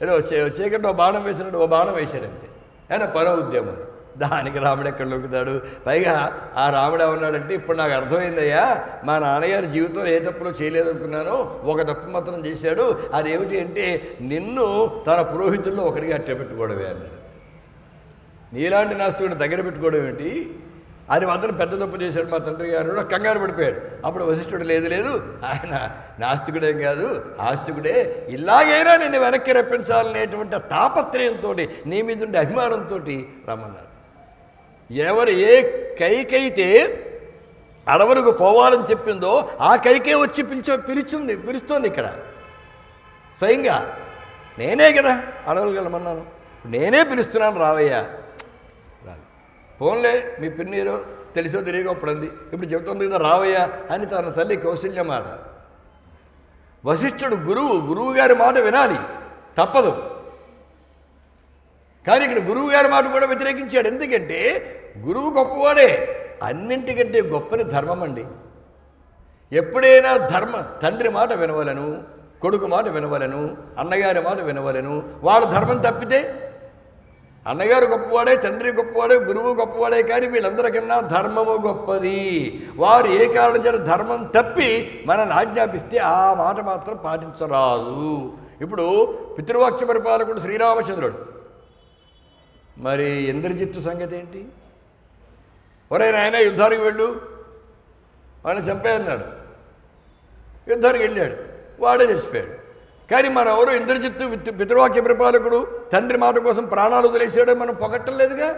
Speaker 1: ఏదో చీకటి ఓ బాణం వేసినట్టు ఓ బాణం వేశాడంతే. ఆయన పరో ఉద్యమం. దానికి రాముడు ఎక్కడ లొక్కుతాడు? పైగా ఆ రాముడు ఏమన్నాడంటే, ఇప్పుడు నాకు అర్థమైందయ్యా, మా నాన్నగారి జీవితంలో ఏ తప్పులో చేయలేదనుకున్నానో ఒక తప్పు మాత్రం చేశాడు. అదేమిటి అంటే నిన్ను తన పురోహితుల్లో ఒకటిగా అట్ట పెట్టుకోవడమే అన్నాడు. నీలాంటి నాస్తికుడు దగ్గర పెట్టుకోవడం ఏంటి? అది మాత్రం పెద్ద తప్పు చేశాడు మా తండ్రి గారు. కంగారు పడిపోయాడు. అప్పుడు వశిష్ఠుడు లేదు ఆయన నాస్తికుడేం కాదు, ఆస్తికుడే. ఇలాగైనా నిన్ను వెనక్కి రప్పించాలనేటువంటి తాపత్రయంతో, నీ మీద ఉండే అభిమానంతో రమ్మన్నాడు. ఎవరు ఏ కైకైతే అడవులకు పోవాలని చెప్పిందో ఆ కైకే వచ్చి పిలుస్తుంది ఇక్కడ స్వయంగా. నేనే కదా అడవులకు వెళ్ళమన్నాను, నేనే పిలుస్తున్నాను రావయ్యా. ఫోన్లే మీ పిన్నీరు తెలిసో తెలియక అప్పుడు అంది, ఇప్పుడు చెబుతుంది కదా రావయ్యా అని తన తల్లి కౌశల్య మాట. వశిష్ఠుడు గురువు గారి మాట వినాలి, తప్పదు. కానీ ఇక్కడ గురువు గారి మాట కూడా వ్యతిరేకించాడు. ఎందుకంటే గురువు గొప్పవాడే, అన్నింటికంటే గొప్పని ధర్మం అండి. ఎప్పుడైనా తండ్రి మాట వినవలను, కొడుకు మాట వినవలను, అన్నగారి మాట వినవలను. వాళ్ళ ధర్మం తప్పితే అన్నగారు గొప్పవాడే, తండ్రి గొప్పవాడే, గురువు గొప్పవాడే, కానీ వీళ్ళందరికన్నా ధర్మము గొప్పది. వారు ఏ కారణం చేత ధర్మం తప్పి మనల్ని ఆజ్ఞాపిస్తే ఆ మాట మాత్రం పాటించరాదు. ఇప్పుడు పితృవాక్య పరిపాలకుడు శ్రీరామచంద్రుడు, మరి ఇంద్రజిత్తు సంగతి ఏంటి? ఒరే నాయన యుద్ధానికి వెళ్ళు, వాళ్ళని చంపేయన్నాడు. యుద్ధానికి వెళ్ళాడు, వాడే చచ్చిపోయాడు. కానీ మనం ఎవరు ఇంద్రజిత్తు పితృవాక్య పరిపాలకుడు తండ్రి మాట కోసం ప్రాణాలు వదిలేసాడో మనం పొగట్టలేదుగా.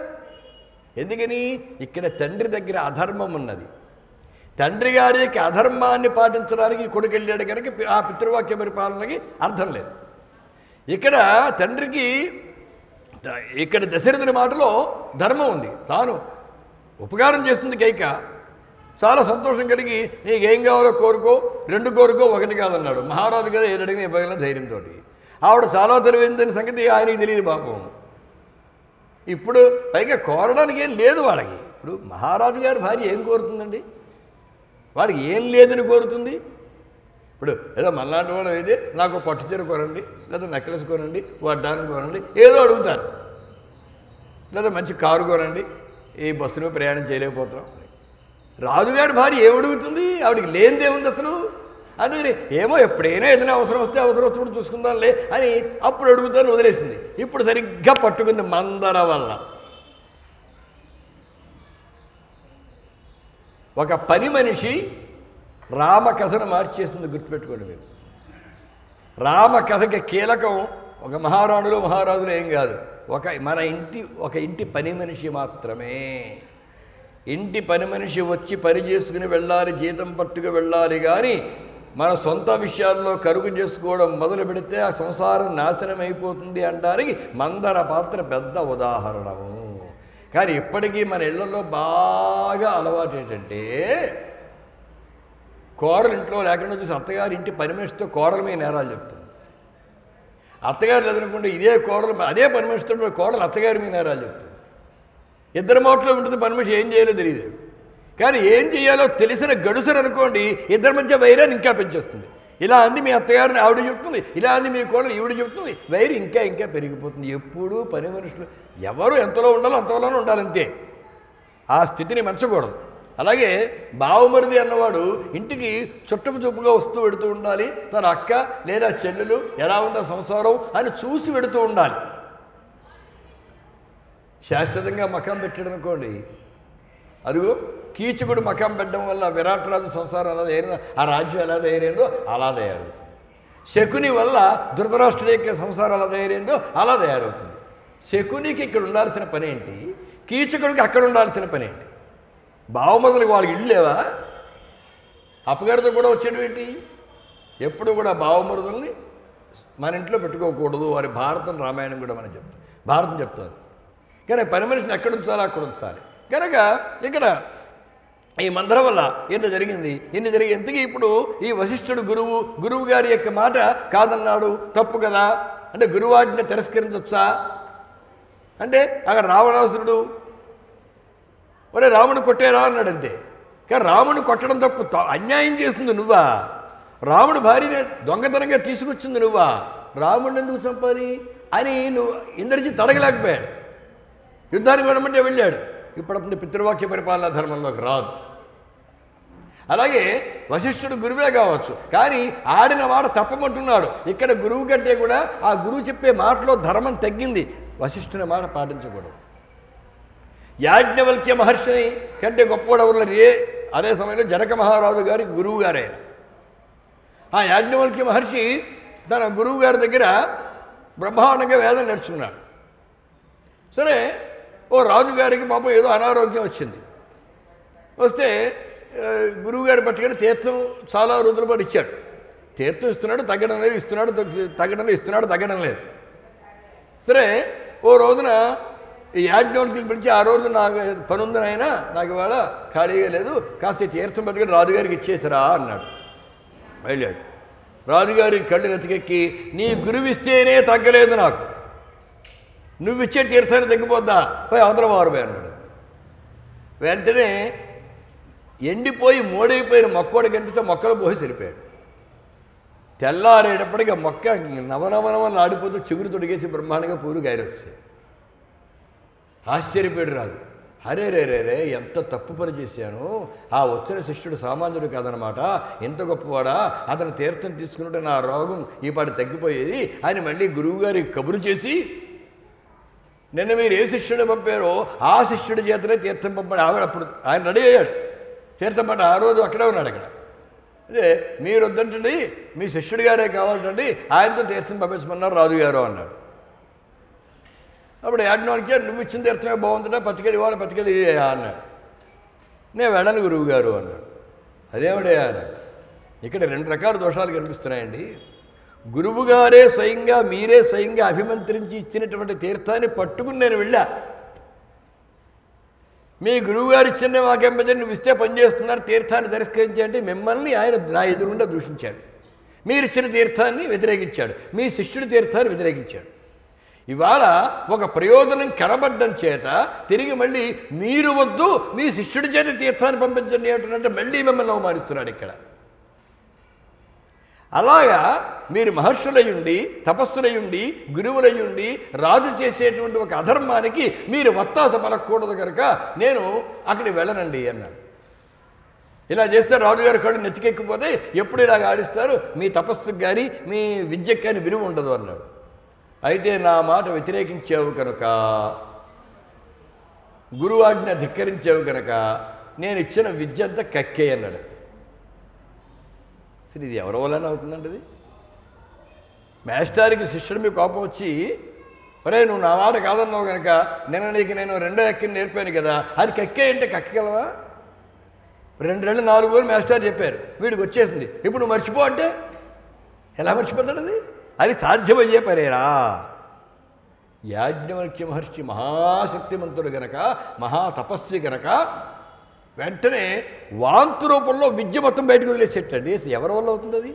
Speaker 1: ఎందుకని? ఇక్కడ తండ్రి దగ్గర అధర్మం ఉన్నది. తండ్రి గారికి అధర్మాన్ని పాటించడానికి కొడుకు వెళ్ళాడు కనుక ఆ పితృవాక్య పరిపాలనకి అర్థం లేదు. ఇక్కడ తండ్రికి, ఇక్కడ దశరథుని మాటలో ధర్మం ఉంది. తాను ఉపకారం చేస్తుంది కైక, చాలా సంతోషం కలిగి నీకేం కావాలో కోరుకో, 2 కోరుకో, 1 కాదన్నాడు. మహారాజు కదా ఏడు అడిగిన ఇవ్వగల ధైర్యంతో. ఆవిడ చాలా తెలివైందని సంగతి ఆయనకి తెలియదు పాపం. ఇప్పుడు పైగా కోరడానికి ఏం లేదు వాళ్ళకి. ఇప్పుడు మహారాజు గారి భార్య ఏం కోరుతుందండి? వాడికి ఏం లేదని కోరుతుంది. ఇప్పుడు ఏదో మళ్ళాంటి వాళ్ళు అయితే నాకు పట్టు చీర కొనండి, లేదా నెక్లెస్ కొనండి, వడ్డానం కొనండి, ఏదో అడుగుతారు. లేదా మంచి కారు కొనండి, ఈ బస్సులో ప్రయాణం చేయలేకపోతున్నాం. రాజుగారి భార్య ఏమడుగుతుంది? ఆవిడికి లేనిదేముంది అసలు? అందుకని ఏమో ఎప్పుడైనా ఏదైనా అవసరం వస్తే అవసరం వచ్చినప్పుడు చూసుకుందాంలే అని అప్పుడు అడుగుతాను వదిలేసింది. ఇప్పుడు సరిగ్గా పట్టుకుంది మందర వల్ల. ఒక పని మనిషి రామకథను మార్చేసింది, గుర్తుపెట్టుకోండి మీరు. రామకథకి కీలకం ఒక మహారాణులు మహారాజులు ఏం కాదు, ఒక ఇంటి పని మనిషి మాత్రమే. ఇంటి పని మనిషి వచ్చి పని చేసుకుని వెళ్ళాలి, జీతం పట్టుకు వెళ్ళాలి. కానీ మన సొంత విషయాల్లో కరుగు చేసుకోవడం మొదలు పెడితే ఆ సంసారం నాశనం అయిపోతుంది అనడానికి మందర పాత్ర పెద్ద ఉదాహరణము. కానీ ఇప్పటికీ మన ఇళ్లలో బాగా అలవాటు ఏంటంటే కోడలు ఇంట్లో లేకుండా చూసి అత్తగారి ఇంటి పని మనిషితో కోడల మీద నేరాలు చెప్తుంది. అత్తగారు ఎదురకుండా ఇదే కోడలు అదే పని మనిషితో కోడలు అత్తగారి మీద నేరాలు చెప్తుంది. ఇద్దరి మాటలో ఉంటుంది పని మనిషి ఏం చేయాలో తెలియదు. కానీ ఏం చేయాలో తెలిసిన గడుసరు అనుకోండి ఇద్దరి మధ్య వైరాన్ని ఇంకా పెంచేస్తుంది. ఇలా అంది మీ అత్తగారిని ఆవిడ చెప్తుంది, ఇలా అంది మీ కోడలు ఈవిడ చెప్తుంది, వైరు ఇంకా ఇంకా పెరిగిపోతుంది. ఎప్పుడూ పని మనుషులు ఎవరు ఎంతలో ఉండాలో అంతలోనే ఉండాలంతే. ఆ స్థితిని మంచకూడదు. అలాగే బావమరిది అన్నవాడు ఇంటికి చుట్టపు చూపుగా వస్తూ వెడుతూ ఉండాలి. తన అక్క లేదా చెల్లెలు ఎలా ఉందో సంసారం అని చూసి వెడుతూ ఉండాలి. శాశ్వతంగా మకాం పెట్టాడు అనుకోండి, అదిగో కీచకుడు మకాం పెట్టడం వల్ల విరాట్ రాజు సంసారం ఎలా తయారైందో, ఆ రాజ్యం ఎలా తయారైందో అలా తయారవుతుంది. శకుని వల్ల ధృతరాష్ట్రుడి యొక్క సంసారం ఎలా తయారైందో అలా తయారవుతుంది. శకునికి ఇక్కడ ఉండాల్సిన పని ఏంటి, కీచకుడికి అక్కడ ఉండాల్సిన పని ఏంటి? బావమరుదులకు వాళ్ళకి ఇళ్ళు లేవా? అప్పగారితో కూడా వచ్చేటివేంటి? ఎప్పుడు కూడా బావమరుదుల్ని మన ఇంట్లో పెట్టుకోకూడదు అని భారతం రామాయణం కూడా మనం చెప్తాం, భారతం చెప్తారు. కానీ పని మనిషిని ఎక్కడ ఉంచాలి అక్కడ ఉంచాలి. కనుక ఇక్కడ ఈ మంత్రం వల్ల ఎంత జరిగింది, ఎన్ని జరిగి ఎంతకీ ఇప్పుడు ఈ వశిష్ఠుడు గురువు గారి యొక్క మాట కాదన్నాడు, తప్పు కదా అంటే గురువాజ్ఞ తిరస్కరించవచ్చా అంటే అక్కడ రావణాసురుడు ఒరే రాముడు కొట్టేరా అన్నాడు అంతే. కానీ రాముడు కొట్టడం తప్పు, అన్యాయం చేస్తుంది నువ్వా? రాముడు భార్యని దొంగతనంగా తీసుకొచ్చింది నువ్వా? రాముడిని ఎందుకు చంపాలి అని నువ్వు ఇంద్రజిత్ అడగలేకపోయాడు. యుద్ధానికి వెళ్ళమంటే వెళ్ళాడు. ఇప్పుడు అతని పితృవాక్య పరిపాలనా ధర్మంలోకి రాదు. అలాగే వశిష్ఠుడు గురువే కావచ్చు, కానీ ఆడిన మాట తప్పమంటున్నాడు. ఇక్కడ గురువు కంటే కూడా ఆ గురువు చెప్పే మాటలో ధర్మం తగ్గింది. వశిష్ఠుని మాట పాటించకూడదు. యాజ్ఞవల్క్య మహర్షిని కంటే గొప్పవాడెవరు? అదే సమయంలో జనక మహారాజు గారికి గురువు గారైన ఆ యాజ్ఞవల్క్య మహర్షి తన గురువు గారి దగ్గర బ్రహ్మాండంగా వేదం నేర్చుకున్నాడు. సరే, ఓ రాజుగారికి పాపం ఏదో అనారోగ్యం వచ్చింది. వస్తే గురువుగారు పట్టుకొని తీర్థం చాలా రోజుల పాటు ఇచ్చాడు. తీర్థం ఇస్తున్నాడు, తగ్గడం లేదు, ఇస్తున్నాడు, తగ్గడం లేదు, ఇస్తున్నాడు, తగ్గడం లేదు. సరే, ఓ రోజున ఈ యాజ్ఞవల్క్యుని పిలిచి, ఆ రోజు నాకు పని ఉందని అయినా నాకు ఇవాళ ఖాళీగా లేదు, కాస్త తీర్థం పట్టుకొని రాజుగారికి ఇచ్చేసిరా అన్నాడు. వెళ్ళాడు. రాజుగారి కళ్ళు నెతికెక్కి, నీ గురువు ఇస్తేనే తగ్గలేదు నాకు, నువ్విచ్చే తీర్థాన్ని తగ్గిపోద్దా, పోయి అవతల వారుపోయి అన్నాడు. వెంటనే ఎండిపోయి మోడైపోయిన మొక్కోడు కనిపిస్తే మొక్కలు పోయి సరిపోయాడు. తెల్లారేటప్పటికీ ఆ మొక్క నవనవనవలు ఆడిపోతూ చిగురు తొడిగేసి బ్రహ్మాండంగా పూలు గాయలు వచ్చాయి. ఆశ్చర్యపోయాడు రాజు. అరే రే రే రే ఎంత తప్పు పని చేశాను, ఆ వచ్చిన శిష్యుడు సామాన్యుడు కాదనమాట, ఎంత గొప్పవాడా, అతను తీర్థం తీసుకుంటే నా రోగం ఈ పాటి తగ్గిపోయేది అని మళ్ళీ గురువుగారికి కబురు చేసి, నిన్న మీరు ఏ శిష్యుడు పంపారో ఆ శిష్యుడి చేతనే తీర్థం పంపాడు. ఆవిడ అప్పుడు ఆయన రెడీ అయ్యాడు, తీర్థం పట్ట ఆ రోజు అక్కడే ఉన్నాడు. అక్కడ అదే మీరు వద్దంటండి, మీ శిష్యుడి గారే కావాలంటండి, ఆయనతో తీర్థం పంపించమన్నారు రాజుగారు అన్నాడు. అప్పుడు యాజ్ఞవల్క్య, నువ్వు ఇచ్చిన తీర్థమే బాగుంటుందా, పట్టుకెళ్ళి ఇవాళ పట్టుకెళ్ళి అన్నాడు. నేను వెళ్ళను గురువు గారు అన్నాడు. అదేమిడే అన్నాడు. ఇక్కడ రెండు రకాల దోషాలు కనిపిస్తున్నాయండి. గురువుగారే స్వయంగా మీరే స్వయంగా అభిమంత్రించి ఇచ్చినటువంటి తీర్థాన్ని పట్టుకుని నేను వెళ్ళా. మీ గురువుగారు ఇచ్చిన మాకేంపదే నువ్వు ఇస్తే పనిచేస్తున్నారు, తీర్థాన్ని తిరస్కరించి అంటే మిమ్మల్ని ఆయన నా ఎదురుగుండా దూషించాడు. మీరు ఇచ్చిన తీర్థాన్ని వ్యతిరేకించాడు, మీ శిష్యుడి తీర్థాన్ని వ్యతిరేకించాడు. ఇవాళ ఒక ప్రయోజనం కనబడ్డం చేత తిరిగి మళ్ళీ మీరు వద్దు మీ శిష్యుడి చేత తీర్థాన్ని పంపించండి అంటున్నట్టు మళ్ళీ మిమ్మల్ని అవమానిస్తున్నాడు ఇక్కడ. అలాగా మీరు మహర్షులయ్యుండి, తపస్సులయ్యుండి, గురువులయ్యుండి రాజు చేసేటువంటి ఒక అధర్మానికి మీరు వత్తాస పలకూడదు కనుక నేను అక్కడికి వెళ్ళనండి అన్నాడు. ఇలా చేస్తే రాజుగారి కళ్ళు నెత్తికెక్కిపోతే ఎప్పుడు ఇలాగ ఆడిస్తారు, మీ తపస్సుకు కానీ మీ విద్యకు కానీ విలువ ఉండదు అన్నాడు. అయితే నా మాట వ్యతిరేకించావు కనుక, గురువాజ్ఞ ధిక్కరించావు కనుక నేను ఇచ్చిన విద్య అంతా కక్కే అన్నాడు. అసలు ఇది ఎవరి వల్లనే అవుతుందండి? ఇది మేస్టారికి శిష్యుడి మీద కోపం వచ్చి, ఒరే నువ్వు నా మాట కాదన్నావు కనుక నేను నీకు 2 ఎక్కిని నేర్పాను కదా, అది కక్కే అంటే కక్కగలవా? 2 నెలలు 4 రోజులు మాస్టర్ చెప్పారు, వీడికి వచ్చేసింది, ఇప్పుడు నువ్వు మర్చిపో అంటే ఎలా మర్చిపోతాడు? అది సాధ్యమయ్యే పనేరా? యాజ్ఞవల్క్య మహర్షి మహాశక్తిమంతుడు గనక, మహాతపస్వి గనక వెంటనే వాంతు రూపంలో విద్య మొత్తం బయటకు వదిలేసేటండి. ఎవరి వల్ల అవుతుంది అది?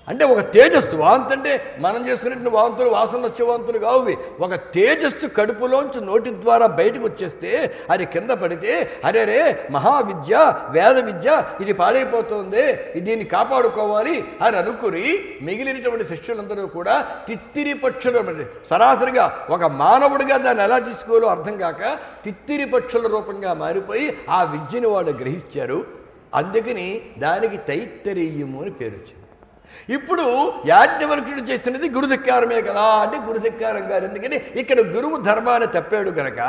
Speaker 1: అంటే ఒక తేజస్సు. వాంతి అంటే మనం చేసుకున్నట్టు వాంతులు, వాసనలు వచ్చే వాంతులు కావు. ఒక తేజస్సు కడుపులోంచి నోటి ద్వారా బయటకు వచ్చేస్తే అది కింద పడితే అరే రే మహావిద్య, వేద విద్య ఇది పాడైపోతుంది, దీన్ని కాపాడుకోవాలి అని అనుకుని మిగిలినటువంటి శిష్యులందరూ కూడా తిత్తిరి పక్షులు, సరాసరిగా ఒక మానవుడిగా దాన్ని ఎలా తీసుకోవాలో అర్థం కాక తిత్తిరి పక్షుల రూపంగా మారిపోయి ఆ విద్యను వాళ్ళు గ్రహించారు. అందుకని దానికి తైత్తరీయము అని పేరు వచ్చింది. ఇప్పుడు యాజ్ఞవల్క్యుడు చేస్తున్నది గురుధిక్కారమే కదా అంటే గురుధిక్కారం గారు. ఎందుకంటే ఇక్కడ గురువు ధర్మాన్ని తప్పాడు కనుక,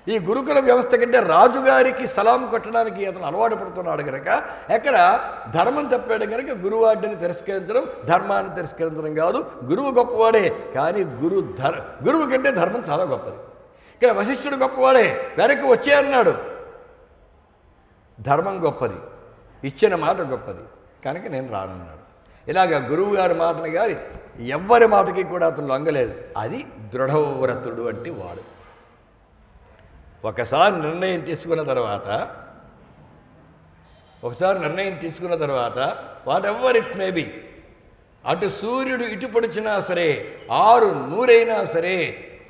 Speaker 1: ఈ గురుకుల వ్యవస్థ కంటే రాజుగారికి సలాం కొట్టడానికి అతను అలవాటు పడుతున్నాడు కనుక ఎక్కడ ధర్మం తప్పాడు కనుక గురువాడ్డిని తిరస్కరించడం, ధర్మాన్ని తిరస్కరించడం కాదు. గురువు గొప్పవాడే, కానీ గురువు కంటే ధర్మం చాలా గొప్పది. ఇక్కడ వశిష్ఠుడు గొప్పవాడే, వెనక్కి వచ్చే అన్నాడు. ధర్మం గొప్పది, ఇచ్చిన మాట గొప్పది కనుక నేను రానున్నాడు. ఇలాగ గురువు గారి మాటను గారి ఎవ్వరి మాటకి కూడా అతను లొంగలేదు. అది దృఢవ్రతుడు అంటే వాడు. ఒకసారి నిర్ణయం తీసుకున్న తర్వాత what ever it may be, అటు సూర్యుడు ఇటు పొడిచినా సరే, 6 నూరైనా సరే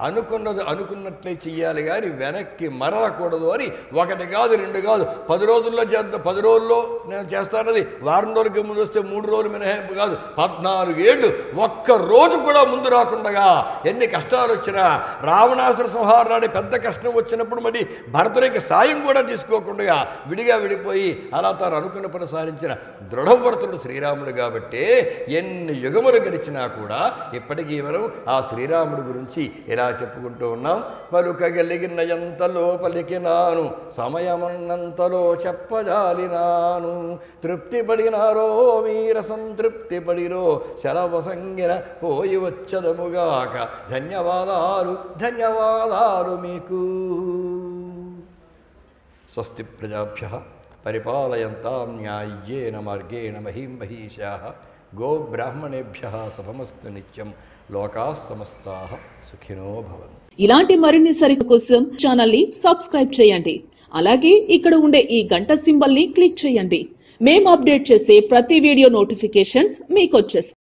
Speaker 1: అనుకున్నది అనుకున్నట్లే చెయ్యాలి, కానీ వెనక్కి మరలకూడదు అని 1 కాదు 2 కాదు 10 రోజుల్లో చేద్దాం, 10 రోజుల్లో నేను చేస్తానది, వారం రోజులకి ముందు వస్తే 3 రోజులు మినహాయింపు కాదు, 14 ఏళ్ళు ఒక్క రోజు కూడా ముందు రాకుండా ఎన్ని కష్టాలు వచ్చినా, రావణాసుర సంహారాన్ని పెద్ద కష్టం వచ్చినప్పుడు మరి భరతునికి సాయం కూడా తీసుకోకుండా విడిగా విడిపోయి అలా తాను అనుకున్న పని సాధించిన దృఢవ్రతుడు శ్రీరాముడు. కాబట్టి ఎన్ని యుగములు గడిచినా కూడా ఇప్పటికీ మనం ఆ శ్రీరాముడి గురించి ఇలా చెప్పుకుంటూ ఉన్నాం. పలుకగలిగినంతలో పలికినాను, సమయమున్నంతలో చెప్పజాలినాను, తృప్తి పడినారో మీర సంతృప్తి పడిరో, సెలవు సంగిన పోయి వచ్చదముగాక, ధన్యవాదాలు మీకు. స్వస్తి ప్రజాభ్యః పరిపాలయంతాం న్యాయ్యేన మార్గేణ మహీం మహీషాః, గోబ్రాహ్మణేభ్యః శుభమస్తు నిత్యం, లోకాః సమస్తాః సుఖినో భవంతు.
Speaker 2: ఇలాంటి మరిన్ని సరిత కోసం ఛానల్ ని సబ్స్క్రైబ్ చేయండి. అలాగే ఇక్కడ ఉండే ఈ గంట సింబల్ ని క్లిక్ చేయండి. మేము అప్డేట్ చేసే ప్రతి వీడియో నోటిఫికేషన్స్ మీకు వచ్చేస్తాయి.